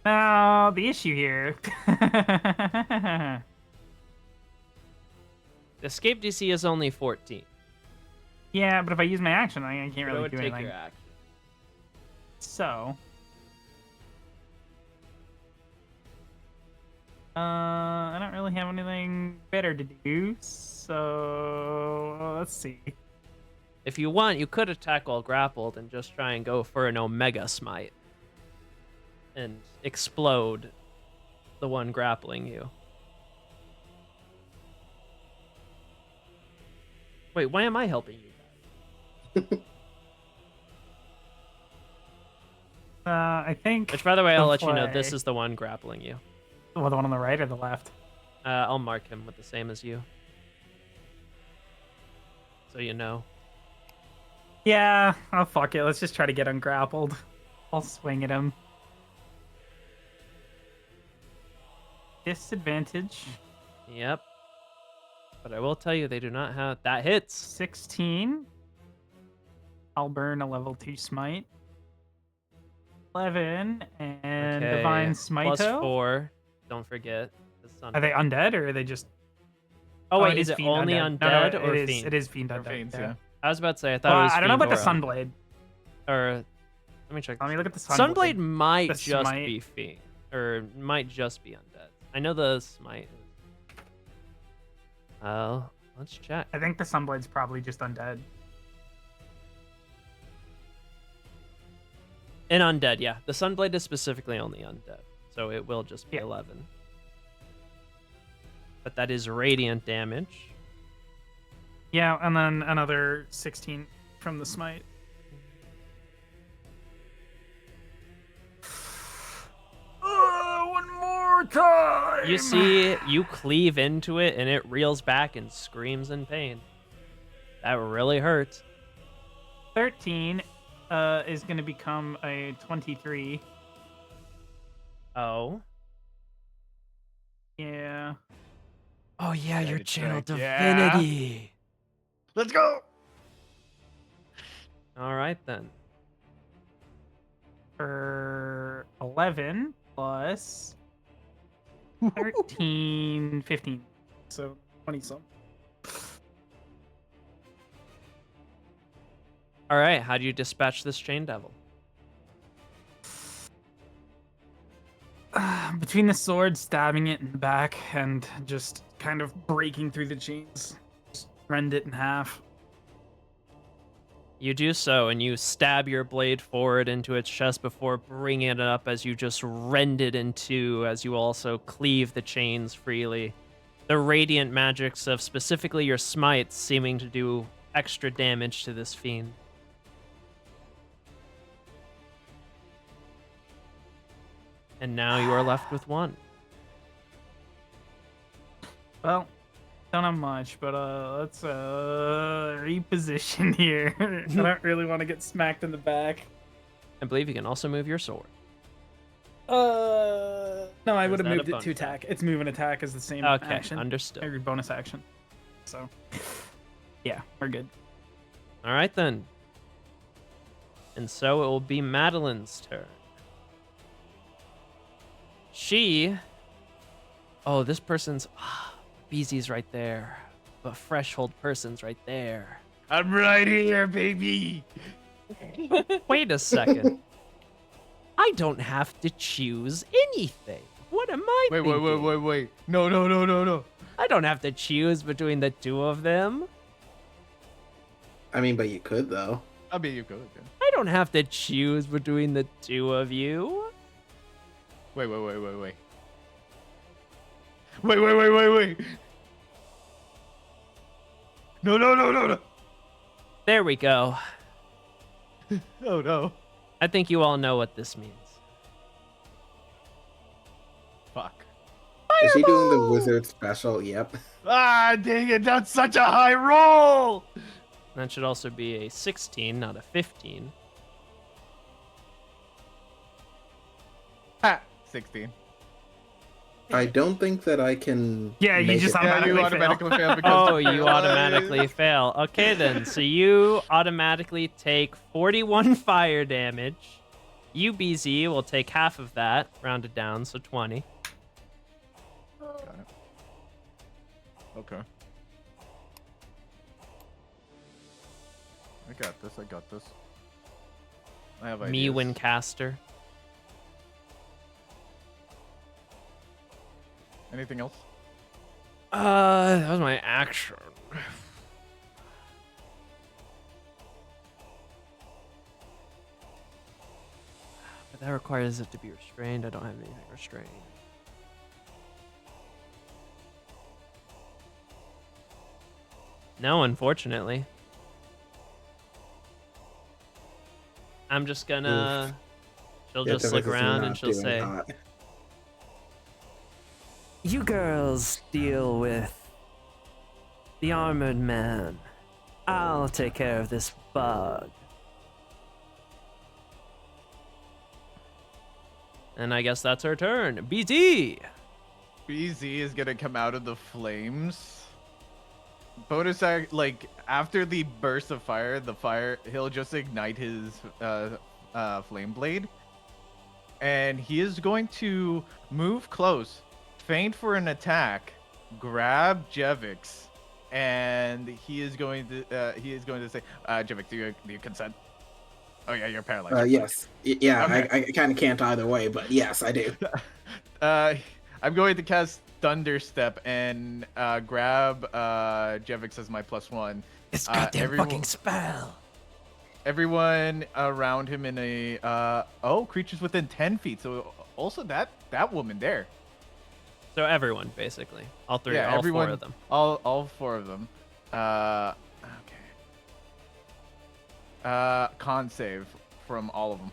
Now, the issue here. Escape DC is only 14. Yeah, but if I use my action, I can't But it really would do take anything. your action. So, I don't really have anything better to do. So let's see. If you want, you could attack while grappled and just try and go for an Omega Smite. And explode the one grappling you. Wait, why am I helping you? I think. Which, by the way, I'll let you know, play- this is the one grappling you. Well, the one on the right or the left? I'll mark him with the same as you. So you know. Yeah, oh fuck it. Let's just try to get ungrappled. I'll swing at him. Disadvantage. Yep. But I will tell you, they do not have... That hits! 16. I'll burn a level 2 smite. 11 and Okay, divine smite. plus 4. Don't forget. The sun. Are they undead or are they just? Oh wait, it is it fiend only undead. undead No, or it is, fiend? It is fiend Or undead. fiends, yeah. yeah. I was about to say, I thought Well, it was I don't know fiend about the or un- sunblade. Or let me check. Let me this. look at the sunblade. Sunblade might The just smite. be fiend, or might just be undead. I know the smite. Let's check. I think the sunblade's probably just undead. An undead, yeah. The sunblade is specifically only undead, so it will just be Yeah. 11. But that is radiant damage. Yeah, and then another 16 from the smite. One more time. You see, you cleave into it, and it reels back and screams in pain. That really hurts. 13 is going to become a 23. Oh. Yeah. Oh yeah, your Dragon channel strike, yeah. divinity. Let's go. All right then. For 11 plus 13, 15. So 20 some. All right, how do you dispatch this chain devil? Between the sword, stabbing it in the back, and just kind of breaking through the chains. Just rend it in half. You do so, and you stab your blade forward into its chest before bringing it up as you just rend it in two, as you also cleave the chains freely. The radiant magics of specifically your smites seeming to do extra damage to this fiend. And now you are left with one. Well, don't have much, but let's reposition here. I don't really want to get smacked in the back. I believe you can also move your sword. No, I Or would is have that a moved it bonus to attack. Its move and attack is the same Okay, action. understood. Every bonus action. So, yeah, we're good. All right then. And so it will be Madeline's turn. She... Oh, this person's... Beezy's right there. But Freshhold person's right there. I'm right here, baby. Wait a second. I don't have to choose anything. What am I Wait. thinking? No. I don't have to choose between the two of them. I mean, but you could though. I mean, you could. Yeah. I don't have to choose between the two of you. Wait. No. There we go. Oh no. I think you all know what this means. Fuck. Is he doing the wizard special? Yep. Ah, dang it. That's such a high roll. That should also be a 16, not a 15. Ha. 16. I don't think that I can. Yeah, you make just it. Yeah, you automatically automatically fail because. Oh, you automatically fail. Okay, then. So you automatically take 41 fire damage. You, BZ, will take half of that, rounded down, so 20. Got it. Okay. I got this. I got this. I have Me ideas. Wincaster. Anything else? That was my action. But that requires it to be restrained. I don't have anything restrained. No, unfortunately. I'm just gonna... She'll Yeah, just look Devix is around and not she'll doing say, hot. You girls deal with the armored man. I'll take care of this bug. and I guess that's her turn. BZ! BZ is gonna come out of the flames. Bonus act, like after the burst of fire, he'll just ignite his flame blade, and he is going to move close, feint for an attack, grab Jevix, and he is going to say, Jevix, do you consent? Oh yeah, you're paralyzed. Yes. Yeah, Okay. I kind of can't either way, but yes, I do. I'm going to cast Thunder Step and grab Jevix as my +1. It's goddamn fucking spell. Everyone around him in a creatures within 10 feet. So also that woman there. So everyone, basically. All three, Yeah, all everyone, four of them. All four of them. Okay. Con save from all of them.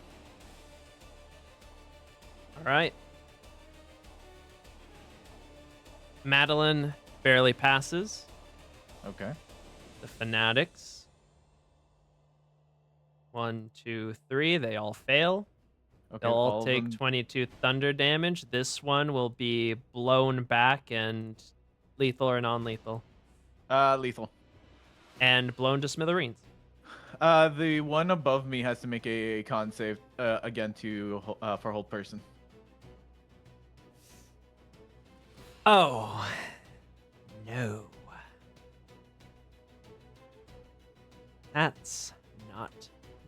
All right. Madeline barely passes. Okay. The Fanatics. 1, 2, 3. They all fail. Okay. They'll all of take them- 22 thunder damage. This one will be blown back and lethal or non-lethal. Lethal. And blown to smithereens. The one above me has to make a con save again for hold person. Oh. No. That's not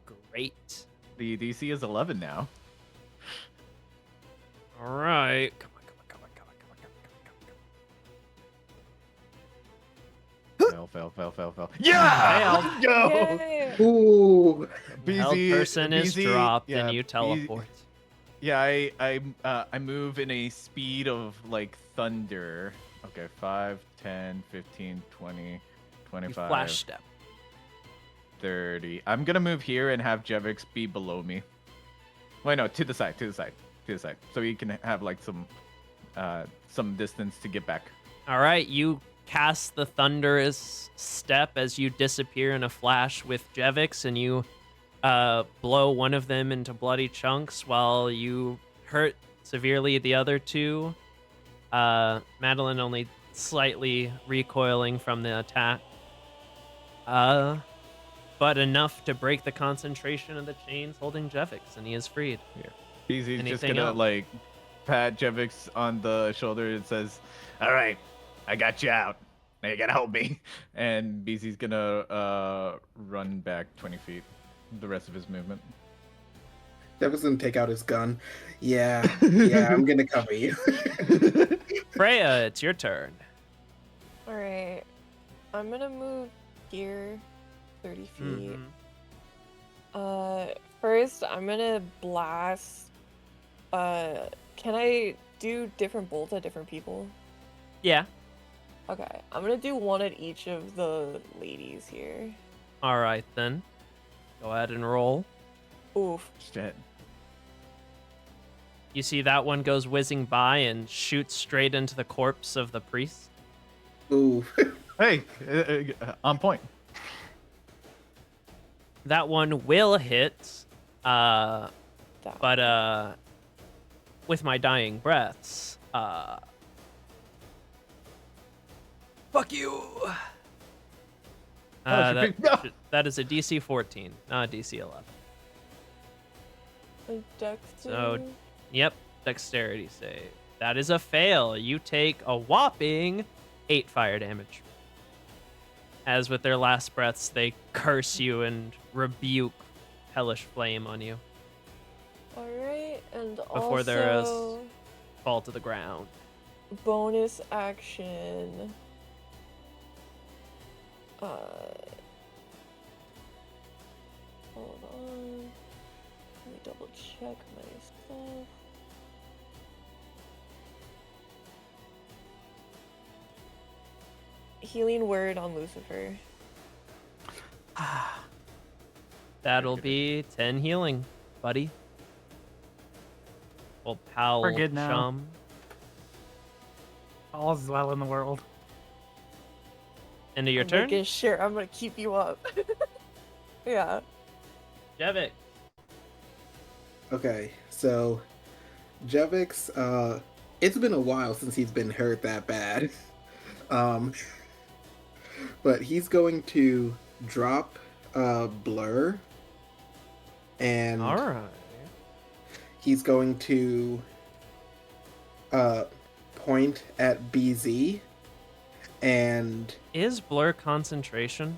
great. The DC is 11 now. All right. Come on. Fail. Yeah! Let's go! Yay! Ooh. Held person is BZ dropped yeah, and you teleport. Yeah, I move in a speed of like thunder. Okay, 5, 10, 15, 20, You 25, flash step. 30. I'm gonna move here and have Jevix be below me. Wait, no, to the side. So he can have like some distance to get back. All right, you cast the thunderous step as you disappear in a flash with Jevix, and you blow one of them into bloody chunks while you hurt severely the other two. Madeline only slightly recoiling from the attack. But enough to break the concentration of the chains holding Jevix, and he is freed. He's just Anything gonna else? like pat Jevix on the shoulder and says, "All right, I got you out. Now you gotta help me." And BZ's gonna run back 20 feet. The rest of his movement. Devix gonna take out his gun. Yeah, I'm gonna cover you. Freya, it's your turn. Alright. I'm gonna move here 30 feet. First I'm gonna blast. Can I do different bolts at different people? Yeah. Okay, I'm gonna do one at each of the ladies here. All right, then. Go ahead and roll. Oof. Shit. You see that one goes whizzing by and shoots straight into the corpse of the priest. Ooh. Hey, on point. That one will hit, That but with my dying breaths, fuck you. Oh, no. That is a DC 14, not a DC 11. a dex So- save? Yep, dexterity save. That is a fail. You take a whopping 8 fire damage. as with their last breaths, they curse you and rebuke hellish flame on you Alright, and before there is also fall to the ground. bonus action. Hold on. Let me double check myself. Healing word on Lucifer. That'll be 10 healing, buddy. Old pal, We're good now. chum. All's well in the world. End of your I'm turn. making sure I'm gonna keep you up. Yeah. Jevik. Okay, so Jevix, it's been a while since he's been hurt that bad. But he's going to drop Blur, and All right. he's going to point at BZ, and Is blur concentration?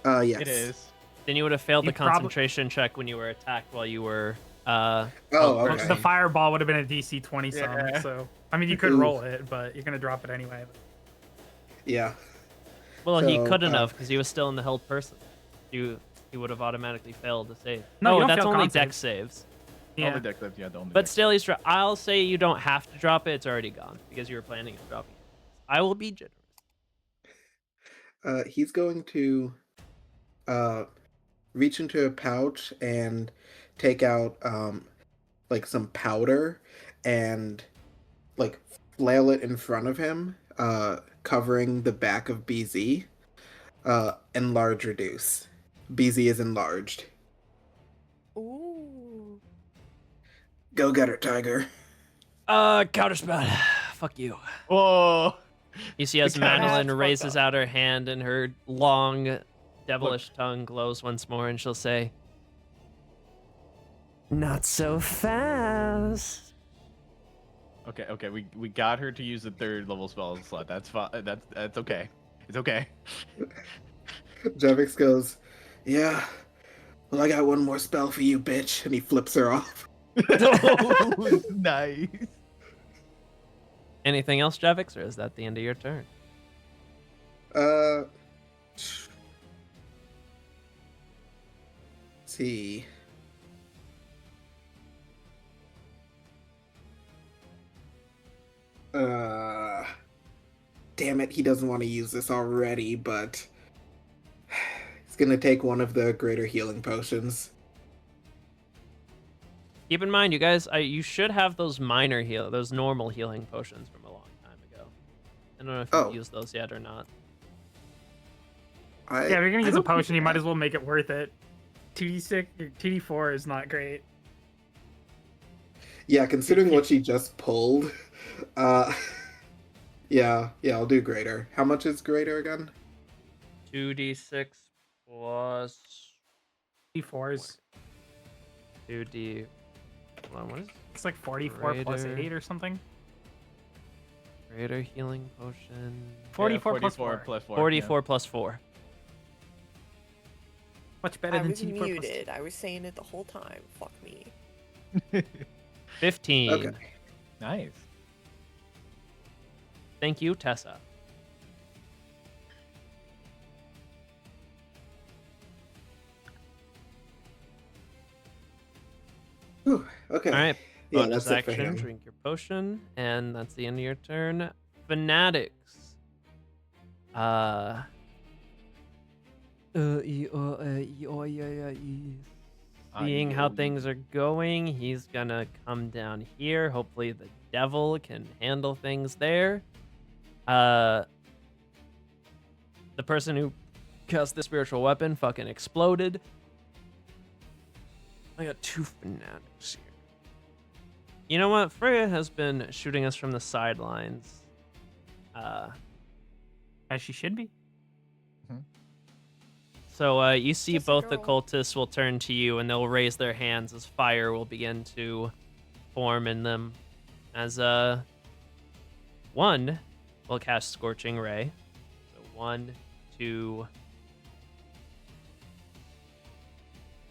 yes. It is. Then you would have failed You the concentration check when you were attacked while you were Oh, person. The okay. fireball would have been a DC 20 some, Yeah. so I mean you could Oof. roll it, but you're gonna drop it anyway. Yeah. Well, he So, couldn't have because he was still in the held person. He would have automatically failed to save. No, you Oh, don't that's fail only con dex saves. Yeah. Only deck lift, yeah, the only But deck. still, I'll say you don't have to drop it. It's already gone because you were planning on dropping it. I will be generous. He's going to reach into a pouch and take out like some powder and like flail it in front of him, covering the back of BZ. Enlarge reduce. BZ is enlarged. Ooh. Go get her, Tiger. Counterspell. Fuck you. Whoa! You see as The cat Madeline has raises fucked up. out her hand and her long, devilish tongue glows once more, and she'll say, Not so fast. Okay, we got her to use the 3rd level spell slot. That's fine. That's okay. It's okay. Javix goes, yeah. Well, I got one more spell for you, bitch. And he flips her off. Oh, nice. anything else, Javix, or is that the end of your turn? Let's see. Damn it, he doesn't want to use this already, but he's gonna take one of the greater healing potions. Keep in mind, you guys, you should have those those normal healing potions from a long time ago. I don't know if Oh. you've used those yet or not. I, Yeah, if you're gonna I use a don't think potion, you I- might as well make it worth it. 2d6 or 2d4 is not great. Yeah, considering what she just pulled, yeah, I'll do greater. How much is greater again? 2d6 plus D4s. 2d. Hold on, what is It's like 44 plus Greater. 8 or something. greater healing potion? 44 plus 44 4. plus 4. 44 plus 4. Much better I than was 2d4 plus muted. I was saying it the whole time. Fuck me. 15. Okay. Nice. Thank you, Tessa. Whew, okay. All right. Yeah, Bonus that's it for action, him. drink your potion, and that's the end of your turn. Fanatics. Seeing how things are going, he's gonna come down here. Hopefully the devil can handle things there. The person who cast the spiritual weapon fucking exploded. I got 2 fanatics here. You know what? Freya has been shooting us from the sidelines. As she should be. So you see Just a both the girl. cultists will turn to you and they'll raise their hands as fire will begin to form in them. As one will cast Scorching Ray. So 1, 2,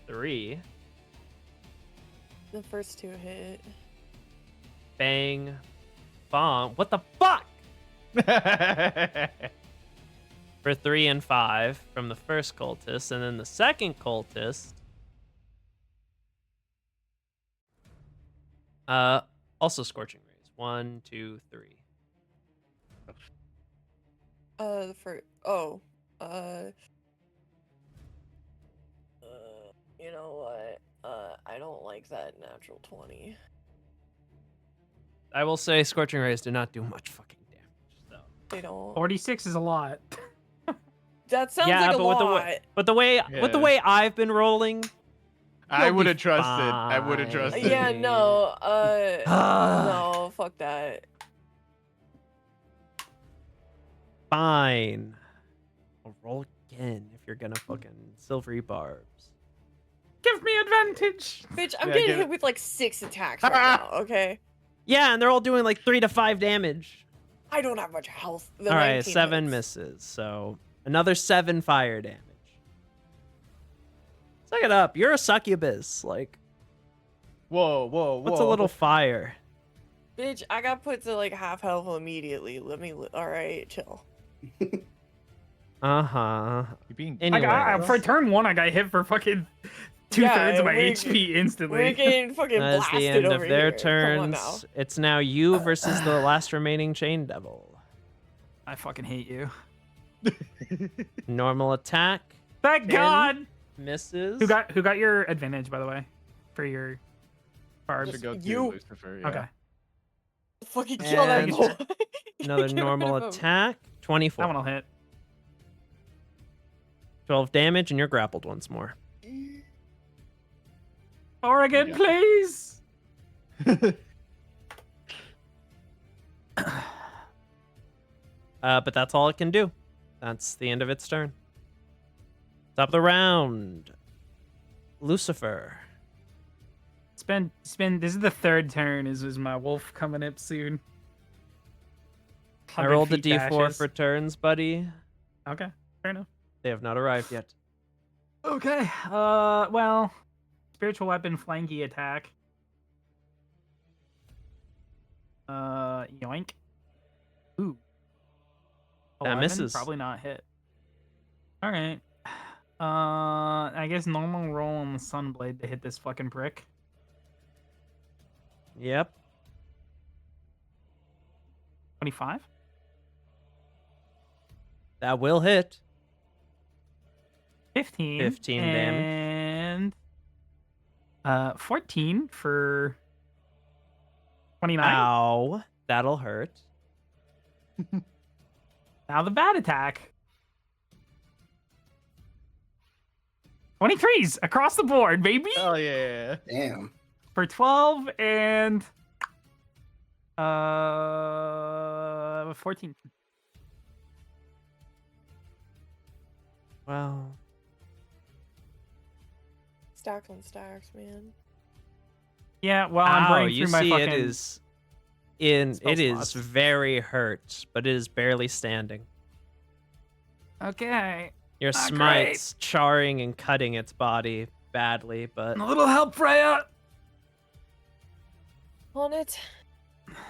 3. The first 2 hit. Bang. Bomb. What the fuck? For 3 and 5 from the first cultist, and then the second cultist. Also scorching rays. 1, 2, 3. You know what? I don't like that natural 20. I will say scorching rays do not do much fucking damage. So. They don't. 46 is a lot. That sounds Yeah, like a but lot. with the way I've been rolling, I you'll would be have trusted. I would have fine. trusted. Yeah, no. No, fuck that. fine. I'll roll again if you're gonna fucking silvery barbs. Give me advantage. Bitch, I'm Yeah, getting give hit it- with like 6 attacks right now, okay? Yeah, and they're all doing like 3 to 5 damage. I don't have much health. The All right, 19 7 hits. misses. So another 7 fire damage. Suck it up. You're a succubus. Like, Whoa, whoa, whoa. what's a little fire? Bitch, I got put to like half health immediately. Alright, chill. Uh-huh. You're being Anyway. For turn 1, I got hit for fucking 2/3 of my we're- HP instantly. We're getting fucking That is blasted the end over of their here. Come on now. turns. It's now you versus the last remaining chain devil. I fucking hate you. Normal attack. Thank 10. God. Misses. Who got your advantage, by the way, for your barbs? to go You- through Lucifer, yeah. Okay, Fucking kill that And boy. Another Get rid normal of him. attack. 24. that one will hit. 12 damage, and you're grappled once more. Oregon, Yeah. please. But that's all it can do. That's the end of its turn. Top of the round. Lucifer. It's been. This is the third turn. Is my wolf coming up soon? I 100 rolled a feet d4 dashes. for turns, buddy. Okay, fair enough. They have not arrived yet. Okay. Well, spiritual weapon flanky attack. Yoink. Ooh. That 11? misses. Probably not hit. All right. I guess normal roll on the sunblade to hit this fucking prick. Yep. 25. That will hit. 15. 15 damage. And 14 for 29. Ow. That'll hurt. Now the bad attack. 23s across the board, baby. Oh yeah. Damn. For 12 and 14. Wow. Stacks on stacks, man. Yeah, well, I'm Ow, burning you through my see fucking. it is in spell it is slots. very hurt, but it is barely standing. Okay. Your Not smite's charring and cutting its body badly, but A little help, Freya. On it.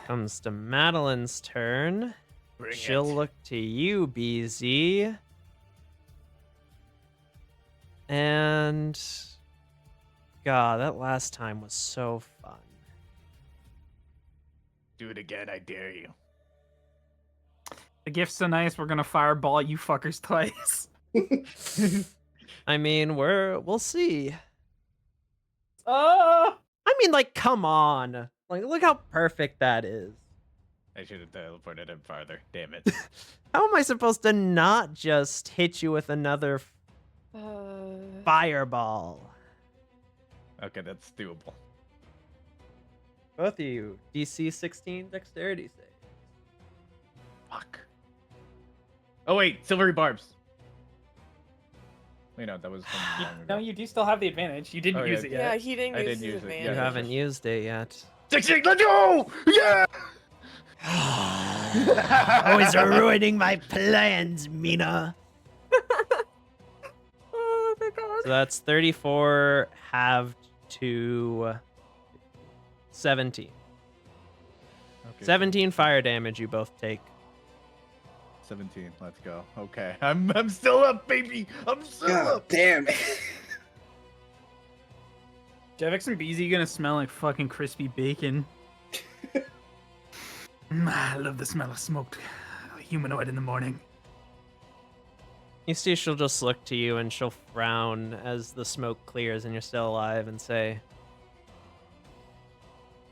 comes to Madeline's turn. Bring She'll it. look to you, BZ. And God, that last time was so fun. Do it again, I dare you. The gift's so nice, we're gonna fireball you fuckers twice. I mean, we'll see. Oh! I mean, like, come on. Like, look how perfect that is. I should have teleported him farther. Damn it. How am I supposed to not just hit you with another fireball? Okay, that's doable. Both of you, DC 16 dexterity save. Fuck. Oh wait, silvery barbs. Wait, no, that was from long ago. No, you do still have the advantage. You didn't Oh, use yeah. it Yeah, yet. he didn't I use did his use it, advantage. yeah. You haven't used it yet. 16, let's go! Yeah! Always ruining my plans, Mina. So that's 34 halved to 17. Okay, 17 fire damage you both take. 17. Let's go. Okay. I'm still up, baby. I'm still God up. damn it. Javix and BZ gonna smell like fucking crispy bacon. I love the smell of smoked humanoid in the morning. You see she'll just look to you and she'll frown as the smoke clears and you're still alive and say,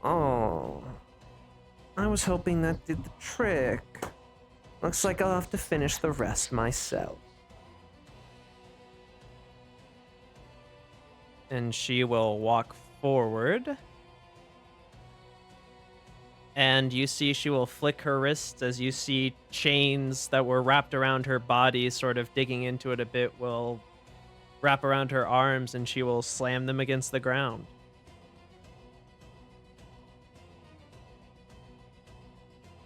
Oh, I was hoping that did the trick. Looks like I'll have to finish the rest myself. and she will walk forward. And you see she will flick her wrists as you see chains that were wrapped around her body, sort of digging into it a bit, will wrap around her arms and she will slam them against the ground.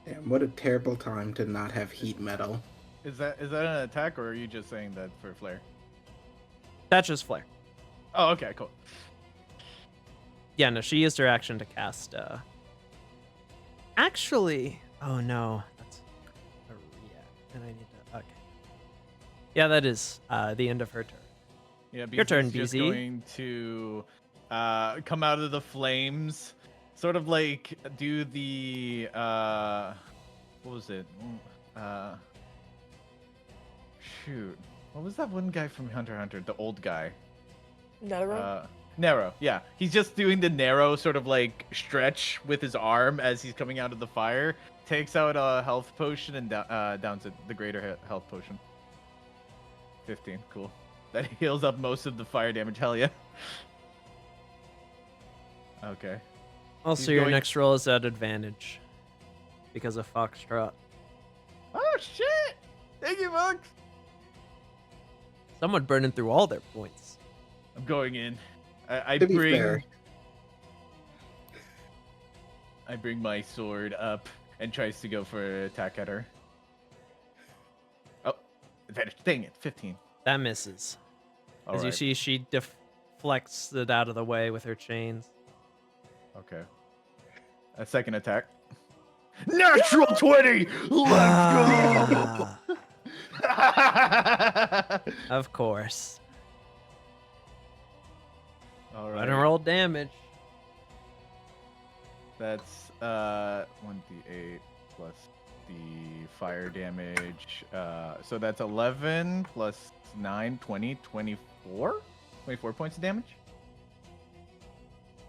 Damn, what a terrible time to not have heat metal. Is that an attack, or are you just saying that for flair? That's just flare. Oh, okay, cool. Yeah, no, she used her action to cast, Actually, oh no, that's a react, and I need to, okay. Yeah, that is, the end of her turn. Yeah, Your turn, just BZ. going to come out of the flames, sort of like do the what was it? Shoot, what was that one guy from Hunter x Hunter? The old guy. Netherrealm? Narrow, yeah. He's just doing the narrow sort of like stretch with his arm as he's coming out of the fire. Takes out a health potion and downs it, the greater health potion. 15, cool. That heals up most of the fire damage, hell yeah. Okay. Also, He's your going- next roll is at advantage because of Foxtrot. Oh shit! Thank you, Fox! Someone burning through all their points. I'm going in. I To be bring fair. I bring my sword up and tries to go for an attack at her. Oh, advantage. Dang it, 15. That misses. All As you right. see, she deflects it out of the way with her chains. Okay. A second attack. Natural 20! Let's go! Of course. All Let right. him roll damage. That's 1d8 plus the fire damage. So that's 11 plus 9, 20, 24? 24 points of damage?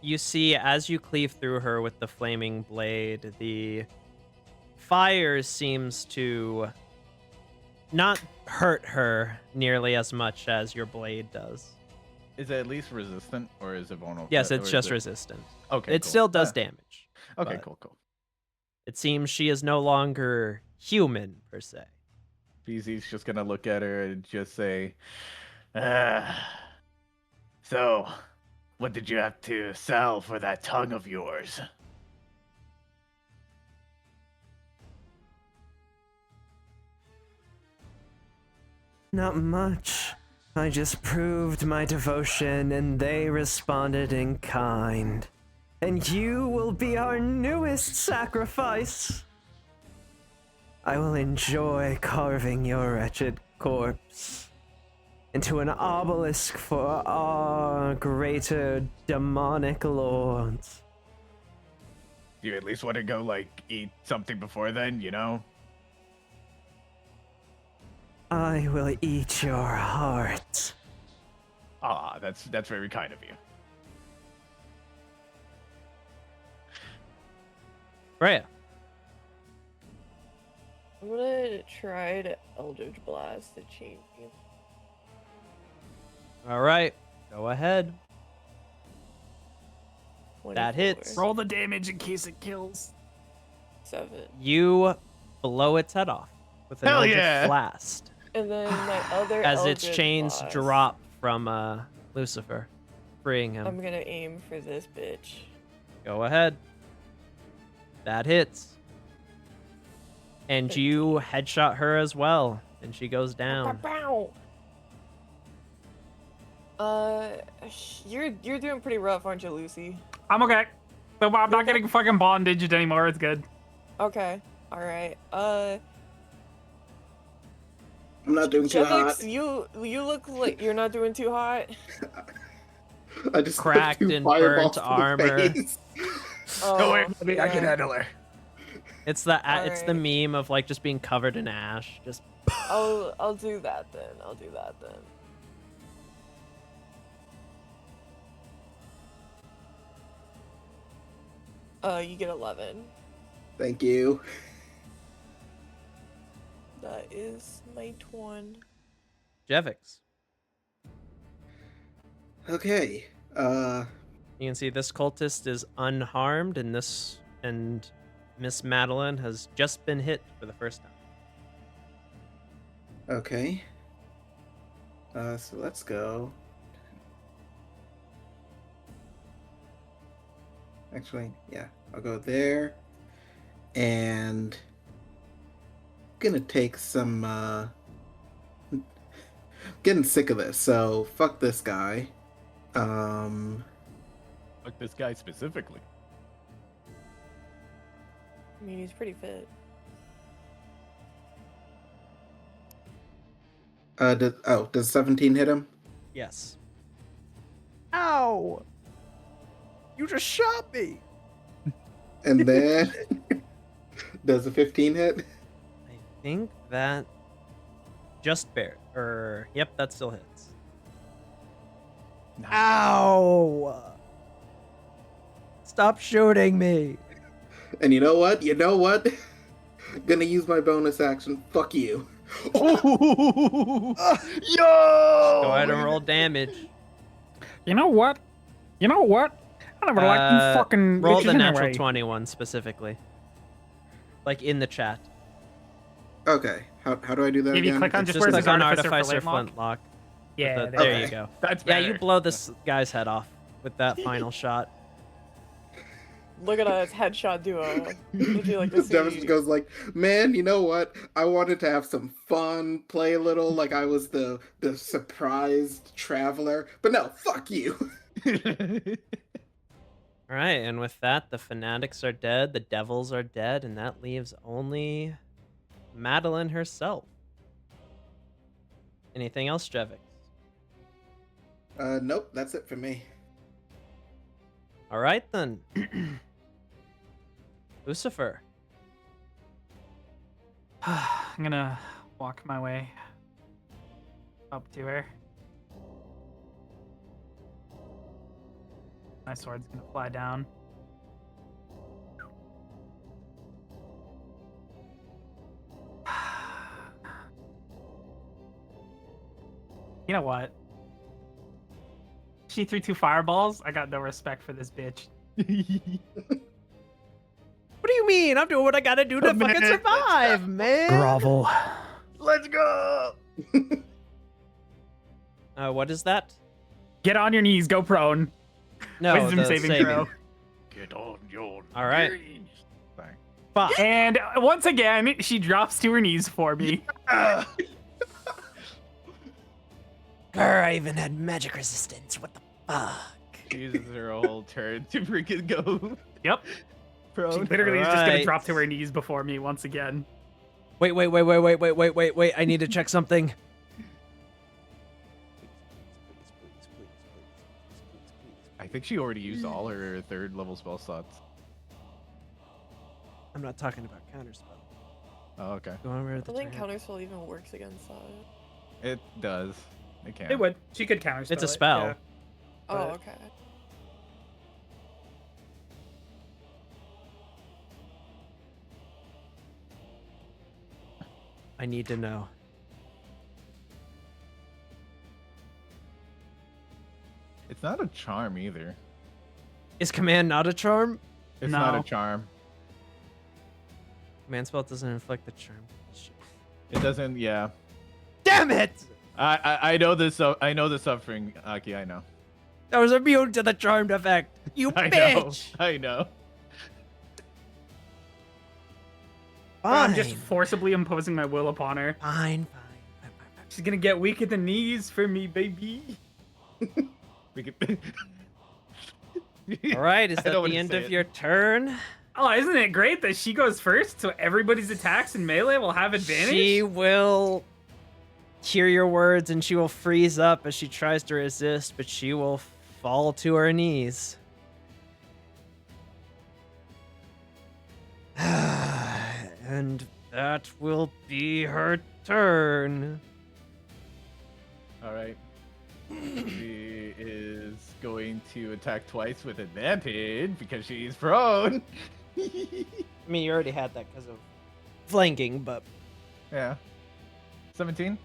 You see, as you cleave through her with the flaming blade, the fire seems to not hurt her nearly as much as your blade does. Is it at least resistant, or is it vulnerable? Yes, or it's is just it- resistant. Okay, It cool. still does damage. Okay, but cool. It seems she is no longer human, per se. BZ's just gonna look at her and just say, so, what did you have to sell for that tongue of yours? Not much. I just proved my devotion and they responded in kind. And you will be our newest sacrifice. I will enjoy carving your wretched corpse into an obelisk for our greater demonic lords. Do you at least want to go, like, eat something before then, you know? I will eat your heart. Ah, that's very kind of you. Freya. I'm gonna try to Eldritch Blast to change you. All right, go ahead. That 24, hits. Roll the damage in case it kills. 7. You blow its head off with an Hell Eldritch yeah! Blast And then my other as its Eldritch chains Blast, drop from Lucifer, freeing him. I'm gonna aim for this bitch. Go ahead. That hits. And you headshot her as well, and she goes down. Bow. You're doing pretty rough, aren't you, Lucy? I'm okay. So I'm not getting fucking bondaged anymore. It's good. Okay. All right. I'm not doing too hot. Jevix, you look like you're not doing too hot. I just took Cracked 2 and fireballs burnt to the armor. face. Oh, I can yeah. handle her. It's the it's the Alright. meme of like just being covered in ash. Just I'll do that then. I'll do that then. You get 11. Thank you. That is my turn. Jevix. Okay. You can see this cultist is unharmed, and Miss Madeline has just been hit for the first time. Okay. So let's go. Actually, yeah, I'll go there. And gonna take some getting sick of this, so fuck this guy. Fuck this guy specifically. I mean, he's pretty fit. Does 17 hit him? Yes. Ow! You just shot me! And then does a 15 hit? I think that just bare. Yep, that still hits. Nice. Ow! Stop shooting me! And you know what? Gonna use my bonus action. Fuck you. Yo! Go ahead and roll damage. You know what? I never liked you fucking roll bitches the natural anyway. 21 specifically. Like in the chat. Okay. How do I do that If you again? click on It's just Just where it click says on Artificer for Artificer Flintlock. Flintlock. Yeah, There there you Okay. go. That's Yeah, better. you blow this guy's head off with that final shot. Look at us headshot duo. Would you like to see? Devin just goes like, man, you know what? I wanted to have some fun, play a little like I was the surprised traveler. But no, fuck you. All right, and with that, the fanatics are dead, the devils are dead, and that leaves only Madeline herself. Anything else, Jevix? Nope, that's it for me. All right, then. Lucifer. I'm gonna walk my way up to her. My sword's gonna fly down. You know what? She threw 2 fireballs. I got no respect for this bitch. What do you mean? I'm doing what I gotta do to fucking survive, man. Grovel. Let's go! What is that? Get on your knees. Go prone. No, Wisdom the saving throw. Get on your All right. knees. Sorry. Fuck. And once again, she drops to her knees for me. I even had magic resistance. What the fuck? Uses her whole turn to freaking go. Yep. She Prone. literally is just gonna Alright. drop to her knees before me once again. Wait. I need to check something. I think she already used all her 3rd level spell slots. I'm not talking about counterspell. Oh, okay. Go over I the don't think turret. counterspell even works against that. It does. It can. It would. She could counterspell. It's a it, spell. yeah. Oh, But- okay. I need to know. It's not a charm either. Is command not a charm? It's not No. a charm. Command spell doesn't inflict the charm. It doesn't. Yeah. Damn it! I know this. I know the suffering, Aki. I know. I was immune to the charmed effect. You I bitch! know. I know. Fine. I'm just forcibly imposing my will upon her. Fine. She's gonna get weak at the knees for me, baby. We could. All right, is I that don't the wanna end say of it. your turn? Oh, isn't it great that she goes first, so everybody's attacks in melee will have advantage? She will hear your words and she will freeze up as she tries to resist, but she will fall to her knees. And that will be her turn. All right. She is going to attack twice with advantage because she's prone. I mean, you already had that because of flanking, but Yeah. 17.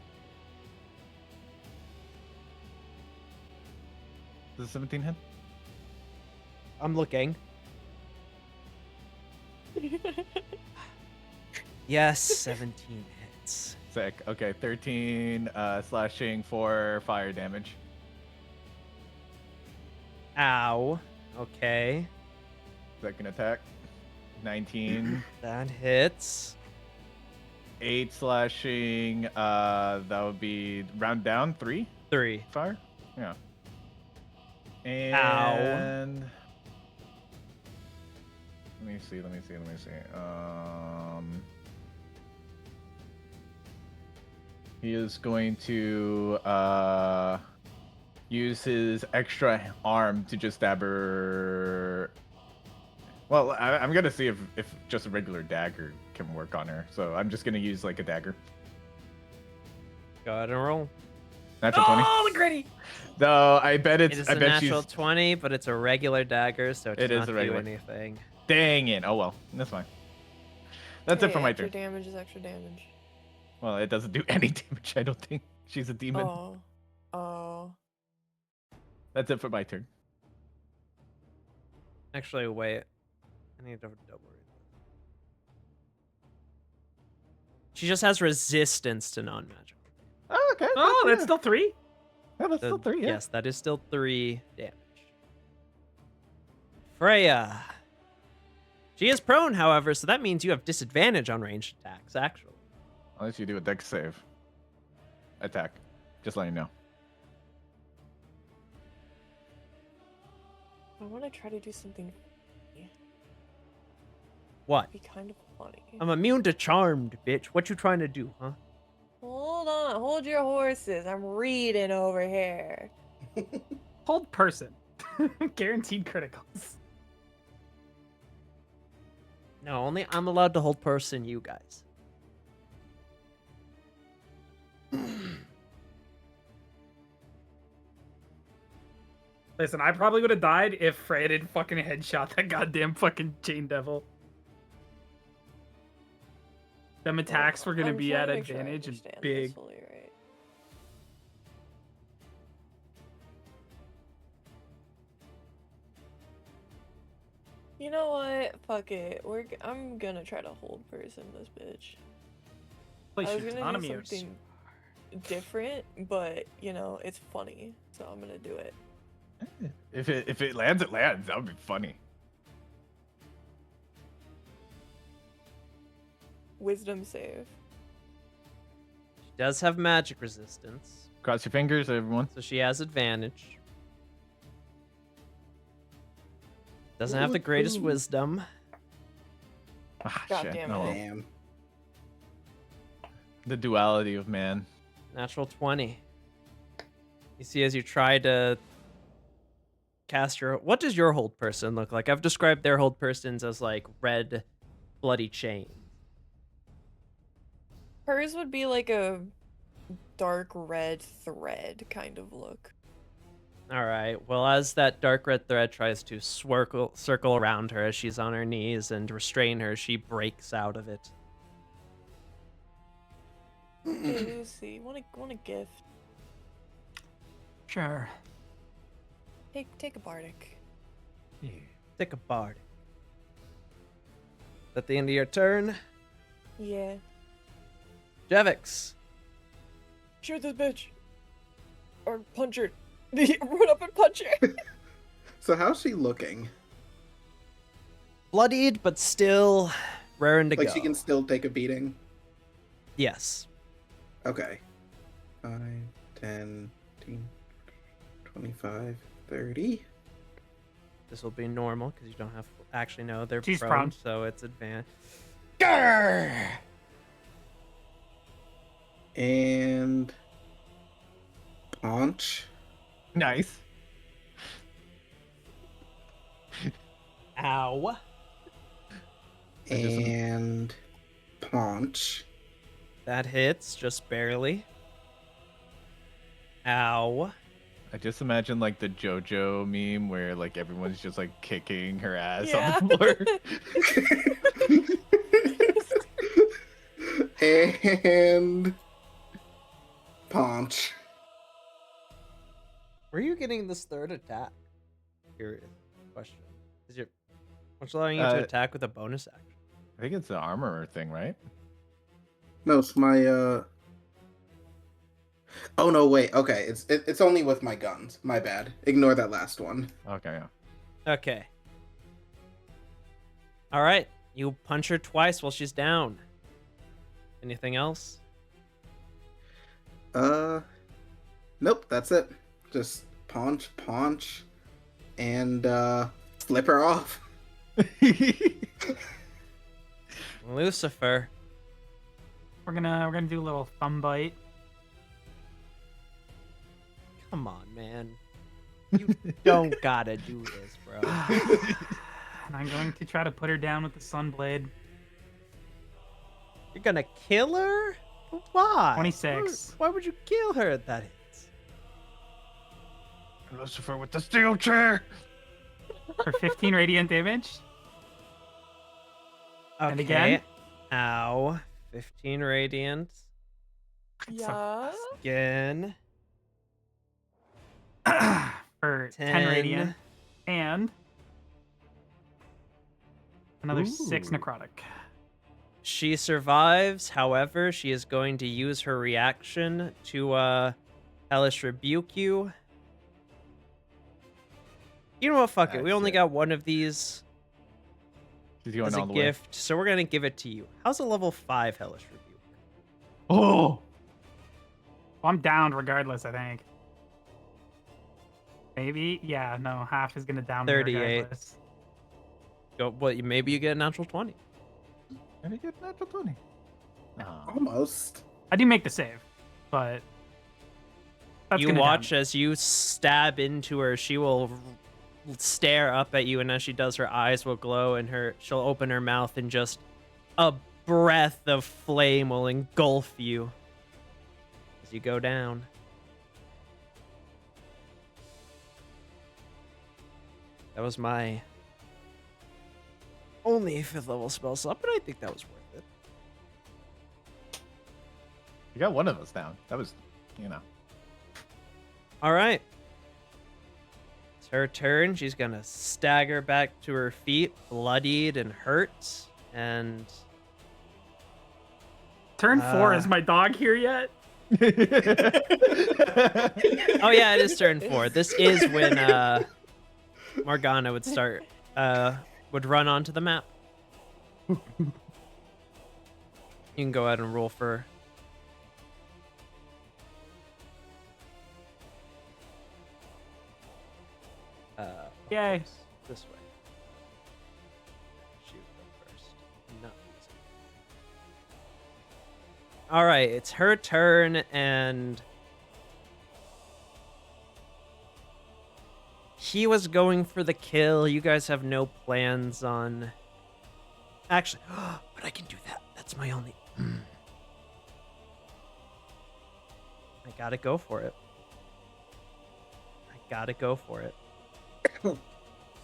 Does 17 hit? I'm looking. Yes, 17 hits. Sick. Okay, 13 slashing for fire damage. Ow. Okay. Second attack. 19. That hits. 8 slashing. That would be round down 3 3. fire. Yeah. And let me see. He is going to use his extra arm to just stab her. Well, I'm gonna see if just a regular dagger can work on her. So I'm just gonna use like a dagger. Go ahead and roll. Natural 20. Oh, the gritty! No, I bet It it's. is I a bet natural she's. 20, but it's a regular dagger, so it does It is not a do regular. anything. Dang it! Oh well, that's fine. That's it for my extra turn. damage is extra damage. Well, it doesn't do any damage. I don't think she's a demon. Oh. That's it for my turn. Actually, wait. I need to double read. She just has resistance to non-magical. Oh, okay. Oh, that's still 3? Yeah, that's still 3. Yeah. Yes, that is still 3 damage. Freya. She is prone, however, so that means you have disadvantage on ranged attacks, actually. Unless you do a dex save. Attack. Just letting you know. I want to try to do something What? be kind of funny. I'm immune to charmed, bitch. What you trying to do, huh? Hold on, hold your horses. I'm reading over here. Hold person. Guaranteed criticals. No, only I'm allowed to hold person, you guys. Listen, I probably would have died if Freya didn't fucking headshot that goddamn fucking chain devil. Them attacks were gonna I'm be trying at to make sure I advantage and understand this big. fully, right? You know what? Fuck it. I'm gonna try to hold person this bitch. Place I your was gonna autonomy do or something different, but you know, it's funny, so I'm gonna do it. If it lands, it lands. That would be funny. Wisdom save. She does have magic resistance, Cross your fingers, everyone. so she has advantage. Doesn't have the greatest Ooh. wisdom. Ah, God shit. damn Oh, it. well. Damn. The duality of man. Natural 20. You see, as you try to cast your... What does your hold person look like? I've described their hold persons as like red, bloody chain. Hers would be like a dark red thread kind of look. All right. Well, as that dark red thread tries to circle around her as she's on her knees and restrain her, she breaks out of it. Hey, Lucy, want a gift? Sure. Take a bardic. Take a bard. At the end of your turn, Yeah. Jevix. Shoot this bitch. Or punch her. Run up and punch her. So how's she looking? Bloodied, but still raring to Like go. she can still take a beating? Yes. Okay. 5, 10, 15, 25, 30. This will be normal because you don't have actually no. They're She's prone, prone. so it's advanced. And Paunch. Nice. Ow. And Paunch. That hits just barely. Ow. I just imagine like the JoJo meme where like everyone's just like kicking her ass Yeah. on the floor. And Paunch. Where are you getting this third attack? Curious question. Is your what's allowing you to attack with a bonus action? I think it's the armor thing, right? No, it's my Oh no, wait. Okay, it's only with my guns. My bad. Ignore that last one. Okay, yeah. Okay. All right. You punch her twice while she's down. Anything else? Nope, that's it. Just paunch, and flip her off. Lucifer. We're gonna do a little thumb bite. Come on, man. You don't gotta do this, bro. And I'm going to try to put her down with the Sunblade. You're gonna kill her? Why? 26. Why would you kill her at that hits? Lucifer with the steel chair. For 15 radiant damage. Okay. And again? Ow. 15 radiant. Yeah. Again. For 10 10. radiant. And another 6 Ooh. necrotic. She survives. However, she is going to use her reaction to Hellish Rebuke you. You know what? Fuck it. We only got one of these She's going as a all the gift, so we're gonna give it to you. How's a level 5 Hellish Rebuke? way. Oh, Well, I'm down regardless, I think. Maybe? Yeah, no, half is gonna down me 38. regardless. Go. What? Maybe you get a natural 20. and you get natural 20. Almost. I do make the save, but that's You gonna watch down me. as you stab into her. She will stare up at you, and as she does, her eyes will glow, and she'll open her mouth, and just a breath of flame will engulf you as you go down. That was my only 5th level spell slot, but I think that was worth it. You got one of us down. That was, you know. All right. It's her turn. She's going to stagger back to her feet, bloodied and hurt. And Turn 4, is my dog here yet? oh yeah, it is turn 4. This is when Morgana would start would run onto the map. You can go ahead and roll for Yay. this way. She would go first. Not easy. All right, it's her turn, and he was going for the kill. You guys have no plans on. Actually, but I can do that. That's my only. I gotta go for it.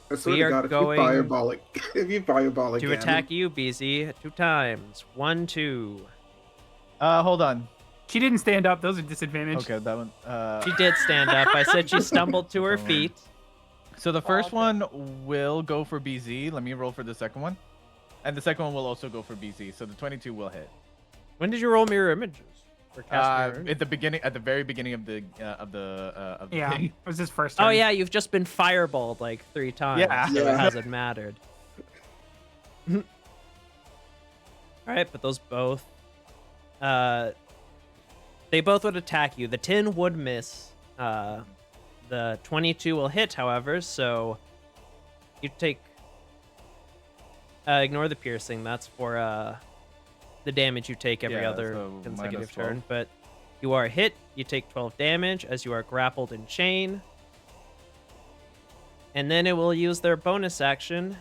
I swear We to are God, going if you fireball again. To attack you, BZ, 2 times. 1, 2. Hold on. She didn't stand up. Those are disadvantaged. Okay, that one. She did stand up. I said she stumbled to her feet. So the first okay. one will go for BZ. Let me roll for the second one. And the second one will also go for BZ. So the 22 will hit. When did you roll mirror images? Or cast mirror images? At the very beginning of the Yeah, thing. it was his first turn. Oh yeah, you've just been fireballed like 3 times. Yeah. So it Yeah. hasn't mattered. All right, but those both, they both would attack you. The tin would miss. The 22 will hit, however, so you take... ignore the piercing. That's for the damage you take every Yeah, other so consecutive minus 12. turn. But you are hit. You take 12 damage as you are grappled in chain. And then it will use their bonus action.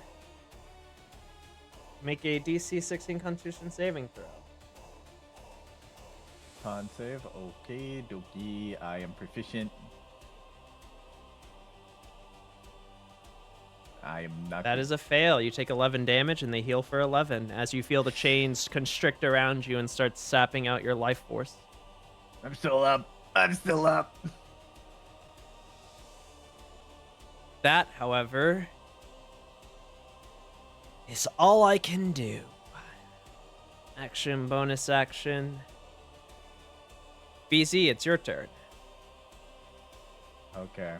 Make a DC 16 Constitution saving throw. Con save. Okay, dokie. I am proficient. I am not. That is a fail. You take 11 damage and they heal for 11 as you feel the chains constrict around you and start sapping out your life force. I'm still up. I'm still up. That, however, is all I can do. Action, bonus action. BZ, it's your turn. Okay.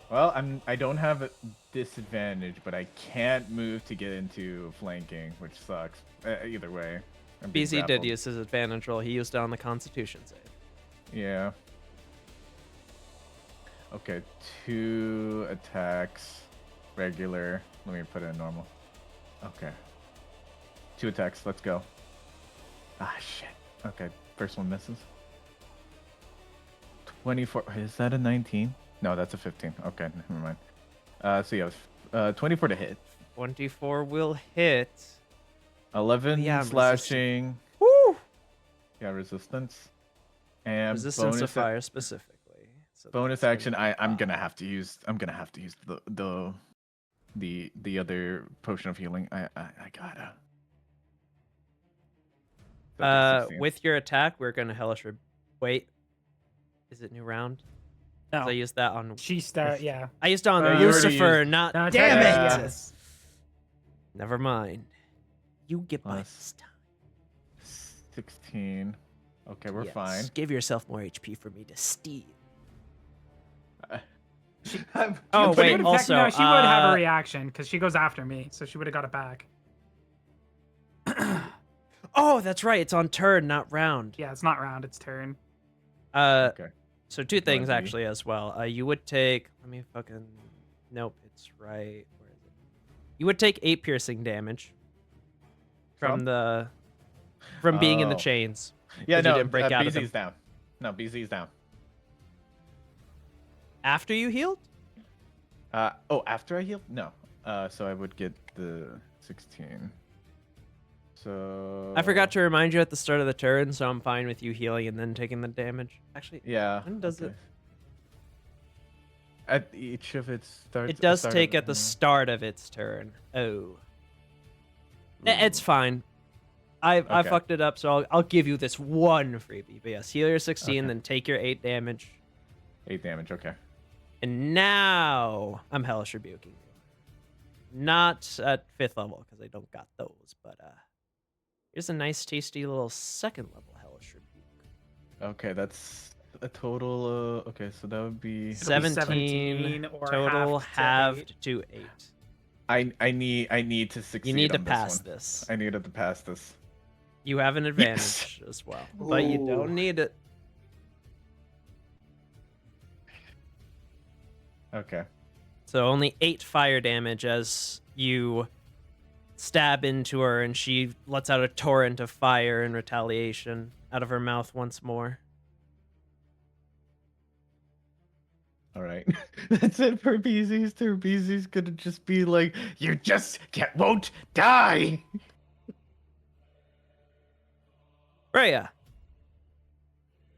Well, I don't have a disadvantage, but I can't move to get into flanking, which sucks. Either way. I'm being BZ did grappled. use his advantage roll. He used it on the Constitution save. Yeah. Okay, 2 attacks. Regular. Let me put it in normal. Okay. 2 attacks. Let's go. Ah, shit. Okay, first one misses. 24. Is that a 19? No, that's a 15. Okay, never mind. So yeah, 24 to hit. 24 will hit. 11 Yeah, I'm slashing. Woo! Yeah, resistance. And Resistance to bonus fire specifically. So bonus that's action. gonna be I'm gonna five. have to use. I'm gonna have to use the other potion of healing. I gotta. That's a 16. With your attack, we're gonna hellish. Wait, is it new round? 'Cause No. I used that on. She start. Yeah. I used it on No, you already Lucifer, used- not. No, Damn it! technically, yes. Never mind. You get by Plus this time. 16. Okay, we're Yes, fine. Give yourself more HP for me to steal. I'm- Oh, She wait, would've also, no, she would have uh, a reaction because she goes after me, so she would have got it back. Oh, that's right. It's on turn, not round. Yeah, it's not round, it's turn. Okay. So two things Bloody. actually as well. You would take. Let me fucking. Nope, it's right. Where is it? You would take 8 piercing damage from being in the Oh. chains. Yeah, 'Cause you no, didn't break out of them. BZ's down. No, BZ's down. After you healed? After I healed? No. So I would get the 16. So I forgot to remind you at the start of the turn, so I'm fine with you healing and then taking the damage. Actually, Yeah. when does it? At each of its starts. It does start take of- at the start of its turn. Oh. It's fine. I Okay. fucked it up, so I'll give you this one freebie. But yes, heal your 16, Okay. then take your 8 damage. 8 damage. Okay. And now I'm hellish rebuking you. Not at 5th level because I don't got those, but here's a nice, tasty little 2nd level hellish rebuke. Okay, that's a total. Okay, so that would be. It'll be 17 or total, halved to halved to 8. I need to succeed. You need to on pass this one. this. I needed to pass this. You have an advantage as well, but you don't Ooh. need it. Okay. So only 8 fire damage as you stab into her and she lets out a torrent of fire in retaliation out of her mouth once more. All right. That's it for BZ's turn. BZ's gonna just be like, you just won't die. Rhea,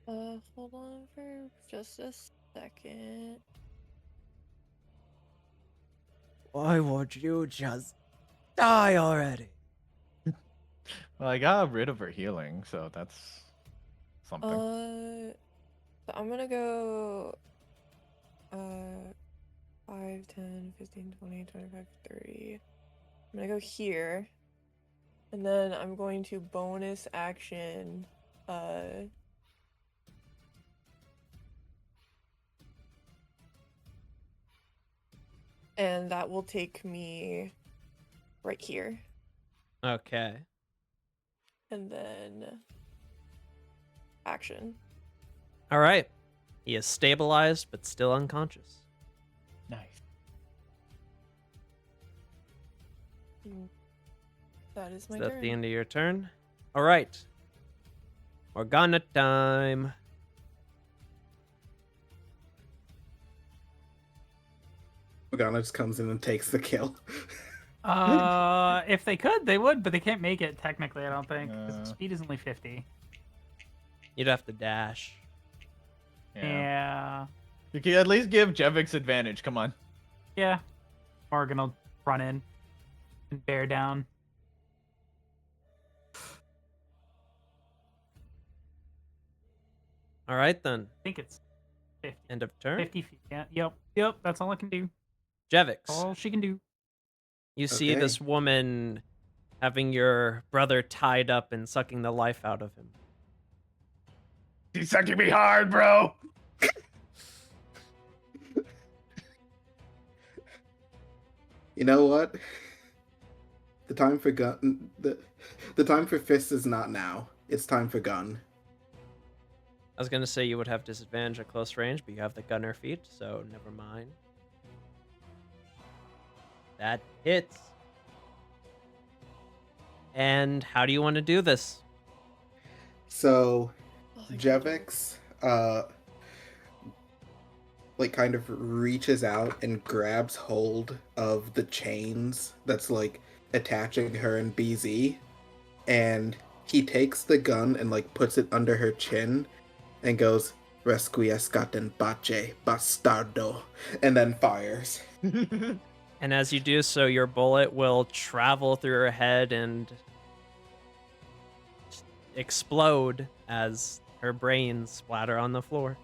Hold on for just a second. Why won't you just die already? Well, I got rid of her healing, so that's something. So I'm gonna go 5, 10, 15, 20, 25, 30. I'm gonna go here. And then I'm going to bonus action and that will take me right here. okay. And then action. All right. He is stabilized, but still unconscious. Nice. That is my Is that turn. the end of your turn? All right. Morgana time. Morgana just comes in and takes the kill. If they could, they would, but they can't make it technically. I don't think. 'Cause speed is only 50. You'd have to dash. Yeah. You can at least give Jevix advantage. Come on. Yeah. Morgan will run in and bear down. All right, then. I think it's 50. End of turn. 50 feet. Yeah. Yep. That's all I can do. Jevix, All she can do. you see Okay. this woman having your brother tied up and sucking the life out of him. He's sucking me hard, bro. You know what? The time for gun. The time for fists is not now. It's time for gun. I was gonna say you would have disadvantage at close range, but you have the gunner feat, so never mind. That hits. And how do you want to do this? So, Oh, I can't. Jevix, like kind of reaches out and grabs hold of the chains that's like attaching her and BZ, and he takes the gun and like puts it under her chin and goes, "Resquiescat pace, bastardo," and then fires. And as you do so, your bullet will travel through her head and explode as her brains splatter on the floor.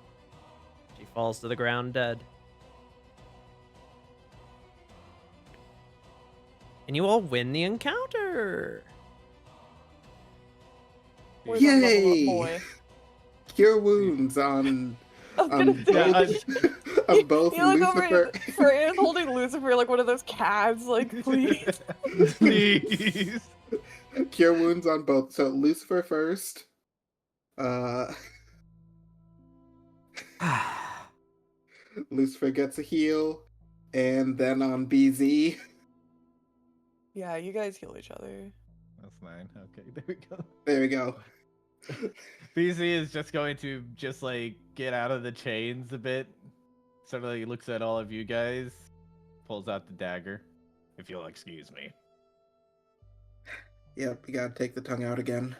She falls to the ground dead. And you all win the encounter. Where's our level up Yay! boy? Cure wounds on I was gonna on say, both, on both you look over Lucifer. and Freya's holding Lucifer like one of those cats, like, please. Please. Cure wounds on both. So Lucifer first. Lucifer gets a heal, and then on BZ. Yeah, you guys heal each other. That's fine. Okay, there we go. There we go. BZ is just going to just like get out of the chains a bit. Sort of like looks at all of you guys, pulls out the dagger. If you'll excuse me. Yep, you gotta take the tongue out again.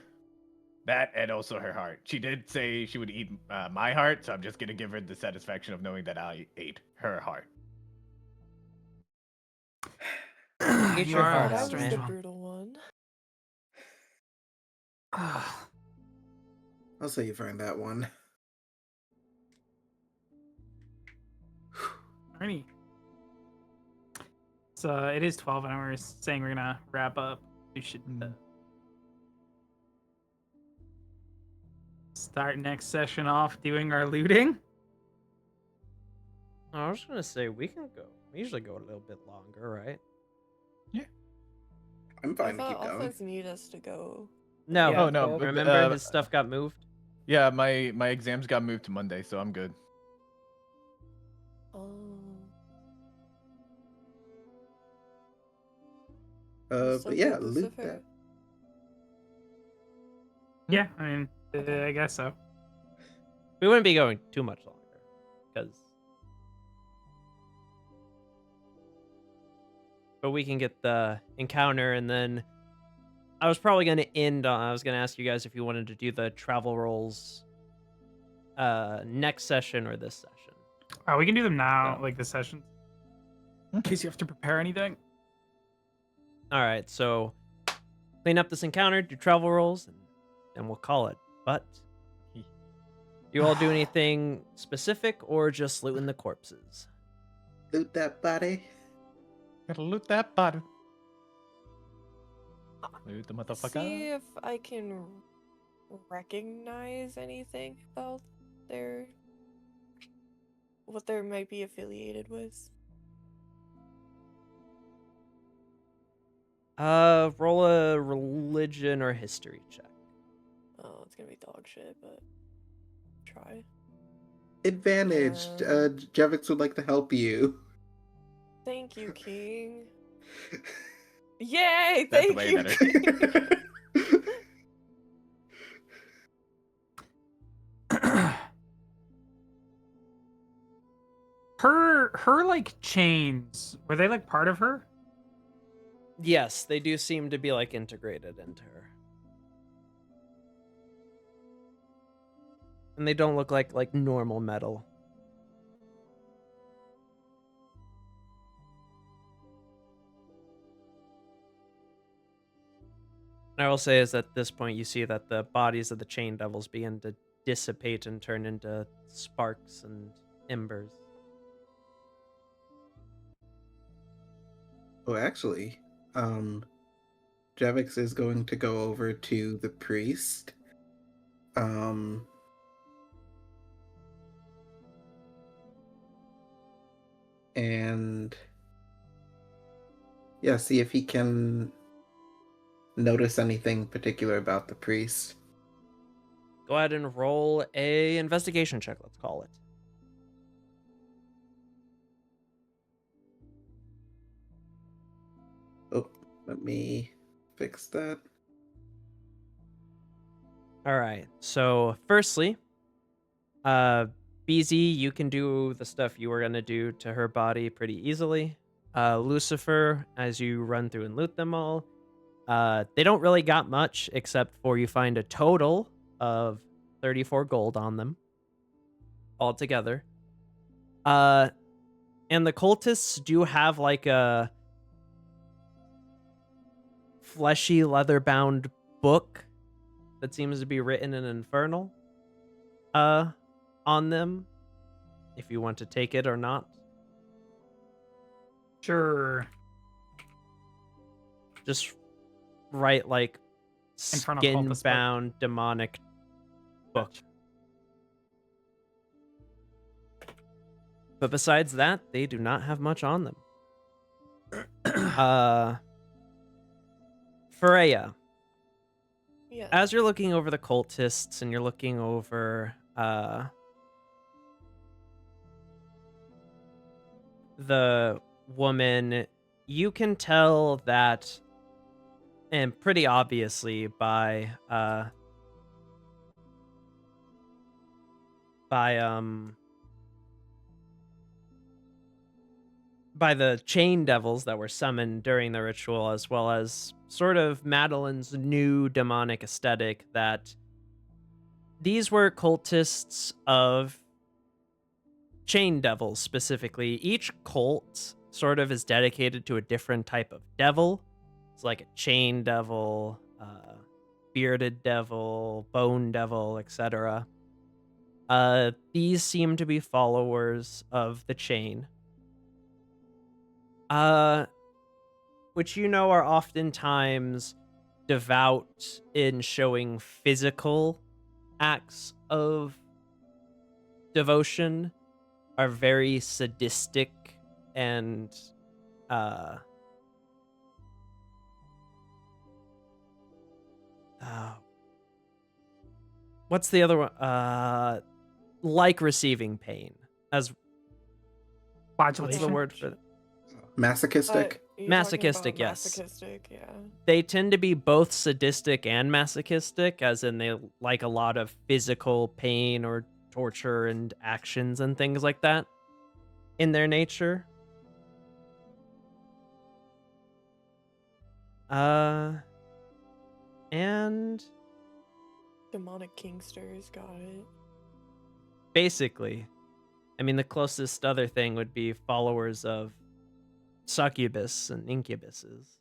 That and also her heart. She did say she would eat my heart, so I'm just gonna give her the satisfaction of knowing that I ate her heart. Eat You your are heart a out, That was strange the man. one. brutal one. I'll say you've earned that one. Alrighty. So it is 12, and we're saying we're gonna wrap up. We should start next session off doing our looting. I was gonna say we usually go a little bit longer, right? I'm I fine to thought keep going. Alphonz need us to go. No. Yeah, Oh no! well, but, Remember his stuff got moved? Yeah, my exams got moved to Monday, so I'm good. Oh. But yeah, loot Lucifer. that. Yeah, I mean, I guess so. We wouldn't be going too much longer, because. But we can get the encounter, and then I was probably going to end on. I was going to ask you guys if you wanted to do the travel rolls next session or this session. Oh, we can do them now, So- like the sessions. In case you have to prepare anything. All right, so clean up this encounter, do travel rolls, and then we'll call it. But do you all do anything specific or just looting the corpses? Loot that body. Gotta loot that body. Loot the motherfucker. See if I can recognize anything about what they might be affiliated with. Roll a religion or history check. Oh, it's gonna be dog shit, but try. Advantaged. Jevix would like to help you. Thank you, King. Yay! That's Thank way you, better. King. her like chains, were they like part of her? Yes, they do seem to be like integrated into her. And they don't look like normal metal. I will say is that at this point you see that the bodies of the chain devils begin to dissipate and turn into sparks and embers. Oh, actually, Jevix is going to go over to the priest. And yeah, see if he can notice anything particular about the priest. Go ahead and roll a investigation check, let's call it. Oh, let me fix that. All right. So, firstly, BZ, you can do the stuff you were going to do to her body pretty easily. Lucifer, as you run through and loot them all, they don't really got much except for you find a total of 34 gold on them altogether. And the cultists do have like a fleshy leather-bound book that seems to be written in Infernal on them, if you want to take it or not. Sure. Just write like Infernal cultist book. skin-bound demonic book. But besides that, they do not have much on them. Freya, Yeah. as you're looking over the cultists and you're looking over the woman, you can tell that, and pretty obviously by the chain devils that were summoned during the ritual, as well as sort of Madeline's new demonic aesthetic, that these were cultists of chain devils specifically. Each cult sort of is dedicated to a different type of devil. It's like a chain devil, bearded devil, bone devil, etc. These seem to be followers of the chain. Which you know are oftentimes devout in showing physical acts of devotion, are very sadistic and what's the other one? Like receiving pain. As what's the Flagellation? word for it? Masochistic? You're talking Masochistic, about yes. Masochistic, yeah. They tend to be both sadistic and masochistic, as in they like a lot of physical pain or torture and actions and things like that in their nature. And Demonic Kingsters, got it. basically, I mean, the closest other thing would be followers of succubus and incubuses.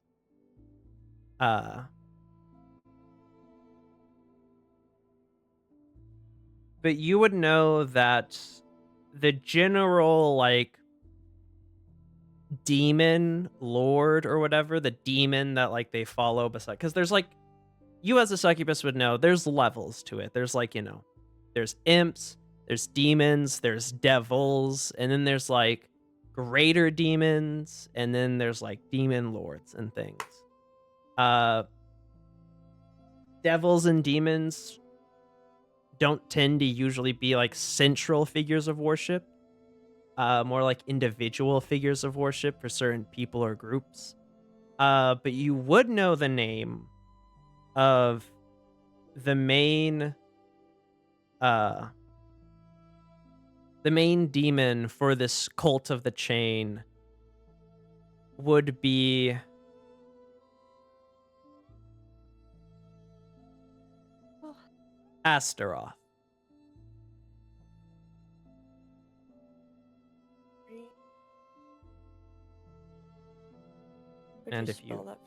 But you would know that the general, like, demon lord or whatever, the demon that, like, they follow beside, because there's, like, you as a succubus would know, there's levels to it. There's, like, you know, there's imps, there's demons, there's devils, and then there's, like, greater demons, and then there's, like, demon lords and things. Devils and demons don't tend to usually be like central figures of worship, more like individual figures of worship for certain people or groups. But you would know the name of the main demon for this cult of the chain would be Astaroth. Would And you if you spell that?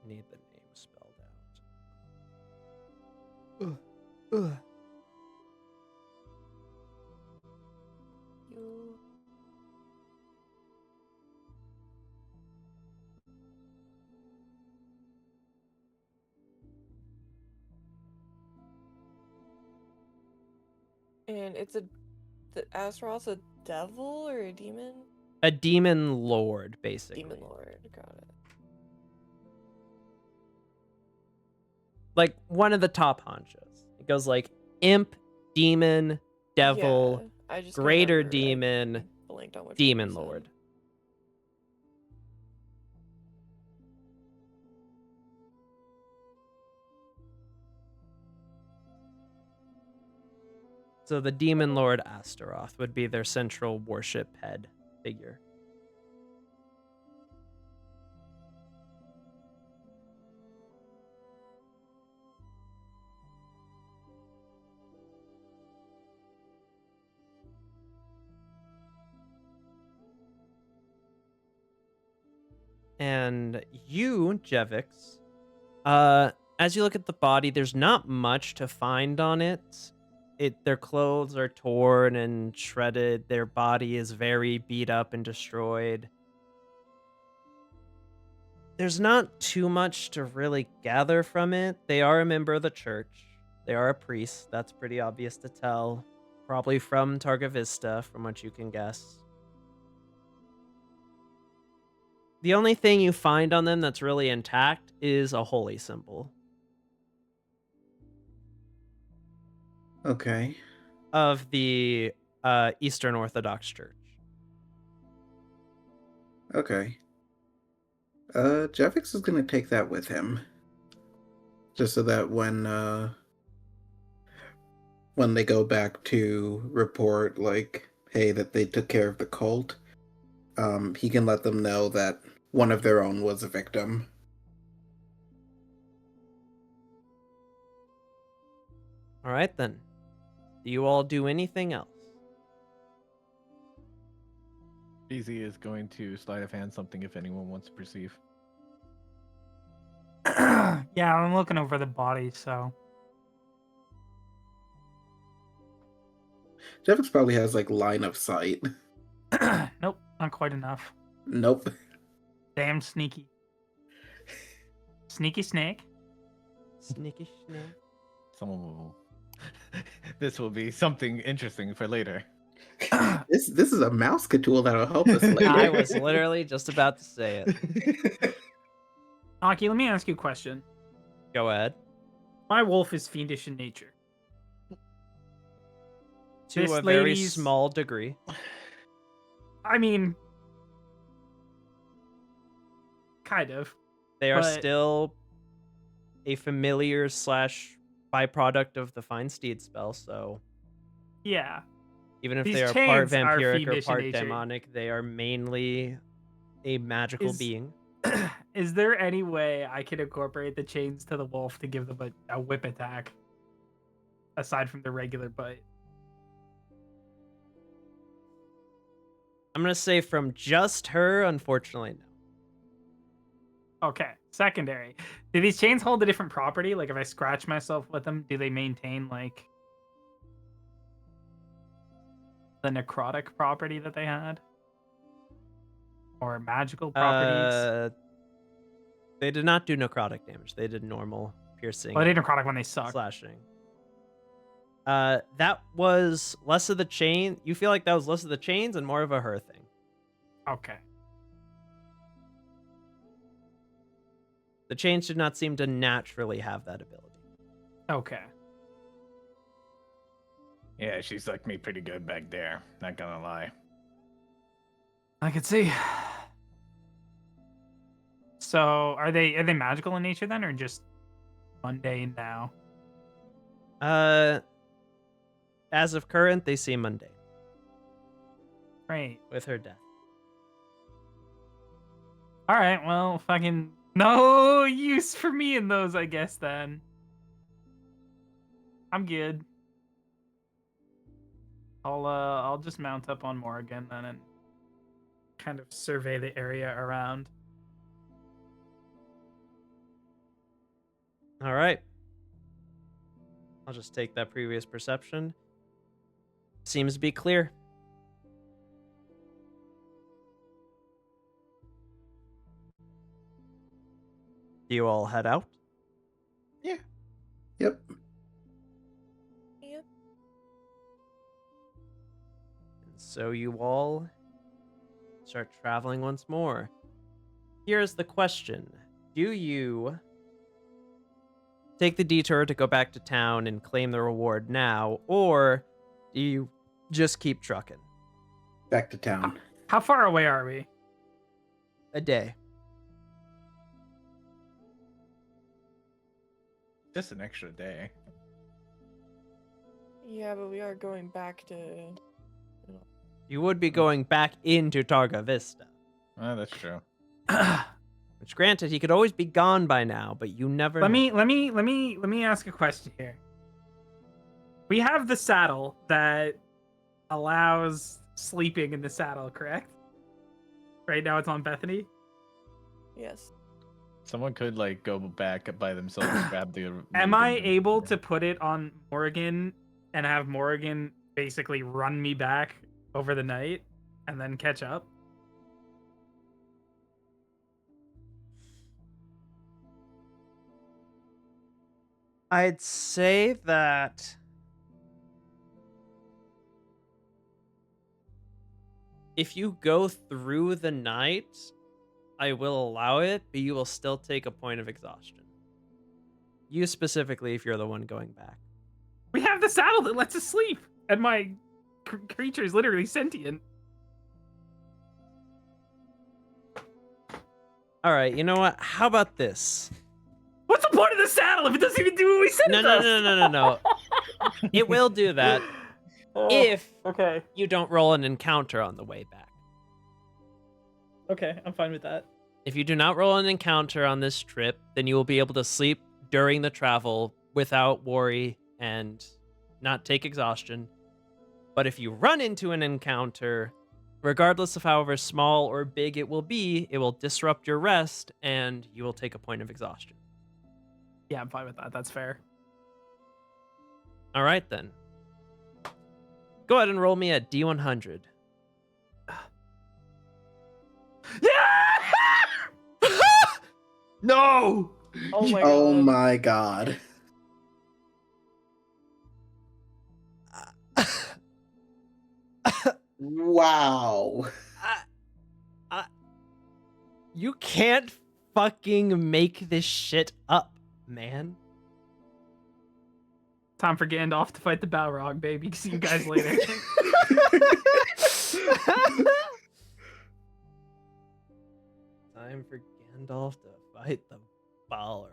need the name spelled out. You... And it's the Astaroth's a devil or a demon? A demon lord, basically. Demon lord, got it. Like one of the top honchos. It goes like imp, demon, devil, Yeah, I just greater remember, I demon, blanked on which one demon you said. lord. So the demon lord Astaroth would be their central worship head figure. And you, Jevix, as you look at the body, there's not much to find on it. Their clothes are torn and shredded. Their body is very beat up and destroyed. There's not too much to really gather from it. They are a member of the church. They are a priest. That's pretty obvious to tell. Probably from Targa Vista, from what you can guess. The only thing you find on them that's really intact is a holy symbol Okay. of the Eastern Orthodox Church. Okay. Jeffix is gonna take that with him. Just so that when they go back to report, like, hey, that they took care of the cult, he can let them know that one of their own was a victim. All right, then. Do you all do anything else? Easy is going to sleight of hand something if anyone wants to perceive. Yeah, I'm looking over the body, so. Jeffix probably has, like, line of sight. Nope, not quite enough. Nope. Damn sneaky. Sneaky snake. Sneaky snake. Someone will. This will be something interesting for later. This is a mouse tool that'll help us later. I was literally just about to say it. Aki, let me ask you a question. Go ahead. My wolf is fiendish in nature. To This a very lady's- small degree. I mean, kind of. They are But- still a familiar / byproduct of the Fine Steed spell, so Yeah. even if These they are part chains are vampiric or fiendish in part nature. demonic, they are mainly a magical Is- being. Is there any way I can incorporate the chains to the wolf to give them a whip attack? Aside from the regular bite. I'm going to say from just her, unfortunately, no. Okay. Secondary. Do these chains hold a different property? Like if I scratch myself with them, do they maintain like the necrotic property that they had? Or magical properties? They did not do necrotic damage. They did normal piercing. Well, they did necrotic when they suck. Slashing. That was less of the chain. You feel like that was less of the chains and more of a her thing. Okay. The chains did not seem to naturally have that ability. Okay. Yeah, she sucked me pretty good back there. Not gonna lie. I could see. So, are they magical in nature then, or just mundane now? As of current, they seem mundane Great. with her death. All right. Well, fucking no use for me in those, I guess. Then I'm good. I'll just mount up on Morgan then and kind of survey the area around. All right. I'll just take that previous perception. Seems to be clear. Do you all head out? Yep. Yep. And so you all start traveling once more. Here's the question. Do you take the detour to go back to town and claim the reward now, or do you just keep trucking? Back to town. How far away are we? A day. Just an extra day. Yeah, but we are going back to. You would be going back into Targa Vista. Oh, that's true. Which, granted, he could always be gone by now, but you never Let know. me ask a question here. We have the saddle that allows sleeping in the saddle, correct? Right now it's on Bethany. Yes. Someone could like go back by themselves and grab the. Am I able to put it on Morgan and have Morgan basically run me back over the night and then catch up? I'd say that if you go through the night, I will allow it, but you will still take a point of exhaustion. You specifically, if you're the one going back. We have the saddle that lets us sleep, and my creature is literally sentient. All right, you know what? How about this? What's the point of the saddle if it doesn't even do what we said No, it no, does? no, no, no, no. It will do that if Okay. you don't roll an encounter on the way back. Okay, I'm fine with that. If you do not roll an encounter on this trip, then you will be able to sleep during the travel without worry and not take exhaustion. But if you run into an encounter, regardless of however small or big it will disrupt your rest and you will take a point of exhaustion. Yeah, I'm fine with that. That's fair. All right, then. Go ahead and roll me a D100. No. Oh my Oh god. my god. Wow. You can't fucking make this shit up, man. Time for Gandalf to fight the Balrog, baby. See you guys later. Time for Gandalf to fight the Balrog.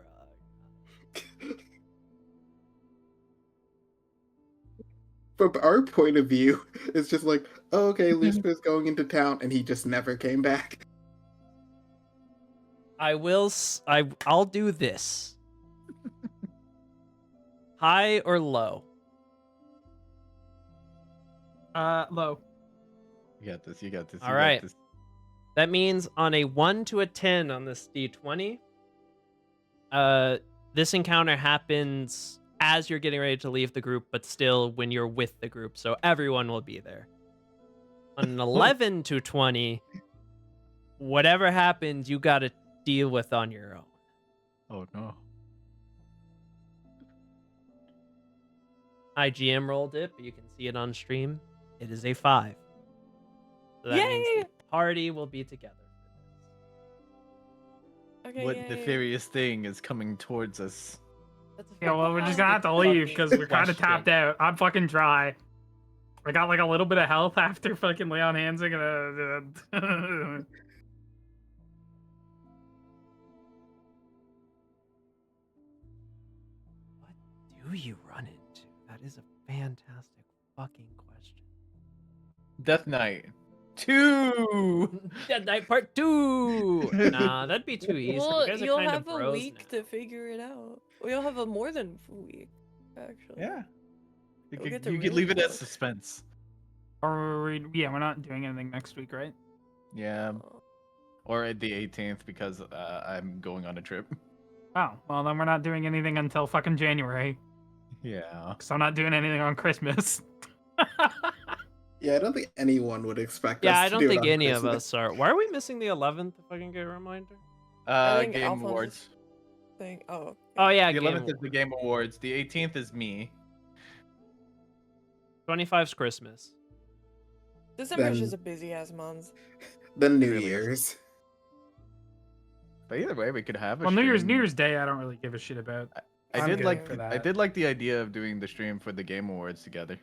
From our point of view, it's just like, oh, okay, Lucifer's going into town, and he just never came back. I'll do this. High or low? Low. You got this. You got this. All right. That means on a 1 to a 10 on this D20, this encounter happens as you're getting ready to leave the group, but still when you're with the group, so everyone will be there. On an 11 to 20, whatever happens, you gotta deal with on your own. Oh no. IGM rolled it, but you can see it on stream. It is a 5. So that means Yay! the party will be together. Okay. What yay. nefarious thing is coming towards us? That's a Yeah, well, we're just gonna have to fucking leave because we're kind of question. tapped out. I'm fucking dry. I got like a little bit of health after fucking lay on hands. I'm gonna. What do you run into? That is a fantastic fucking question. Death Knight 2. Dead Knight Part 2! Nah, that'd be too easy. Well, You guys are you'll kind have of a bros week now. to figure it out. Well, you'll have a more than a week, actually. Yeah. You We'll could, get to you could really leave it as look. suspense. Yeah, we're not doing anything next week, right? Yeah. Oh. Or at the 18th because I'm going on a trip. Oh, well then we're not doing anything until fucking January. Yeah. Because I'm not doing anything on Christmas. Yeah, I don't think anyone would expect Yeah, us I to don't do it think on any of Christmas. us are. Why are we missing the 11th, if I can get a reminder? I think Game Alphonse Awards. Thing. Oh. Oh, yeah, The Game 11th is the Game Awards. The 18th is me. 25's Christmas. December's Then- just a busy ass month. Then New Really is. Year's. But either way, we could have a Well, New stream. Year's Day, I don't really give a shit about. I I'm did good like for I that. did like the idea of doing the stream for the Game Awards together.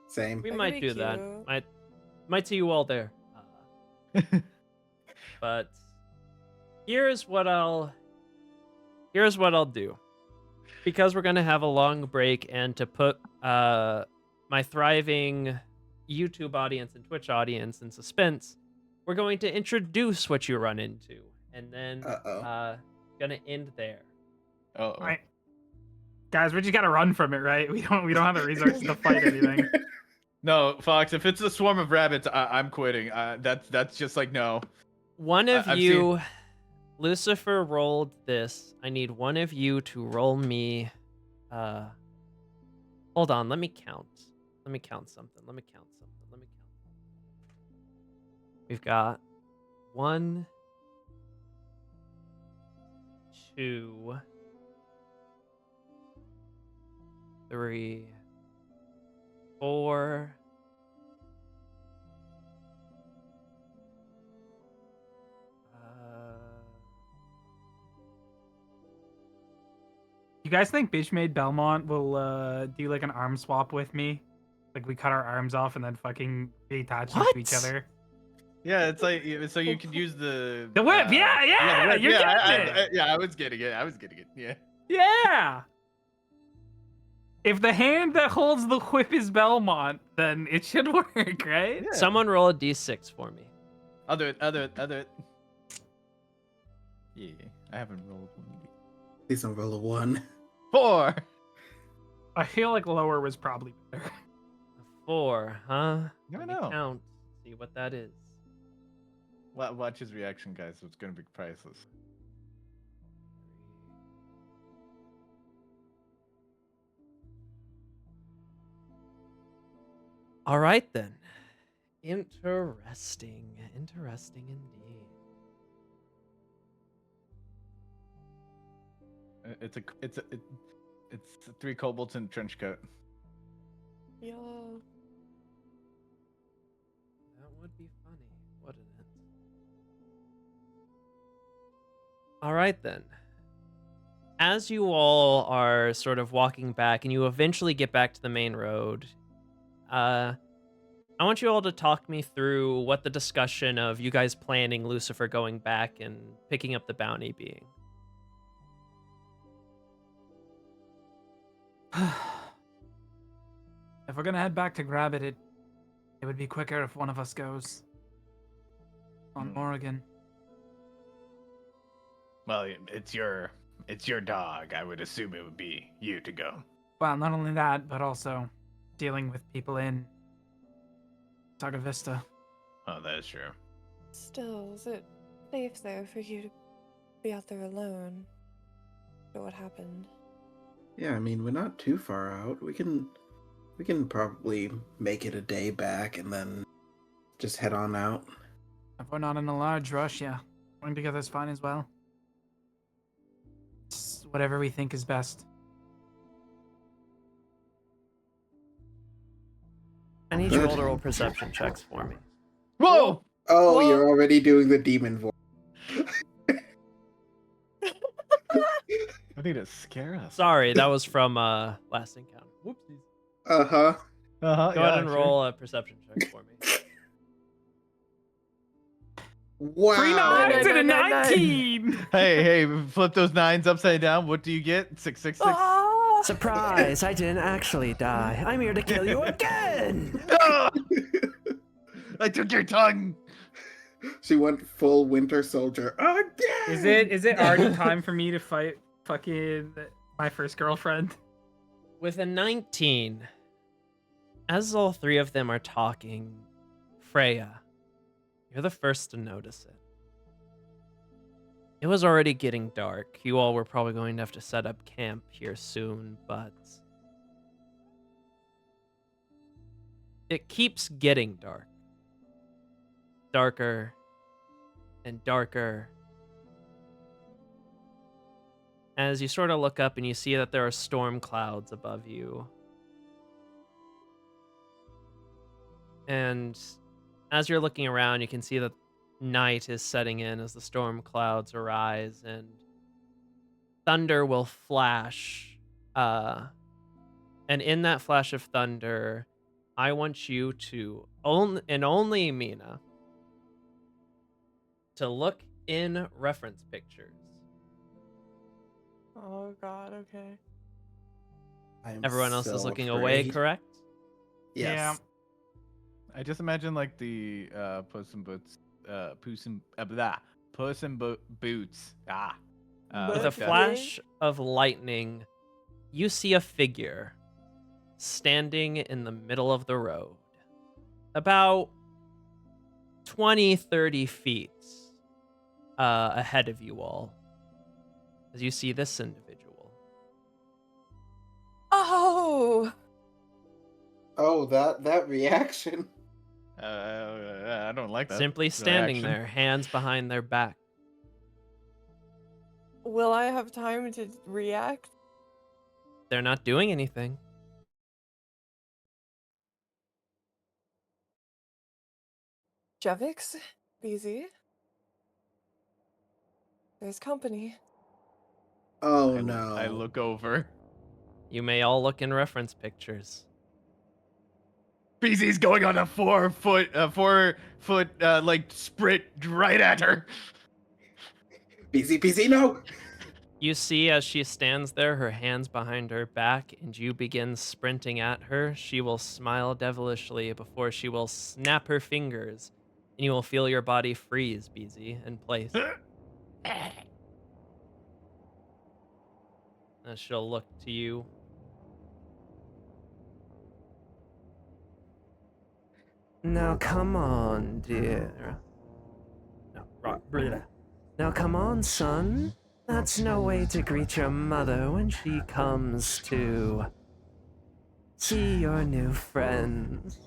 Same. We That could might be do that. cute. Might see you all there. But here's what I'll do. Because we're gonna have a long break, and to put my thriving YouTube audience and Twitch audience in suspense, we're going to introduce what you run into, and then gonna end there. Oh. Right. Guys, we just gotta run from it, right? We don't have the resources to fight anything. No, Fox. If it's a swarm of rabbits, I'm quitting. That's just like no. One of I've you, Lucifer, rolled this. I need one of you to roll me. Hold on. Let me count. Let me count something. We've got 1, 2, 3, 4. You guys think Bitchmaid Belmont will do like an arm swap with me? Like we cut our arms off and then fucking reattach them to each What? other? Yeah, it's like so you could use the whip. Yeah, the whip. you're yeah, getting it. I was getting it. Yeah. Yeah. If the hand that holds the whip is Belmont, then it should work, right? Yeah. Someone roll a d6 for me. I'll do it. Yeah, I haven't rolled one. Please don't roll a 1. 4. I feel like lower was probably better. A 4, huh? Never Let me know. count. See what that is. Watch his reaction, guys. It's gonna be priceless. All right then. Interesting indeed. It's 3 kobolds in a trench coat. Yeah. That would be funny, wouldn't it? All right then. As you all are sort of walking back and you eventually get back to the main road, I want you all to talk me through what the discussion of you guys planning Lucifer going back and picking up the bounty being. If we're gonna head back to grab it, it would be quicker if one of us goes. On Morrigan. Well, it's your dog. I would assume it would be you to go. Well, not only that, but also dealing with people in Saga Vista. Oh, that is true. Still, is it safe though for you to be out there alone? But what happened? Yeah, I mean, we're not too far out. We can probably make it a day back and then just head on out. If we're not in a large rush, yeah. Going together is fine as well. It's whatever we think is best. I need you all to roll perception checks for me. Whoa! Oh, Whoa. you're already doing the demon voice. I need to scare us. Sorry, that was from last encounter. Whoopsies. Uh-huh. Uh-huh, Go ahead and roll a perception check for me. Wow. 3 nines and a Nine. 19. Hey, flip those 9s upside down. What do you get? 666. Ah! Surprise! I didn't actually die. I'm here to kill you again! Ah! I took your tongue. She went full Winter Soldier again. Is it already time for me to fight fucking my first girlfriend? With a 19, as all three of them are talking, Freya, you're the first to notice it. It was already getting dark. You all were probably going to have to set up camp here soon, but it keeps getting dark. Darker and darker. As you sort of look up and you see that there are storm clouds above you. And as you're looking around, you can see that night is setting in as the storm clouds arise and thunder will flash. And in that flash of thunder, I want you to, only Mina, to look in reference pictures. Oh god, okay. Everyone else so is looking afraid. away, correct? Yes. Yeah. I just imagine like the Puss in Boots, Puss in Boots. With a like that. flash of lightning, you see a figure standing in the middle of the road, about 20, 30 feet ahead of you all, as you see this individual. Oh! Oh, that reaction. I don't like that. Simply standing reaction. there, hands behind their back. Will I have time to react? They're not doing anything. Jevix? BZ? There's company. Oh I no. look over. You may all look in reference pictures. BZ's going on a 4 foot like sprint right at her. BZ, no! You see as she stands there, her hands behind her back, and you begin sprinting at her, she will smile devilishly before she will snap her fingers, and you will feel your body freeze, BZ, in place. As she'll look to you. Now come on, dear. Now come on, son. That's no way to greet your mother when she comes to see your new friends.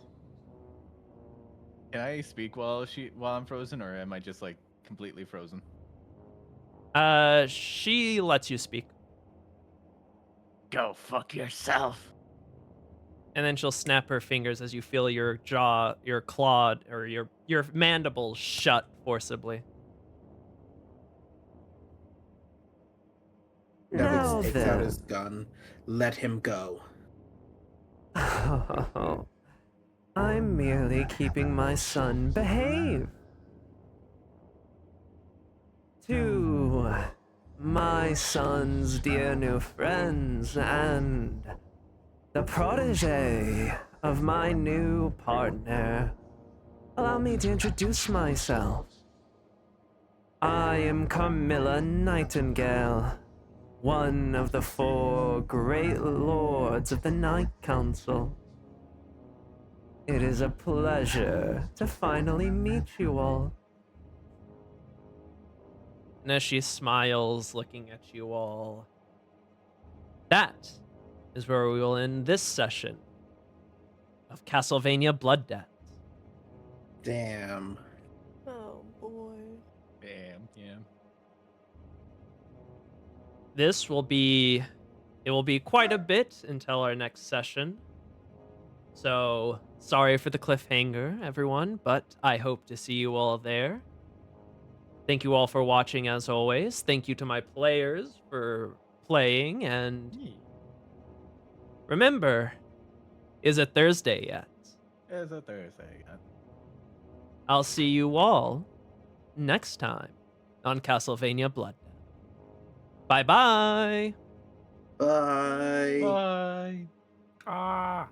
Can I speak while I'm frozen, or am I just like completely frozen? She lets you speak. Go fuck yourself. And then she'll snap her fingers as you feel your jaw, your claw, or your mandibles shut forcibly. Now Nevix takes out then. his gun. Let him go. Oh, I'm merely keeping my son behave. To my son's dear new friends and the protege of my new partner, allow me to introduce myself. I am Carmilla Nightingale, one of the 4 great lords of the Night Council. It is a pleasure to finally meet you all. And as she smiles, looking at you all, that is where we will end this session of Castlevania Blood Debt. Damn. Oh boy. Damn, yeah. It will be quite a bit until our next session. So, sorry for the cliffhanger, everyone, but I hope to see you all there. Thank you all for watching as always. Thank you to my players for playing, and remember, Is it Thursday yet? It's a Thursday. I'll see you all next time on Castlevania Blood. Bye bye. Bye. Bye. Ah.